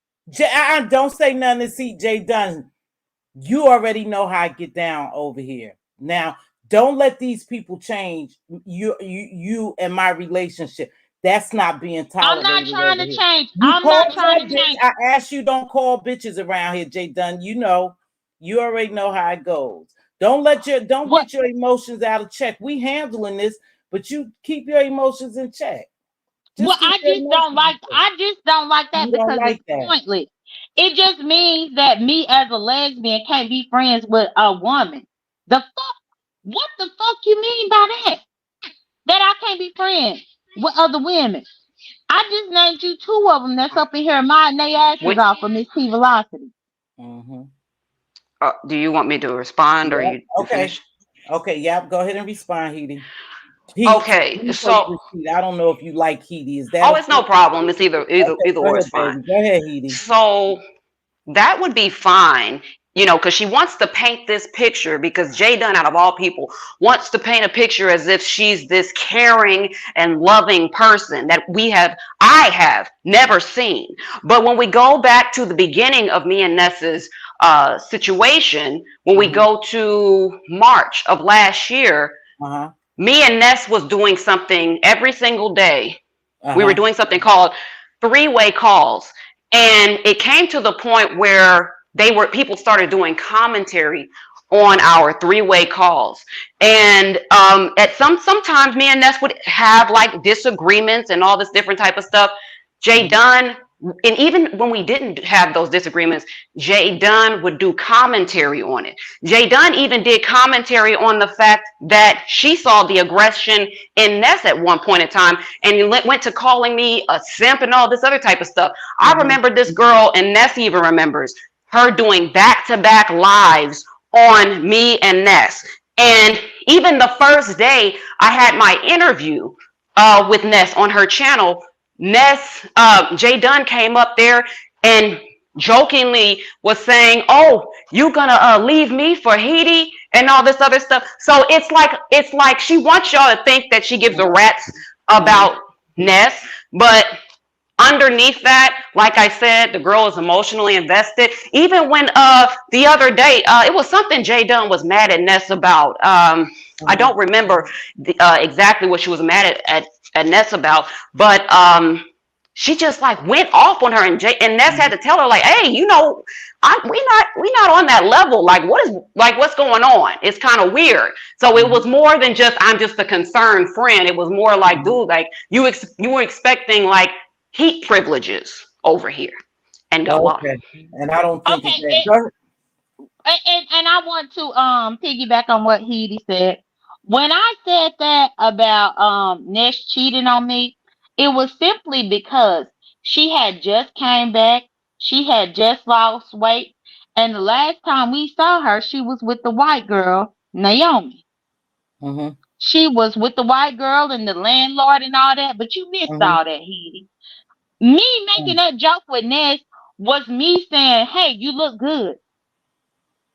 Don't say nothing to see Jay Dunn. You already know how I get down over here. Now, don't let these people change you and my relationship. That's not being I'm not tolerated trying over to here. change. You I'm call not me trying a to bitch. change. I asked you don't call bitches around here, Jay Dunn. You know, you already know how it goes. Don't What get your emotions out of check. We handling this, but you keep your emotions in check. Well, Just keep your emotions in check. I just don't like that You don't because it's like that. pointless. It just means that me as a lesbian can't be friends with a woman. The fuck? What the fuck you mean by that? That I can't be friends with other women? I just named you two of them that's up in here minding their asses Wait, off of Miss T Velocity. Mm-hmm. do you want me to respond or Yeah. you Okay. finish? Okay. Yeah. Go ahead and respond, Heidi. Let Okay, me take so this Heat. I don't know if you like Heidi. Is that oh, it's okay? no problem. It's Okay. either Go or ahead, is fine. baby. Go ahead, Heidi. So that would be fine, because she wants to paint this picture because Jay Dunn, out of all people, wants to paint a picture as if she's this caring and loving person that I have never seen. But when we go back to the beginning of me and Ness's situation, when we Mm-hmm. go to March of last year, Uh-huh. me and Ness was doing something every single day. We were Uh-huh. doing something called three-way calls. And it came to the point where people started doing commentary on our three-way calls. And at sometimes me and Ness would have like disagreements and all this different type of stuff. Jay Dunn, and even when we didn't have those disagreements, Jay Dunn would do commentary on it. Jay Dunn even did commentary on the fact that she saw the aggression in Ness at one point in time, and he went to calling me a simp and all this other type of stuff. I remember this girl, and Ness even remembers her doing back-to-back lives on me and Ness. And even the first day I had my interview with Ness on her channel, Ness, Jay Dunn came up there and jokingly was saying, "Oh, you gonna leave me for Haiti and all this other stuff." So it's like she wants y'all to think that she gives a rat's about Ness, but underneath that, like I said, the girl is emotionally invested. Even when the other day, it was something Jay Dunn was mad at Ness about. I don't remember exactly what she was mad at Ness about, but she just like went off on her, and Ness had to tell her like, "Hey, we not on that level. Like, what's going on? It's kind of weird." So it was more than just I'm just a concerned friend. It was more like, dude, like you were expecting like heat privileges over here, and go on. Okay. And I don't think Okay, that. and I want to piggyback on what Heidi said. When I said that about Ness cheating on me, it was simply because she had just came back, she had just lost weight, and the last time we saw her, she was with the white girl, Naomi. Mm-hmm. She was with the white girl and the landlord and all that, but you missed Mm-hmm. all that, Heidi. Me making that joke with Ness was me saying, "Hey, you look good."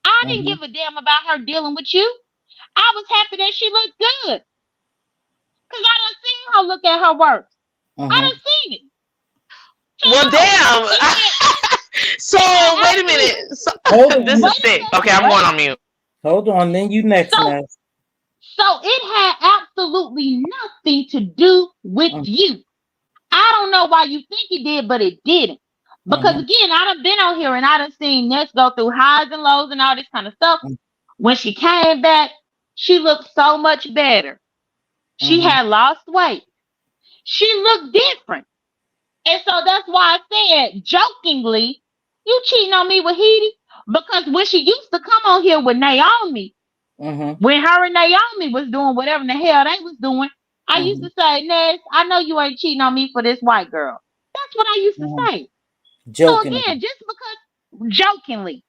I didn't Mm-hmm. give a damn about her dealing with you. I was happy that she looked good. Because I done seen her look at her work. I Mm-hmm. done seen it. So Well, no. damn. So It had wait a absolutely, minute. So, Hold this on. is wait a sick. Okay, second, I'm wait going a on second. mute. Hold on. Then you next, So, Ness. so it had absolutely nothing to do with you. I don't know why you think it did, but it didn't. Because Mm-hmm. again, I done been on here and I done seen Ness go through highs and lows and all this kind of stuff. When she came back, she looked so much better. She Mm-hmm. had lost weight. She looked different. And so that's why I said jokingly, "You cheating on me with Heidi?" Because when she used to come on here with Naomi, Mm-hmm. when her and Naomi was doing whatever in the hell they was doing, I used Mm-hmm. to say, "Ness, I know you ain't cheating on me for this white girl." That's what I used to Mm-hmm. say. So Joking. again, just because jokingly.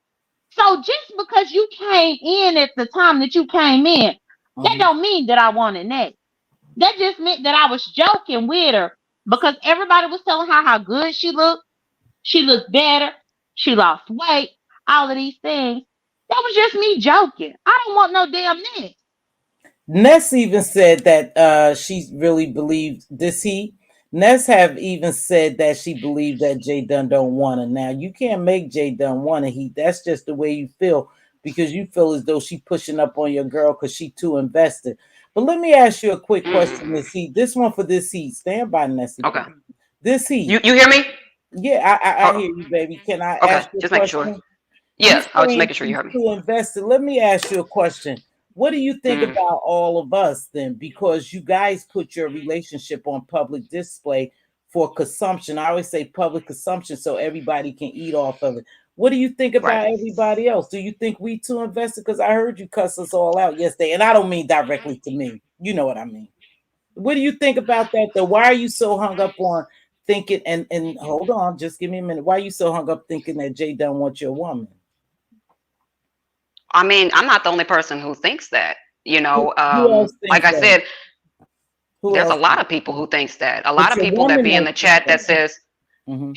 So just because you came in at the time that you came in, that Mm-hmm. don't mean that I wanted that. That just meant that I was joking with her because everybody was telling her how good she looked. She looked better. She lost weight. All of these things. That was just me joking. I don't want no damn neck. Ness even said that she really believed this. Ness have even said that she believed that Jay Dunn don't want her. Now you can't make Jay Dunn want her. That's just the way you feel because you feel as though she pushing up on your girl because she too invested. But let me ask you a quick question, Mm. Miss Heat. This one for this Heat. Stand by, Nessy. Okay. This Heat. You hear me? Yeah, I Oh, hear you, baby. Can I okay. ask you a Just making sure. question? You Yeah, I was just saying making sure you she's heard me. too invested. Let me ask you a question. What do you think Mm. about all of us then? Because you guys put your relationship on public display for consumption. I always say public consumption so everybody can eat off of it. What do you think Right. about everybody else? Do you think we too invested? Because I heard you cuss us all out yesterday, and I don't mean directly to me. You know what I mean. What do you think about that though? Why are you so hung up on thinking and hold on, just give me a minute. Why are you so hung up thinking that Jay Dunn wants your woman? I mean, I'm not the only person who thinks that. Who else Like thinks I that? said, Who there's a else? lot of people who thinks that. A lot But of your people that woman be in don't the think chat that that. says Mm-hmm.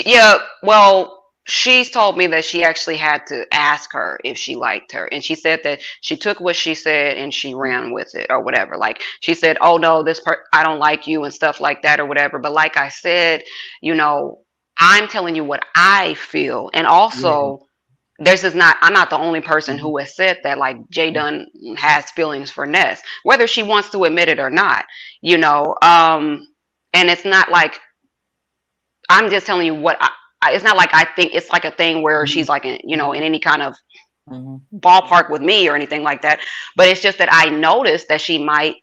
yeah, well, she's told me that she actually had to ask her if she liked her, and she said that she took what she said and she ran with it or whatever. Like she said, "Oh no, I don't like you," and stuff like that or whatever. But like I said, you know, I'm telling you what I feel, and Yeah. also I'm not the only person Mm-hmm. who has said that. Like Jay Dunn has feelings for Ness, whether she wants to admit it or not, you know. And it's not like I'm just telling you what it's not like I think it's like a thing where she's like, in any kind of ballpark with me or anything like that. But it's just that I noticed that she might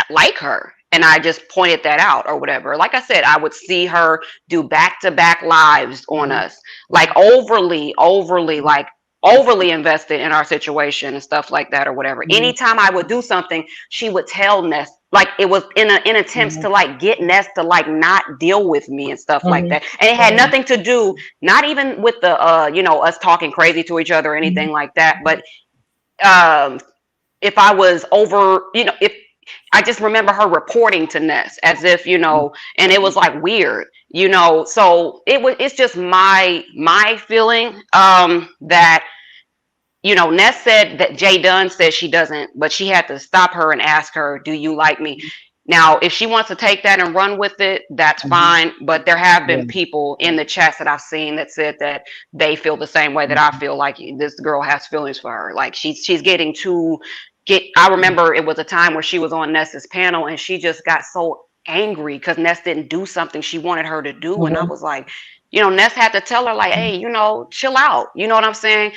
like her. And I just pointed that out or whatever. Like I said, I would see her do back-to-back lives on us, like like overly invested in our situation and stuff like that or whatever. Anytime I would do something, she would tell Ness, like it was in attempts to like get Ness to like not deal with me and stuff like that. And it had nothing to do, not even with the you know, us talking crazy to each other or anything like that. But if I was over, you know, if I just remember her reporting to Ness as if, you know, and it was like weird, you know. So it's just my feeling that, you know, Ness said that Jay Dunn said she doesn't, but she had to stop her and ask her, do you like me? Now, if she wants to take that and run with it, that's fine. But there have been people in the chats that I've seen that said that they feel the same way that I feel, like this girl has feelings for her. Like she's getting too I remember it was a time where she was on Ness's panel and she just got so angry because Ness didn't do something she wanted her to do. And I was like, you know, Ness had to tell her like, hey, you know, chill out. You know what I'm saying?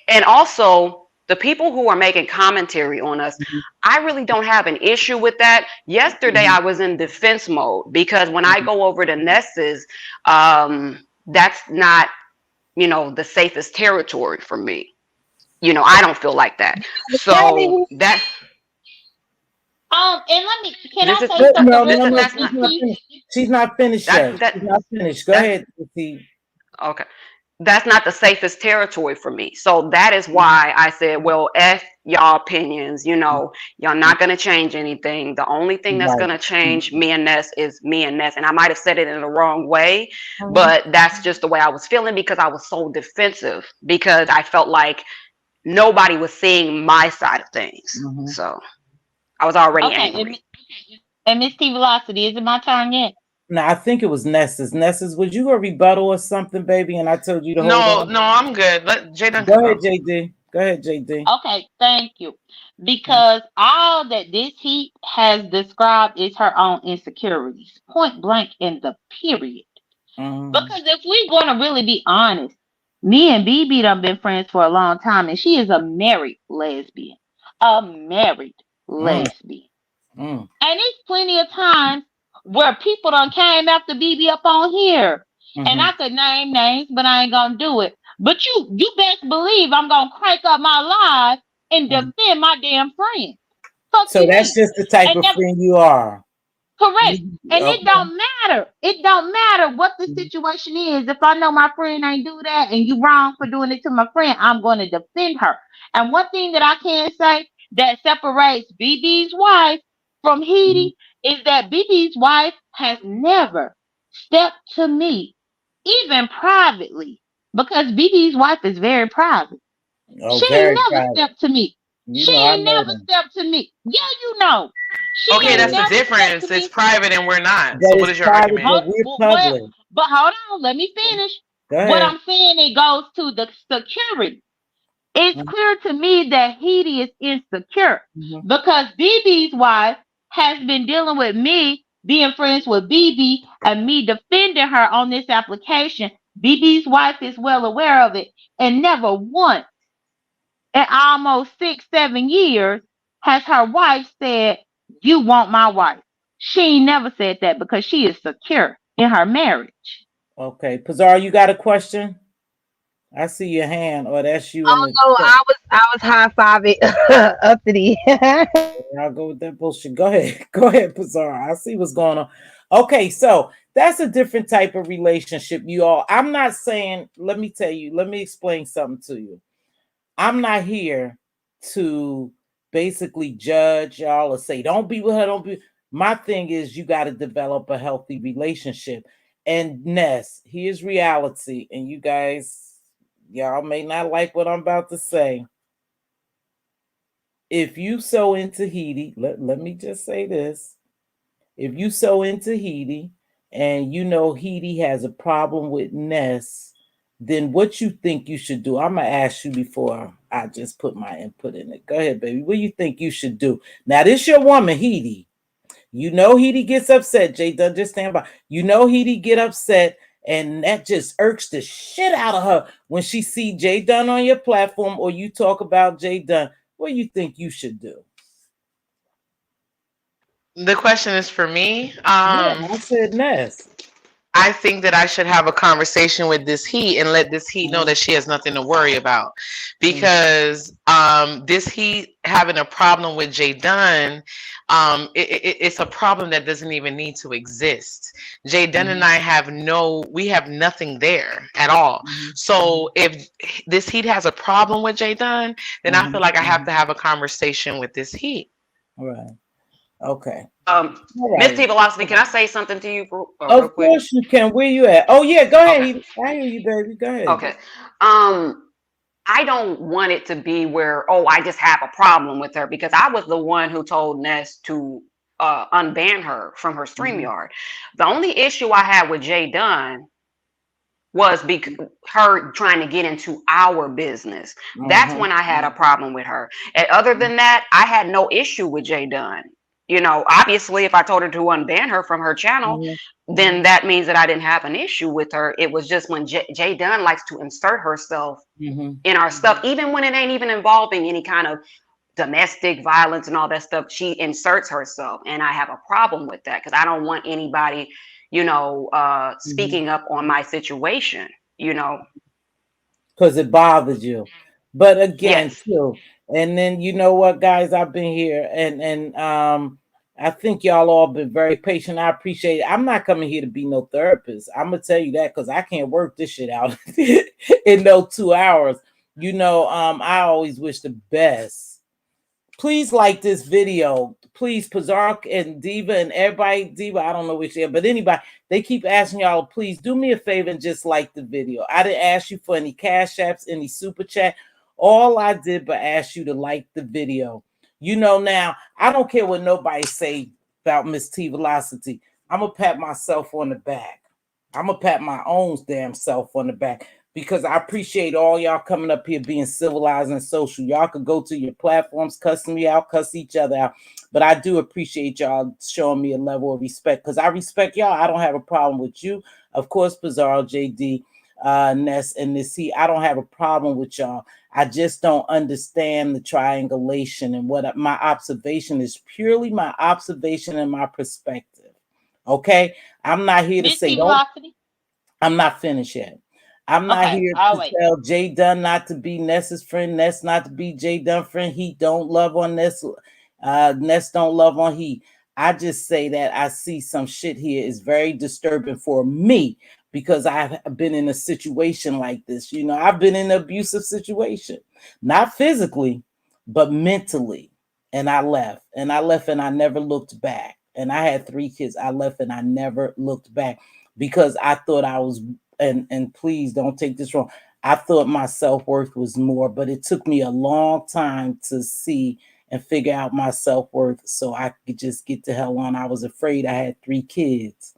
And also the people who are making commentary on us, I really don't have an issue with that. Yesterday I was in defense mode because when I go over to Ness's, that's not, you know, the safest territory for me. You know, I don't feel like that. So that. And let me, can I say No, something no, real no, quick? she's not finished yet. She's not finished. Go ahead, Steve. Okay. That's not the safest territory for me. So that is why I said, well, F y'all opinions, you know, y'all not going to change anything. The only thing that's going to change me and Ness is me and Ness. And I might have said it in the wrong way, but that's just the way I was feeling because I was so defensive because I felt like nobody was seeing my side of things. So I was already angry. And Mz.Teavalocity, is it my turn yet? No, I think it was Ness's. Ness's, would you a rebuttal or something, baby? And I told you to hold on. No, I'm good. Let Jaden go ahead, JD. Go ahead, JD. Okay, thank you. Because all that this heat has described is her own insecurities, point blank in the period. Because if we're going to really be honest, me and BB done been friends for a long time, and she is a married lesbian. A married lesbian. And it's plenty of times where people done came after BB up on here. And I could name names, but I ain't gonna do it. But you best believe I'm gonna crank up my live and defend my damn friend. So that's just the type of friend you are. Correct. And it don't matter. It don't matter what the situation is. If I know my friend ain't do that and you wrong for doing it to my friend, I'm going to defend her. And one thing that I can say that separates BB's wife from Heidi is that BB's wife has never stepped to me, even privately, because BB's wife is very private. She ain't never stepped to me. She ain't never stepped to me. Yeah, you know. Okay, that's the difference. It's private and we're not. So what is your argument? But hold on, let me finish. What I'm saying, it goes to the security. It's clear to me that Heidi is insecure because BB's wife has been dealing with me, being friends with BB, and me defending her on this application. BB's wife is well aware of it, and never once in almost 6-7 years has her wife said, "You want my wife." She ain't never said that because she is secure in her marriage. Okay, Pizarro, you got a question? I see your hand. Oh, that's you. Oh no, I was high fiving uppity. I'll go with that bullshit. Go ahead, Pizarro. I see what's going on. Okay, so that's a different type of relationship, you all. I'm not saying. Let me tell you. Let me explain something to you. I'm not here to basically judge y'all or say don't be with her. Don't be. My thing is you got to develop a healthy relationship. And Ness, here's reality, and you guys. Y'all may not like what I'm about to say. If you so into Heidi, let me just say this. If you so into Heidi and you know Heidi has a problem with Ness, then what you think you should do? I'm going to ask you before I just put my input in it. Go ahead, baby. What do you think you should do? Now, this your woman, Heidi. You know Heidi gets upset. Jay, just stand by. You know Heidi get upset And that just irks the shit out of her when she see Jay Dunn on your platform or you talk about Jay Dunn. What do you think you should do? The question is for me. Yeah, I said Ness. I think that I should have a conversation with this heat and let this heat know that she has nothing to worry about, because this heat having a problem with Jay Dunn, it's a problem that doesn't even need to exist. Jay Dunn and I we have nothing there at all. So if this heat has a problem with Jay Dunn, then I feel like I have to have a conversation with this heat. All right. Okay. Mz.Teavalocity, can I say something to you real Of quick? course you can. Where you at? Oh yeah, go ahead. Okay. I hear you, baby. Go ahead. Okay. I don't want it to be where, oh, I just have a problem with her, because I was the one who told Ness to unban her from her StreamYard. The only issue I had with Jay Dunn was her trying to get into our business. That's when I had a problem with her. And other than that, I had no issue with Jay Dunn. You know, obviously, if I told her to unban her from her channel, then that means that I didn't have an issue with her. It was just when Jay Dunn likes to insert herself in our stuff, even when it ain't even involving any kind of domestic violence and all that stuff, she inserts herself. And I have a problem with that, because I don't want anybody, you know, speaking up on my situation, you know. Because it bothers you. But again, Yes. too. And then you know what, guys, I've been here and I think y'all all been very patient. I appreciate it. I'm not coming here to be no therapist. I'm gonna tell you that because I can't work this shit out in no 2 hours. You know, I always wish the best. Please like this video. Please, Pazark and Diva and everybody, Diva, I don't know which they are, but anybody, they keep asking y'all, please do me a favor and just like the video. I didn't ask you for any cash apps, any super chat. All I did but ask you to like the video. You know, now, I don't care what nobody say about Mz.Teavalocity. I'm going to pat myself on the back. I'm going to pat my own damn self on the back, because I appreciate all y'all coming up here being civilized and social. Y'all could go to your platforms, cuss me out, cuss each other out. But I do appreciate y'all showing me a level of respect, because I respect y'all. I don't have a problem with you. Of course, Pizarro, JD, Ness, and Nessy. I don't have a problem with y'all. I just don't understand the triangulation, and what my observation is purely my observation and my perspective. Okay? I'm not here to say don't. I'm not finished yet. I'm not here to tell Jay Dunn not to be Ness's friend, Ness not to be Jay Dunn friend. He don't love on Ness. Ness don't love on he. I just say that I see some shit here is very disturbing for me, because I've been in a situation like this. You know, I've been in an abusive situation, not physically, but mentally. And I left and I never looked back. And I had 3 kids. I left and I never looked back, because I thought I was, and please don't take this wrong, I thought my self-worth was more, but it took me a long time to see and figure out my self-worth so I could just get the hell on. I was afraid. I had 3 kids.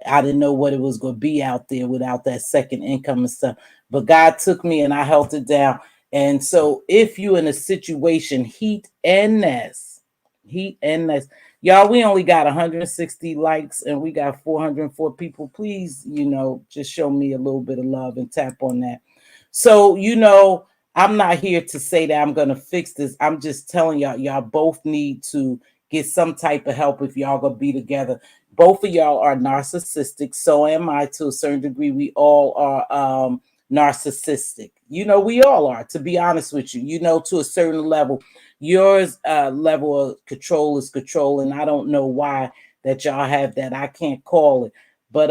I didn't know what it was going to be out there without that second income and stuff. But God took me and I held it down. And so if you're in a situation, heat and Ness, y'all, we only got 160 likes and we got 404 people. Please, you know, just show me a little bit of love and tap on that. So, you know, I'm not here to say that I'm going to fix this. I'm just telling y'all both need to get some type of help if y'all going to be together. Both of y'all are narcissistic. So am I to a certain degree. We all are narcissistic. You know, we all are, to be honest with you, you know, to a certain level. Yours level of control is control. And I don't know why that y'all have that. I can't call it. But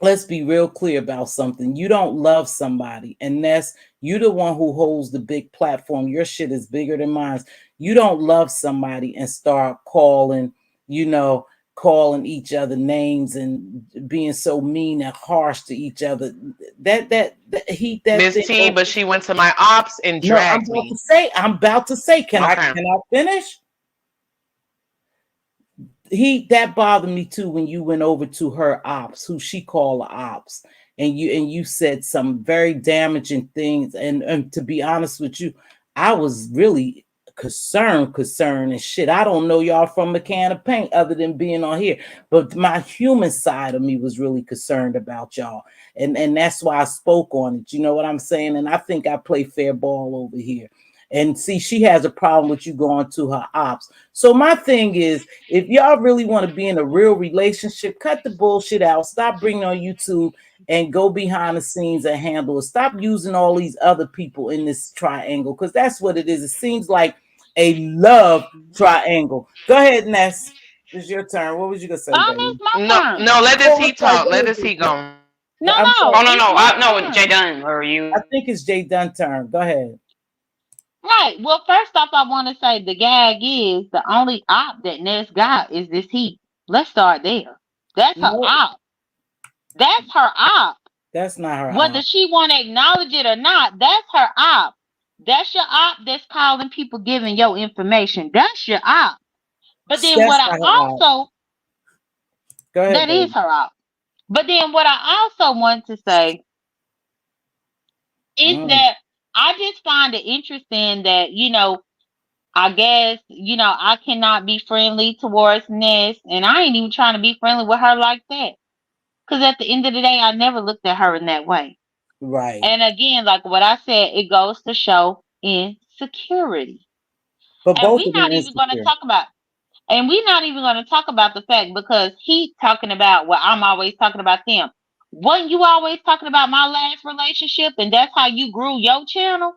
let's be real clear about something. You don't love somebody, and that's you the one who holds the big platform. Your shit is bigger than mine. You don't love somebody and start calling, you know, calling each other names and being so mean and harsh to each other. That Miss T, but she went to my ops and dragged me. I'm about to say, can I finish? That bothered me too when you went over to her ops, who she called ops, and you said some very damaging things. And to be honest with you, I was really concern and shit. I don't know y'all from a can of paint other than being on here. But my human side of me was really concerned about y'all. And that's why I spoke on it. You know what I'm saying? And I think I play fair ball over here. And see, she has a problem with you going to her ops. So my thing is, if y'all really want to be in a real relationship, cut the bullshit out. Stop bringing on YouTube and go behind the scenes and handle it. Stop using all these other people in this triangle, because that's what it is. It seems like a love triangle. Go ahead, Ness. It's your turn. What was you gonna say, Oh, baby? it's my No, turn. no, let this Oh, I'm heat sorry. talk. Go Let ahead, this Jay heat Dunn. go. No, I'm no, sorry. Oh no, it's no, my no, Jay turn. Dunn, or I you? think it's Jay Dunn turn. Go ahead. Right. Well, first off, I want to say the gag is the only op that Ness got is this heat. Let's start there. That's her No, op. That's her op. that's not her Whether eye. she want to acknowledge it or not, that's her op. That's your op that's calling people giving your information. That's your op. But then what That's I not her eye. also, Go ahead, that is baby. her op. But then what I also want to say is Mm, that I just find it interesting that, I guess, I cannot be friendly towards Ness, and I ain't even trying to be friendly with her like that. Because at the end of the day, I never looked at her in that way. right. And again, like what I said, it goes to show insecurity. But And both we're of them not even going to insecure. talk about And we're not even going to talk about the fact because he talking about what I'm always talking about them. Wasn't you always talking about my last relationship and that's how you grew your channel?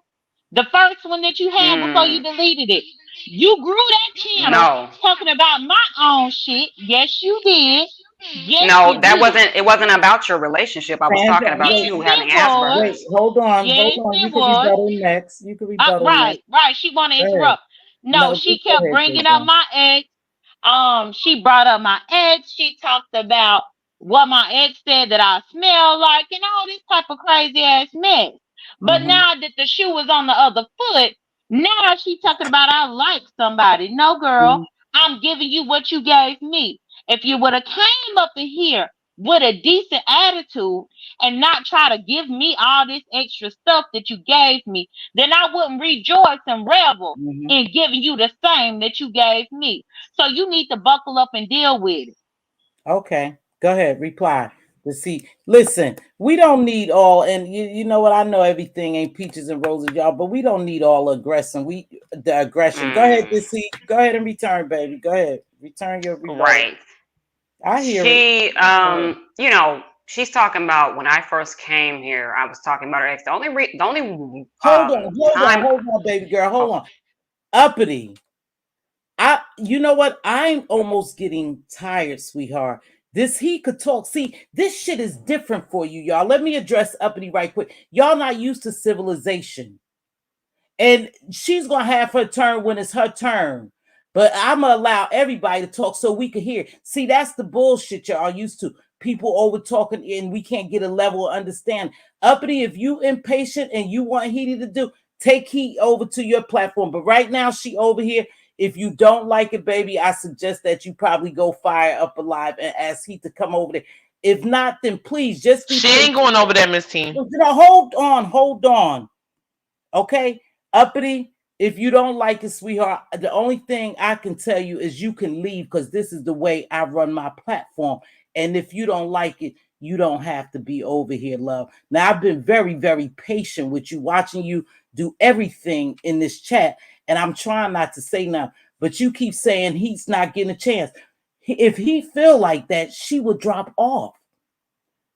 The first one that you had before you Mm, deleted it. You grew that channel no, talking about my own shit. Yes, you did. Yes, no, you that did. wasn't. It wasn't about your relationship. I was talking Sandra, about wait, Yes, you having it was. wait, Asperger's. hold Yes, on. You it can was. rebuttal next. You can rebuttal Right, next. right. She want to Go ahead. interrupt. No, No, she just go kept ahead, Jay bringing up Dunn. my ex. She brought up my ex. She talked about what my ex said that I smell like and all this type of crazy ass mess. But Mm-hmm. now that the shoe was on the other foot, now she talking about I like somebody. No, girl, Mm-hmm. I'm giving you what you gave me. If you would have came up in here with a decent attitude and not try to give me all this extra stuff that you gave me, then I wouldn't rejoice and revel Mm-hmm. in giving you the same that you gave me. So you need to buckle up and deal with it. Okay, go ahead, reply. Let's see. Listen, we don't need all, and you know what? I know everything ain't peaches and roses, y'all, but we don't need all aggression. The aggression. Go ahead, Mm, this see. Go ahead and return, baby. Go ahead, return your rebuttal. right. I hear it. She, Go ahead. she's talking about when I first came here. I was talking about her ex. The only time. Hold on, baby girl, hold Oh, on. Uppity. You know what? I'm almost getting tired, sweetheart. This he could talk. See, this shit is different for you, y'all. Let me address Uppity right quick. Y'all not used to civilization. And she's gonna have her turn when it's her turn. But I'm gonna allow everybody to talk so we can hear. See, that's the bullshit y'all used to. People over talking and we can't get a level of understanding. Uppity, if you impatient and you want Heaty to do, take Heat over to your platform. But right now, she over here. If you don't like it, baby, I suggest that you probably go fire up alive and ask Heat to come over there. If not, then please just be She patient. ain't going over there, Miss Team. Hold on, hold on. Okay, Uppity, if you don't like it, sweetheart, the only thing I can tell you is you can leave because this is the way I run my platform. And if you don't like it, you don't have to be over here, love. Now, I've been very, very patient with you, watching you do everything in this chat, and I'm trying not to say nothing, but you keep saying he's not getting a chance. If he feel like that, she would drop off.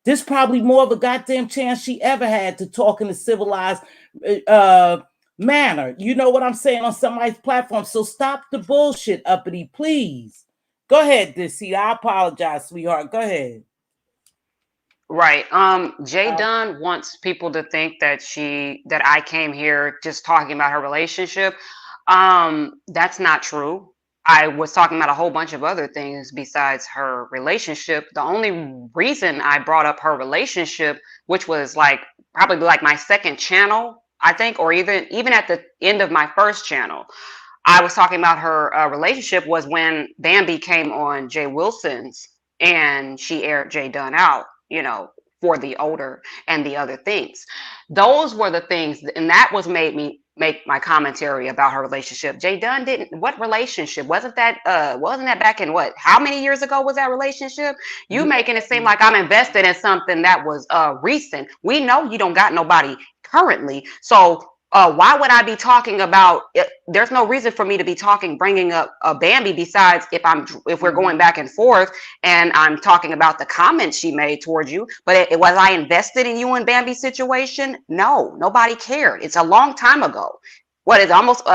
This probably more of a goddamn chance she ever had to talk in a civilized uh manner. You know what I'm saying, on somebody's platform. So stop the bullshit, Uppity, please. Go ahead, Dissy. I apologize, sweetheart. Go ahead. right. Jay Dunn wants people to think that I came here just talking about her relationship. That's not true. I was talking about a whole bunch of other things besides her relationship. The only reason I brought up her relationship, which was like probably like my second channel, I think, or even at the end of my first channel, I was talking about her relationship was when Bambi came on Jay Wilson's and she aired Jay Dunn out, for the older and the other things. Those were the things, and that was make my commentary about her relationship. Jay Dunn didn't. What relationship? Wasn't that back in what? How many years ago was that relationship? You making it seem like I'm invested in something that was recent. We know you don't got nobody currently. So why would I be talking about it? There's no reason for me to be bringing up Bambi, besides if we're going back and forth and I'm talking about the comments she made towards you. But was I invested in you and Bambi's situation? No, nobody cared. It's a long time ago. What is it, almost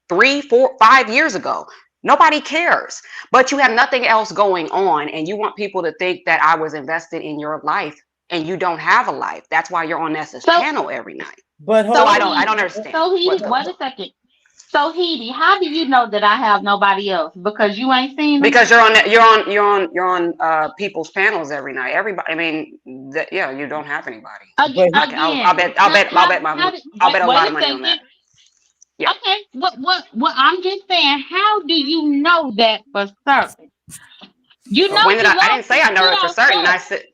3, 4, 5 years ago? Nobody cares. But you have nothing else going on, and you want people to think that I was invested in your life, and you don't have a life. That's why you're on Nessa's channel every night. But so I don't understand. So Heidi, wait a second. So Heidi, how do you know that I have nobody else? Because you ain't seen them? Because you're on people's panels every night. Everybody, I mean, you don't have anybody. I'll bet a lot of money on that. Yeah. Okay. What I'm just saying, how do you know that for certain? You know, I didn't say I know it for certain. I said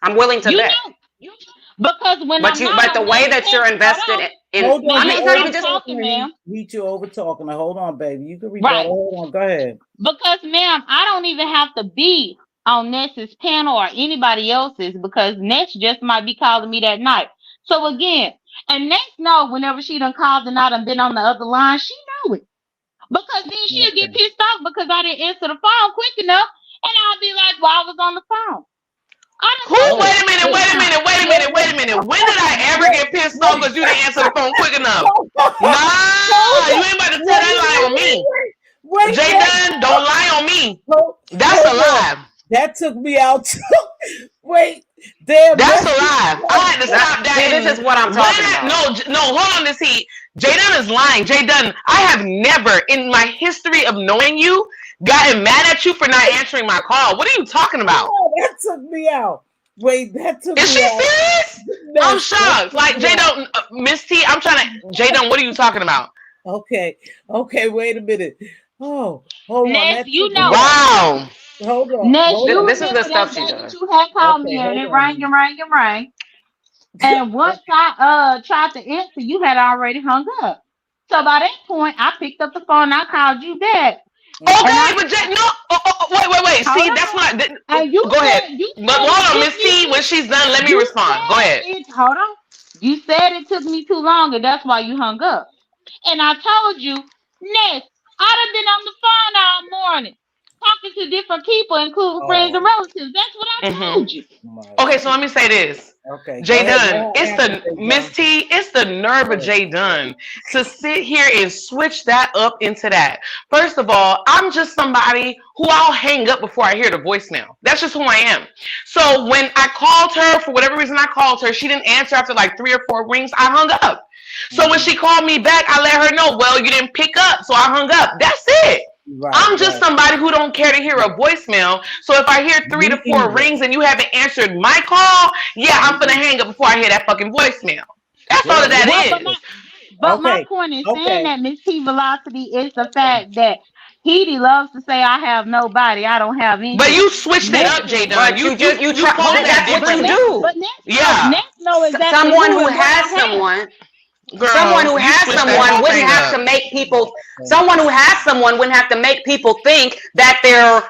I'm willing to bet. Because but the way that you're invested in, I mean, it's not even just talking, ma'am. You over talking. Hold on, baby. You can rebuttal. Right. Hold on, go ahead. Because, ma'am, I don't even have to be on Ness's panel or anybody else's, because Ness just might be calling me that night. So again, and Ness know whenever she done called and I done been on the other line, she know it. Because then she'll get pissed off because I didn't answer the phone quick enough, and I'll be like, well, I was on the phone. Wait a minute. When did I ever get pissed off because you didn't answer the phone quick enough? Nah, you ain't about to tell that lie on me. Jay Dunn, don't lie on me. That's a lie. That took me out too. Wait, damn. That's a lie. I had to stop that. This is what I'm talking about. No, hold on this heat. Jay Dunn is lying. Jay Dunn, I have never in my history of knowing you gotten mad at you for not answering my call. What are you talking about? Oh, that took me out. Wait, that took Is me she out. serious? I'm shocked. Like, Jay Dunn, Miss T, I'm trying to, Jay Dunn, what are you talking about? Okay, wait a minute. Oh, hold Ness, on. you know. Wow. Hold on. Ness, this is the stuff she does. You had called me and it rang. And once I tried to answer, you had already hung up. So by that point, I picked up the phone and I called you back. Okay, but Jay, no, wait. See, that's not. Go ahead. Hold on, Miss T. When she's done, let me respond. Go ahead. Hold on. You said it took me too long, and that's why you hung up. And I told you, Ness, I'd have been on the phone all morning, talking to different people, including friends and relatives. That's what I told you. Okay, so let me say this. Okay, Jay Dunn, Miss T, it's the nerve of Jay Dunn to sit here and switch that up into that. First of all, I'm just somebody who I'll hang up before I hear the voicemail. That's just who I am. So when I called her, for whatever reason I called her, she didn't answer after like 3 or 4 rings, I hung up. So when she called me back, I let her know, well, you didn't pick up, so I hung up. That's it. Right, I'm just somebody who don't care to hear a voicemail. So if I hear 3 to 4 rings and you haven't answered my call, I'm gonna hang up before I hear that fucking voicemail. That's all that is. But my point in saying that, Mz.Teavalocity, is the fact that Heidi loves to say, I have nobody, I don't have any. But you switched it up, Jay Dunn. You try that's what you do. But Ness knows exactly someone who has someone. Girl, someone who has someone wouldn't have to make people. Someone who has someone wouldn't have to make people think that there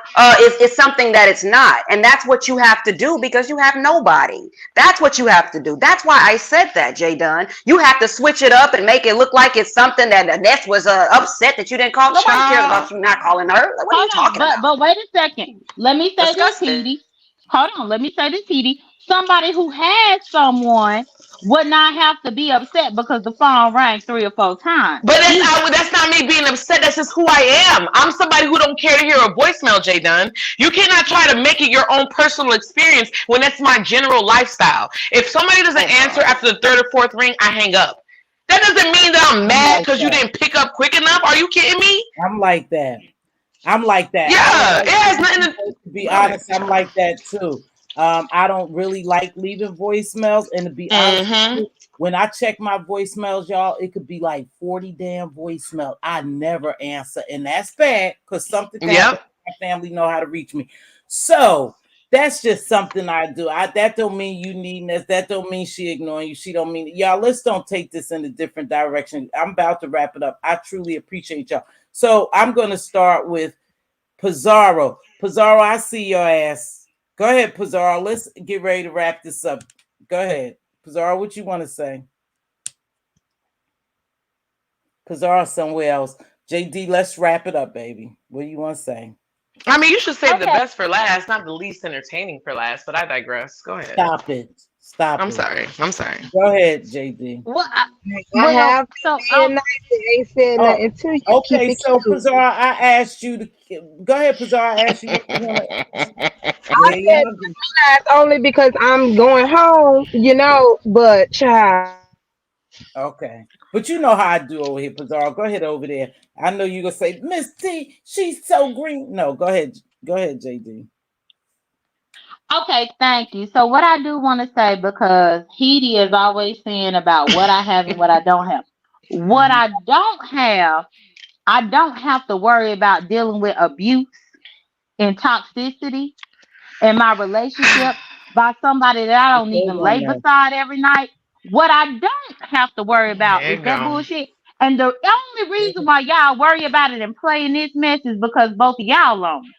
is something that it's not, and that's what you have to do because you have nobody. That's what you have to do. That's why I said that, Jay Dunn. You have to switch it up and make it look like it's something that Ness was upset that you didn't call. Nobody cares about you not calling her. Like, what are you talking about? But wait a second. Let me say this, Edie. Hold on. Let me say this, Edie. Somebody who has someone would not have to be upset because the phone rang 3 or 4 times. But that's not me being upset. That's just who I am. I'm somebody who don't care to hear a voicemail, Jay Dunn. You cannot try to make it your own personal experience when that's my general lifestyle. If somebody doesn't answer after the 3rd or 4th ring, I hang up. That doesn't mean that I'm mad because you didn't pick up quick enough. Are you kidding me? I'm like that. Yeah, it has nothing to be honest. I'm like that too. I don't really like leaving voicemails, and to be honest, when I check my voicemails, y'all, it could be like 40 damn voicemails. I never answer, and that's bad because something my family know how to reach me. So That's just something I do. That don't mean you needing us. That don't mean she ignoring you. She don't mean y'all. Let's don't take this in a different direction. I'm about to wrap it up. I truly appreciate y'all. So I'm gonna start with Pizarro. Pizarro, I see your ass. Go ahead, Pizarro. Let's get ready to wrap this up. Go ahead, Pizarro. What you want to say? Pizarro somewhere else. JD, let's wrap it up, baby. What do you want to say? I mean, you should save the Okay. best for last, not the least entertaining for last, but I digress. Go ahead. Stop it. Stop I'm it. sorry. I'm sorry. Go ahead, JD. Well, I have so said nothing. Ain't said Oh, nothing to you. Keep okay. it So, cute. Pizarro, I asked you to go ahead, Pizarro. I asked you what you want to. I said that's only because I'm going home, but child. Okay. But you know how I do over here, Pizarro. Go ahead over there. I know you're gonna say, Miss T, she's so green. No, go ahead. Go ahead, JD. okay, thank you. So what I do want to say, because Heidi is always saying about what I have and what I don't have. What Mhm. I don't have, I don't have to worry about dealing with abuse and toxicity in my relationship by somebody that I don't Hold even on lay now. beside every night. What I don't have to worry about There is you that go. bullshit. And the only reason why y'all worry about it and play in this mess is because both of y'all lonely.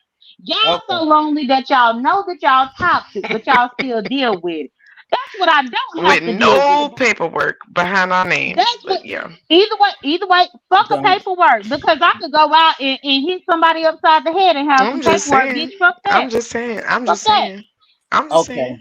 Y'all Okay. so lonely that y'all know that y'all toxic, but y'all still deal with it. That's what I don't With have to deal with. no paperwork behind our names, That's what. but yeah. Either way, fuck a Don't. paperwork, because I could go out and hit somebody upside the head and have some I'm just paperwork. Bitch, saying. fuck that. I'm just saying. I'm Fuck just that. saying. I'm just saying. Okay.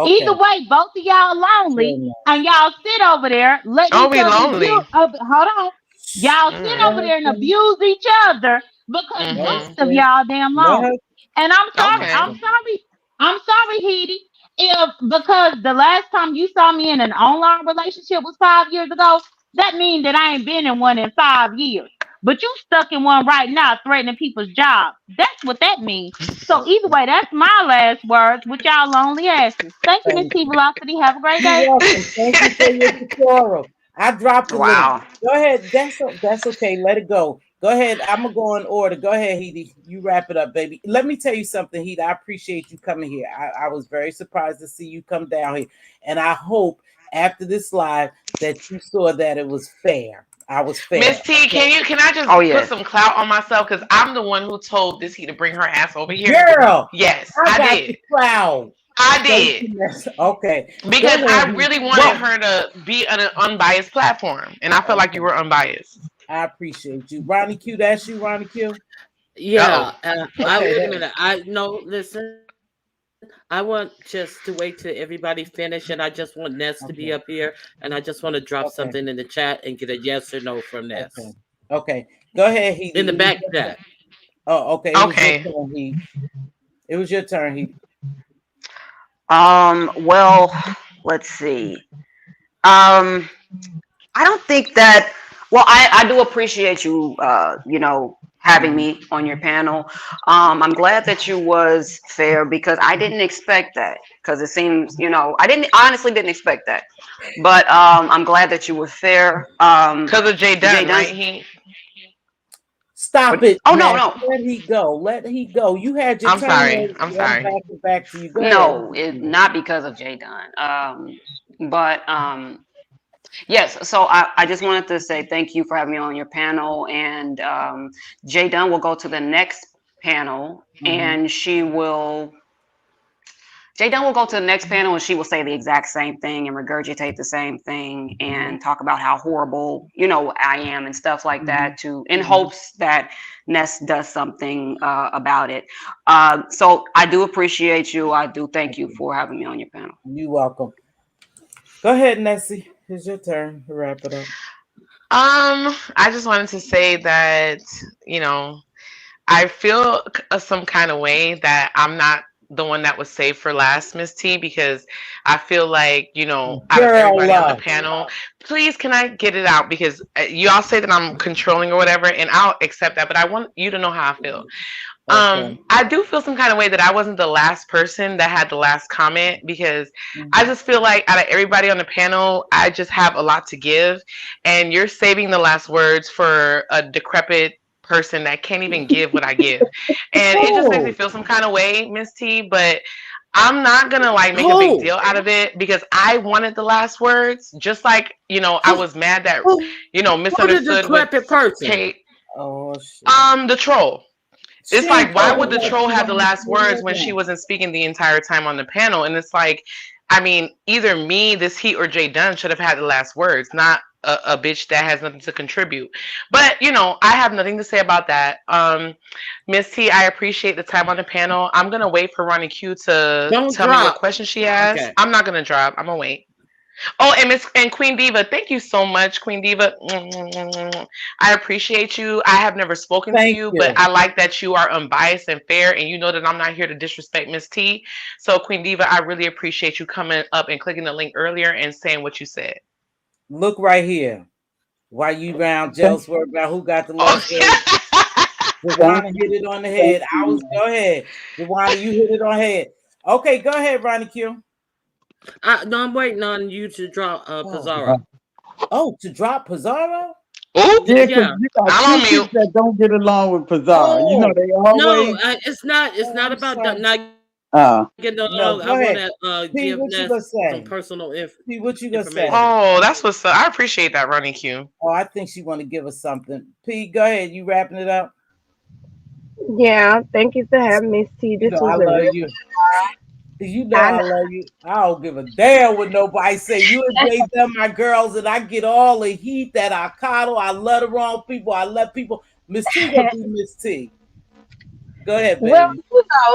Either Okay. way, both of y'all Fair lonely, enough. and y'all sit over there letting Oh, each we other abuse. lonely. Hold on, y'all sit Let Mm. over her there and finish. abuse each other because Let her Mm-hmm. both of finish. y'all damn Let her. lonely. And I'm sorry, My Okay. I'm God. sorry, I'm sorry, Heidi. If because the last time you saw me in an online relationship was 5 years ago, that means that I ain't been in one in 5 years. But you stuck in one right now, threatening people's jobs. That's what that means. So either Okay. way, that's my last words with y'all lonely asses. Thank you, Miss Thank T you. Velocity. Have a great You're day. welcome. Thank you for your tutorial. I dropped the link. Wow. Go ahead. That's okay. Let it go. Go ahead. I'm gonna go in order. Go ahead, Heidi. You wrap it up, baby. Let me tell you something, Heidi. I appreciate you coming here. I was very surprised to see you come down here, and I hope after this live that you saw that it was fair. I was Miss fair. T, can I just Oh put yes. some clout on myself? Because I'm the one who told this he to bring her ass over here. Girl, Yes, I I got did. the crowd. I Thank did. you, Ness. Okay. Go Because ahead, I Heidi. really wanted Well, her to be on an unbiased platform. And I felt like you okay. were unbiased. I appreciate you. Ronnie Q, that's you, Ronnie Q. Uh Yeah, I Okay, wait a that, minute. I no, listen. I want just to wait till everybody finish, and I just want Ness to be up here, okay. and I just want to drop something in the Okay. chat and get a yes or no from Ness Okay. Okay. Go ahead, in the Heidi. It back was your chat. turn. Oh, okay. It was your Okay. turn, Heidi. It was your turn, Heidi. Well, let's see. Um, I don't think that. Well, I do appreciate you. Having Mhm. me on your panel. I'm glad that you was fair because I didn't expect that. Because it seems, I didn't honestly didn't expect that. But I'm glad that you were fair. Because of Jay Jay Dunn, right? Dunn's. He Stop it, Oh no, man. no, Let he go. Let he go. You had your I'm turn. sorry. I'm I'm sorry. back and back to you. Go ahead. no, not because of Jay Dunn. But yes, so I just wanted to say thank you for having me on your panel, and Jay Dunn will go to the next panel, Hmm. and Jay Dunn will go to the next panel, and she will say the exact same thing and regurgitate the same thing Hmm. and talk about how horrible I am and stuff like Hmm. that, in Hmm. hopes that Ness does something about it. So I do appreciate you. I do thank you Okay. for having me on your panel. You welcome. Go ahead, Nessie. It's your turn to wrap it up. I just wanted to say that, you know, I feel some kind of way that I'm not the one that was saved for last, Miss T, because I feel like, out of Girl, everybody on the panel, please can I get it out? Because you all say that I'm controlling or whatever, and I'll accept that, but I want you to know how I feel. okay. I do feel some kind of way that I wasn't the last person that had the last comment because I Mhm. just feel like out of everybody on the panel, I just have a lot to give, and you're saving the last words for a decrepit person that can't even give what I give. And it just makes me Who? feel some kind of way, Miss T, but I'm not gonna like make a big Who? deal out of it because I wanted the last words. Just like, I Who? was mad that, Who? Who the misunderstood what decrepit person? Kate, Oh shit. the troll. She It's like, ain't why talking would Oh, the about troll you have the on the last words when she phone. wasn't speaking the entire time on the panel? And it's like, I mean, either me, this Heat, or Jay Dunn should have had the last words, not a bitch that has nothing to contribute. But I have nothing to say about that. Miss T, I appreciate the time on the panel. I'm gonna wait for Ronnie Q to don't tell me what drop. question she has. Okay. I'm not gonna drop. I'm gonna wait. Oh, and Queen Diva, thank you so much, Queen Diva. I appreciate you. I have never spoken to Thank you, but you. I like that you are unbiased and fair, and you know that I'm not here to disrespect Miss T. So, Queen Diva, I really appreciate you coming up and clicking the link earlier and saying what you said. Look right here. Why you round Thank, jealous worried about who got the Oh, last word? thank Dewana hit it on the thank head. I was you. go ahead. Dewana, you hit it on the head. Okay, go ahead, Ronnie Q. No, I'm waiting on you to draw Oh. Pizarro. Oh, to drop Pizarro? oop, Yeah, because Yeah. you got I'm two on people mute. that don't get along with Pizarro. You know, Oh, they No, always it's not. It's oh, not I'm about sorry. not uh getting No, along. I go want ahead. to P, give what you Ness gonna some say? personal P, what you gonna say? information. Oh, that's what's up. I appreciate that, Ronnie Q. Oh, I think she want to give us something. P, go ahead. You wrapping it up? Yeah, thank you for having Miss T. You This know I was a love real. you. You know I I love you. I don't give a damn what nobody say. You and Jay, them my girls, and I get all the heat that I coddle. I love the wrong people. I love people. Miss T gonna know. be Miss T. Go ahead, Well, baby.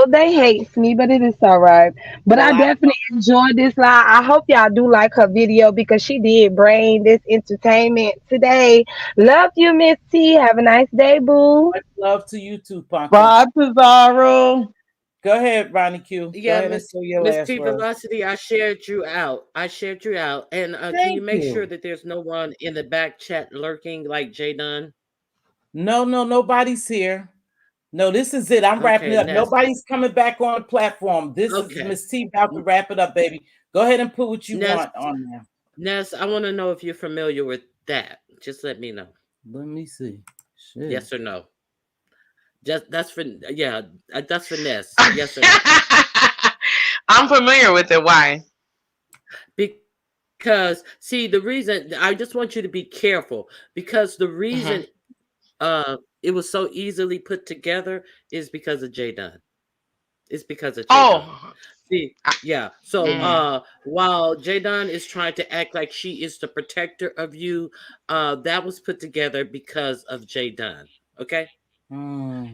they hates me, but it is all right. But Well, I I definitely enjoyed this live. I hope y'all do like her video because she did bring this entertainment today. Love you, Miss T. Have a nice day, boo. much love to you too, Pumpkin. bye Pizarro. Go ahead, Ronnie Q. Go Yeah, ahead and say your Miss last T word. Velocity, I shared you out. And can you Thank make sure you. that there's no one in the back chat lurking like Jay Dunn? No, nobody's here. No, this is it. I'm wrapping Okay, it up. Ness. Nobody's coming back on the platform. This is Okay, Miss T about to wrap it up, baby. Go ahead and put what you Ness. want on there. Ness, I want to know if you're familiar with that. Just let me know. Let me see. Shit. Yes or no. Just that's for Ness. Yes or no. I'm familiar with it. Why? Because see, the reason I just want you to be careful because the Hmm. reason it was so easily put together is because of Jay Dunn. It's because of Jay Dunn. Oh. See, I- yeah. So mm. while Jay Dunn is trying to act like she is the protector of you, that was put together because of Jay Dunn. Okay,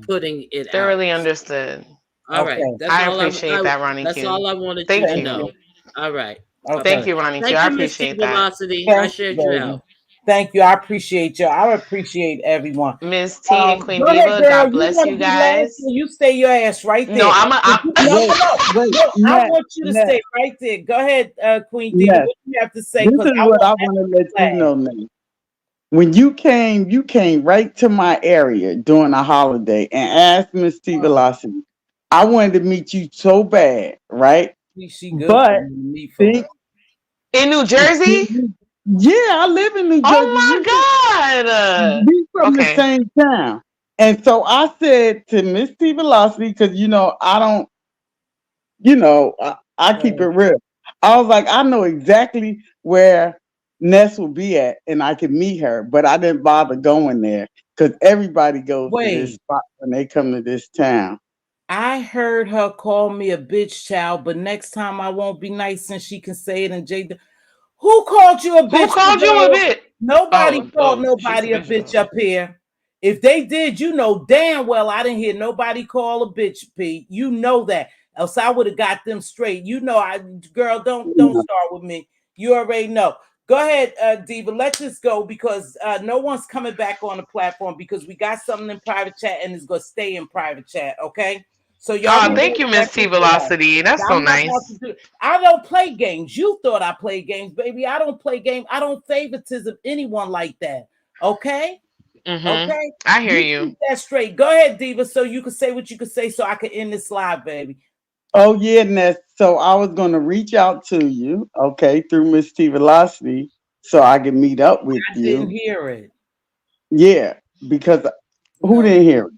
putting it out. Thoroughly understood. All right, Okay. that's I all appreciate that, Ronnie that's Q. all I wanted you Thank to Thank you. know. you. All right, Okay. Thank okay. you, Ronnie Q. Thank I you, Miss T appreciate that. Velocity. I Thank you, shared you baby. out. Thank you. I appreciate you. I appreciate everyone. Miss T and Queen Go ahead, Diva, girl. God You bless want you to be last? guys. You stay your ass right No, there. No, Wait, wait, no. I Ness, want you to Ness, stay right there. Go ahead, Queen Diva. Ness. What do you have to say? This Because is I what want I that want to to be let you last. know, Ness. When you came right to my area during a holiday and asked Miss T Velocity. I wanted to meet you so bad, right? She good for But me for think her. In New Jersey? yeah, I live in New Jersey. Oh my God. We from the Okay. same town. And so I said to Miss T Velocity, because I don't, I keep it real. I was like, I know exactly where Ness will be at and I can meet her, but I didn't bother going there because everybody goes to this Wait, spot when they come to this town. I heard her call me a bitch child, but next time I won't be nice and she can say it. And Jay, who called you a Who bitch? called you a bit? Nobody called She's a nobody a bitch bitch though. up here. If they did, you know damn well I didn't hear nobody call a bitch, P. You know that. Else I would have got them straight. You know, girl, don't start with me. You already know. Go ahead, Diva. Let's just go because no one's coming back on the platform because we got something in private chat and it's gonna stay in private chat. Okay. So y'all Oh, can thank go you, back Miss T to that. Velocity. That's so I'm not about to nice. do. I don't play games. You thought I play games, baby. I don't play games. I don't favoritism anyone like that. Okay, Mm-hmm. okay. I hear You you. keep that straight. Go ahead, Diva, so you can say what you can say, so I can end this live, baby. Oh yeah, Ness. So I was gonna reach out to you, okay, through Miss T Velocity, so I can meet up with I didn't you. hear it. Yeah, because Who didn't hear it?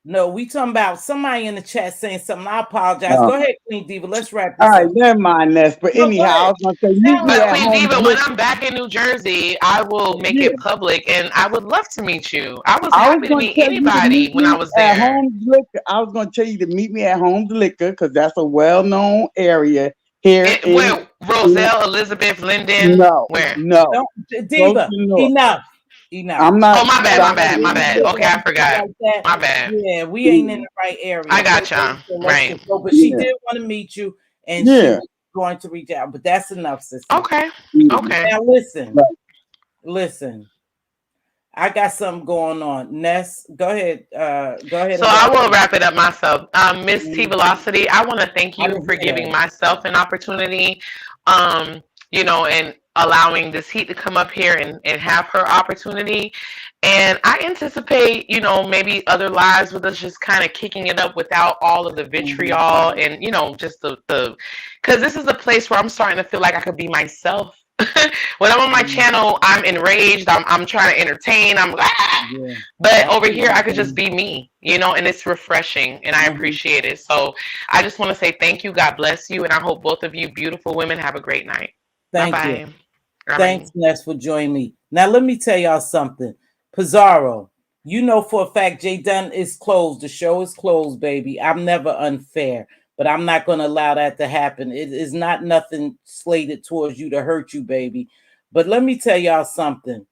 No, we talking about somebody in the chat saying something. I apologize. Oh. Go ahead, Queen Diva. Let's wrap All this right, up. never mind, Ness. But No, go anyhow, I ahead. was gonna say, meet me But at Queen home. Diva, when I'm back in New Jersey, I will make Yeah. it public, and I would love to meet you. I was I was happy to gonna meet tell you to anybody meet when I me was at there. Home's Liquor. I was gonna tell you to meet me at Home's Liquor because that's a well-known area here Where in Roselle, Elizabeth, Linden, no, where? no. Don't, Close Diva, to north. enough. I'm Oh, not my bad, Don't my south. let bad, my women bad. look Okay, at I me forgot. like that. My bad. Yeah, we ain't in the right area. I Okay, got y'all. so let's Right. just go. But she Yeah, did want to meet you, and she yeah. was going to reach out. But that's enough, sissy. Okay. Yeah. Okay. Now listen, Right. listen. I got something going on. Ness, go ahead. Go ahead So and I wrap will it up. wrap it up myself. Mz.Teavalocity, I want to thank I you didn't for hear giving that. myself an opportunity, and allowing this heat to come up here and have her opportunity. And I anticipate, maybe other lives with us just kind of kicking it up without all of the vitriol and, just because this is a place where I'm starting to feel like I could be myself. When I'm on my channel, I'm enraged. I'm trying to entertain. Yeah, but I over see here, you. I could just be me, and it's refreshing, and I appreciate it. So I just want to say thank you. God bless you, and I hope both of you beautiful women have a great night. Bye Thank you. bye. Thanks, Ness, for joining me. Now let me tell y'all something. Pizarro, you know for a fact Jay Dunn is closed. The show is closed, baby. I'm never unfair, but I'm not going to allow that to happen. It is not nothing slated towards you to hurt you, baby. But let me tell y'all something.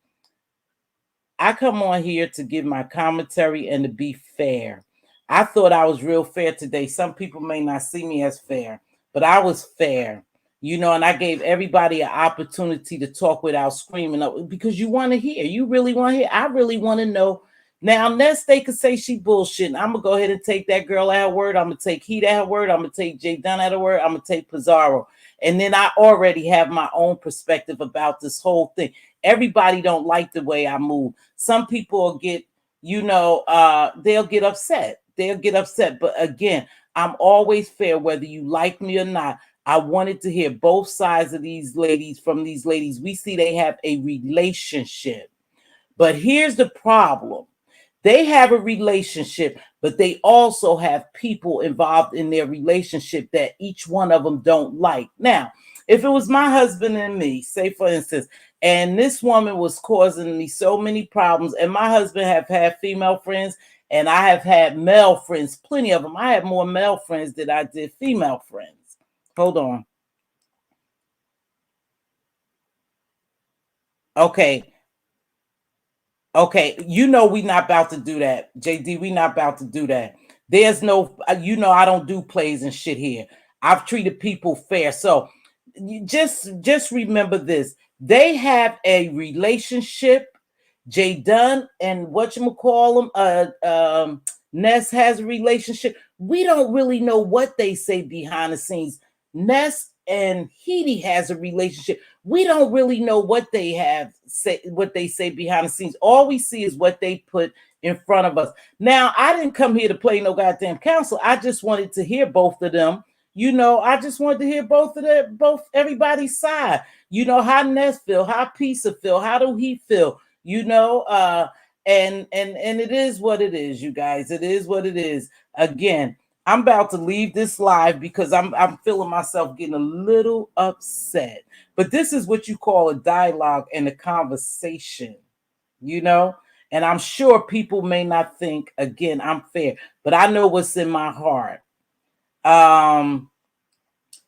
I come on here to give my commentary and to be fair. I thought I was real fair today. Some people may not see me as fair, but I was fair, and I gave everybody an opportunity to talk without screaming because you want to hear. You really want to hear. I really want to know. Now, next they could say she bullshitting. I'm gonna go ahead and take that girl at her word. I'm gonna take Heat at her word. I'm gonna take Jay Dunn at her word. I'm gonna take Pizarro. And then I already have my own perspective about this whole thing. Everybody don't like the way I move. Some people will get, they'll get upset. They'll get upset. But again, I'm always fair, whether you like me or not. I wanted to hear both sides of these ladies from these ladies. We see they have a relationship. But here's the problem. They have a relationship, but they also have people involved in their relationship that each one of them don't like. Now, if it was my husband and me, say for instance, and this woman was causing me so many problems, and my husband have had female friends, and I have had male friends, plenty of them. I had more male friends than I did female friends. Hold on. Okay. Okay, we not about to do that, JD. We not about to do that. There's no, I don't do plays and shit here. I've treated people fair. So you just remember this. They have a relationship. Jay Dunn and whatchamacallem, Ness has a relationship. We don't really know what they say behind the scenes. Ness and Heidi has a relationship. We don't really know what they say behind the scenes. All we see is what they put in front of us. Now, I didn't come here to play no goddamn counsel. I just wanted to hear both of them. I just wanted to hear both everybody's side. How Ness feel, how Pisa feel, how do he feel? And it is what it is, you guys. It is what it is. Again, I'm about to leave this live because I'm feeling myself getting a little upset. But this is what you call a dialogue and a conversation, and I'm sure people may not think, again, I'm fair, but I know what's in my heart.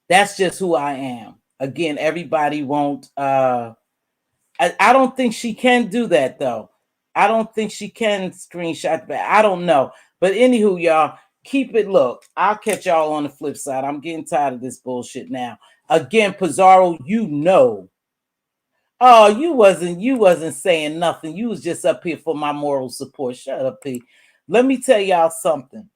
That's just who I am. Again, everybody won't I don't think she can do that though. I don't think she can screenshot back. I don't know. But anywho, y'all, keep it. Look, I'll catch y'all on the flip side. I'm getting tired of this bullshit now. Again, Pizarro, Oh, you wasn't saying nothing. You was just up here for my moral support. Shut up, P. Let me tell y'all something.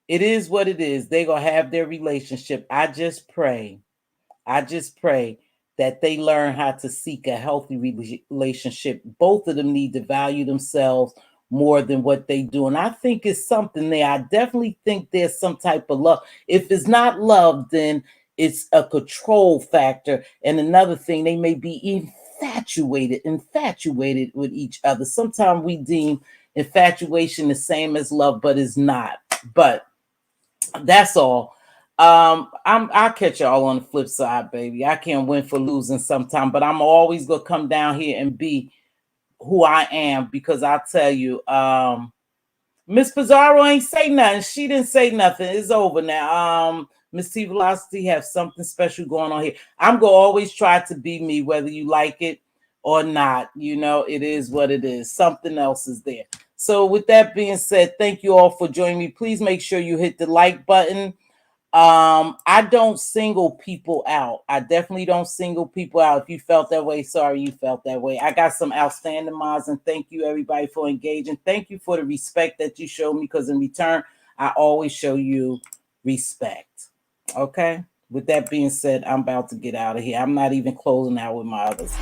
It is what it is. They're gonna have their relationship. I just pray that they learn how to seek a healthy relationship. Both of them need to value themselves more than what they do. And I think it's something there. I definitely think there's some type of love. If it's not love, then it's a control factor. And another thing, they may be infatuated with each other. Sometimes we deem infatuation the same as love, but it's not. But that's all. I'll catch y'all on the flip side, baby. I can't win for losing sometime, but I'm always gonna come down here and be who I am, because I tell you, Miss Pizarro ain't say nothing. She didn't say nothing. It's over now. Mz.Teavalocity have something special going on here. I'm gonna always try to be me, whether you like it or not. You know, it is what it is. Something else is there. So with that being said, thank you all for joining me. Please make sure you hit the like button. I don't single people out. I definitely don't single people out. If you felt that way, sorry you felt that way. I got some outstanding mods, and thank you everybody for engaging. Thank you for the respect that you showed me, because in return, I always show you respect. Okay? With that being said, I'm about to get out of here. I'm not even closing out with my others.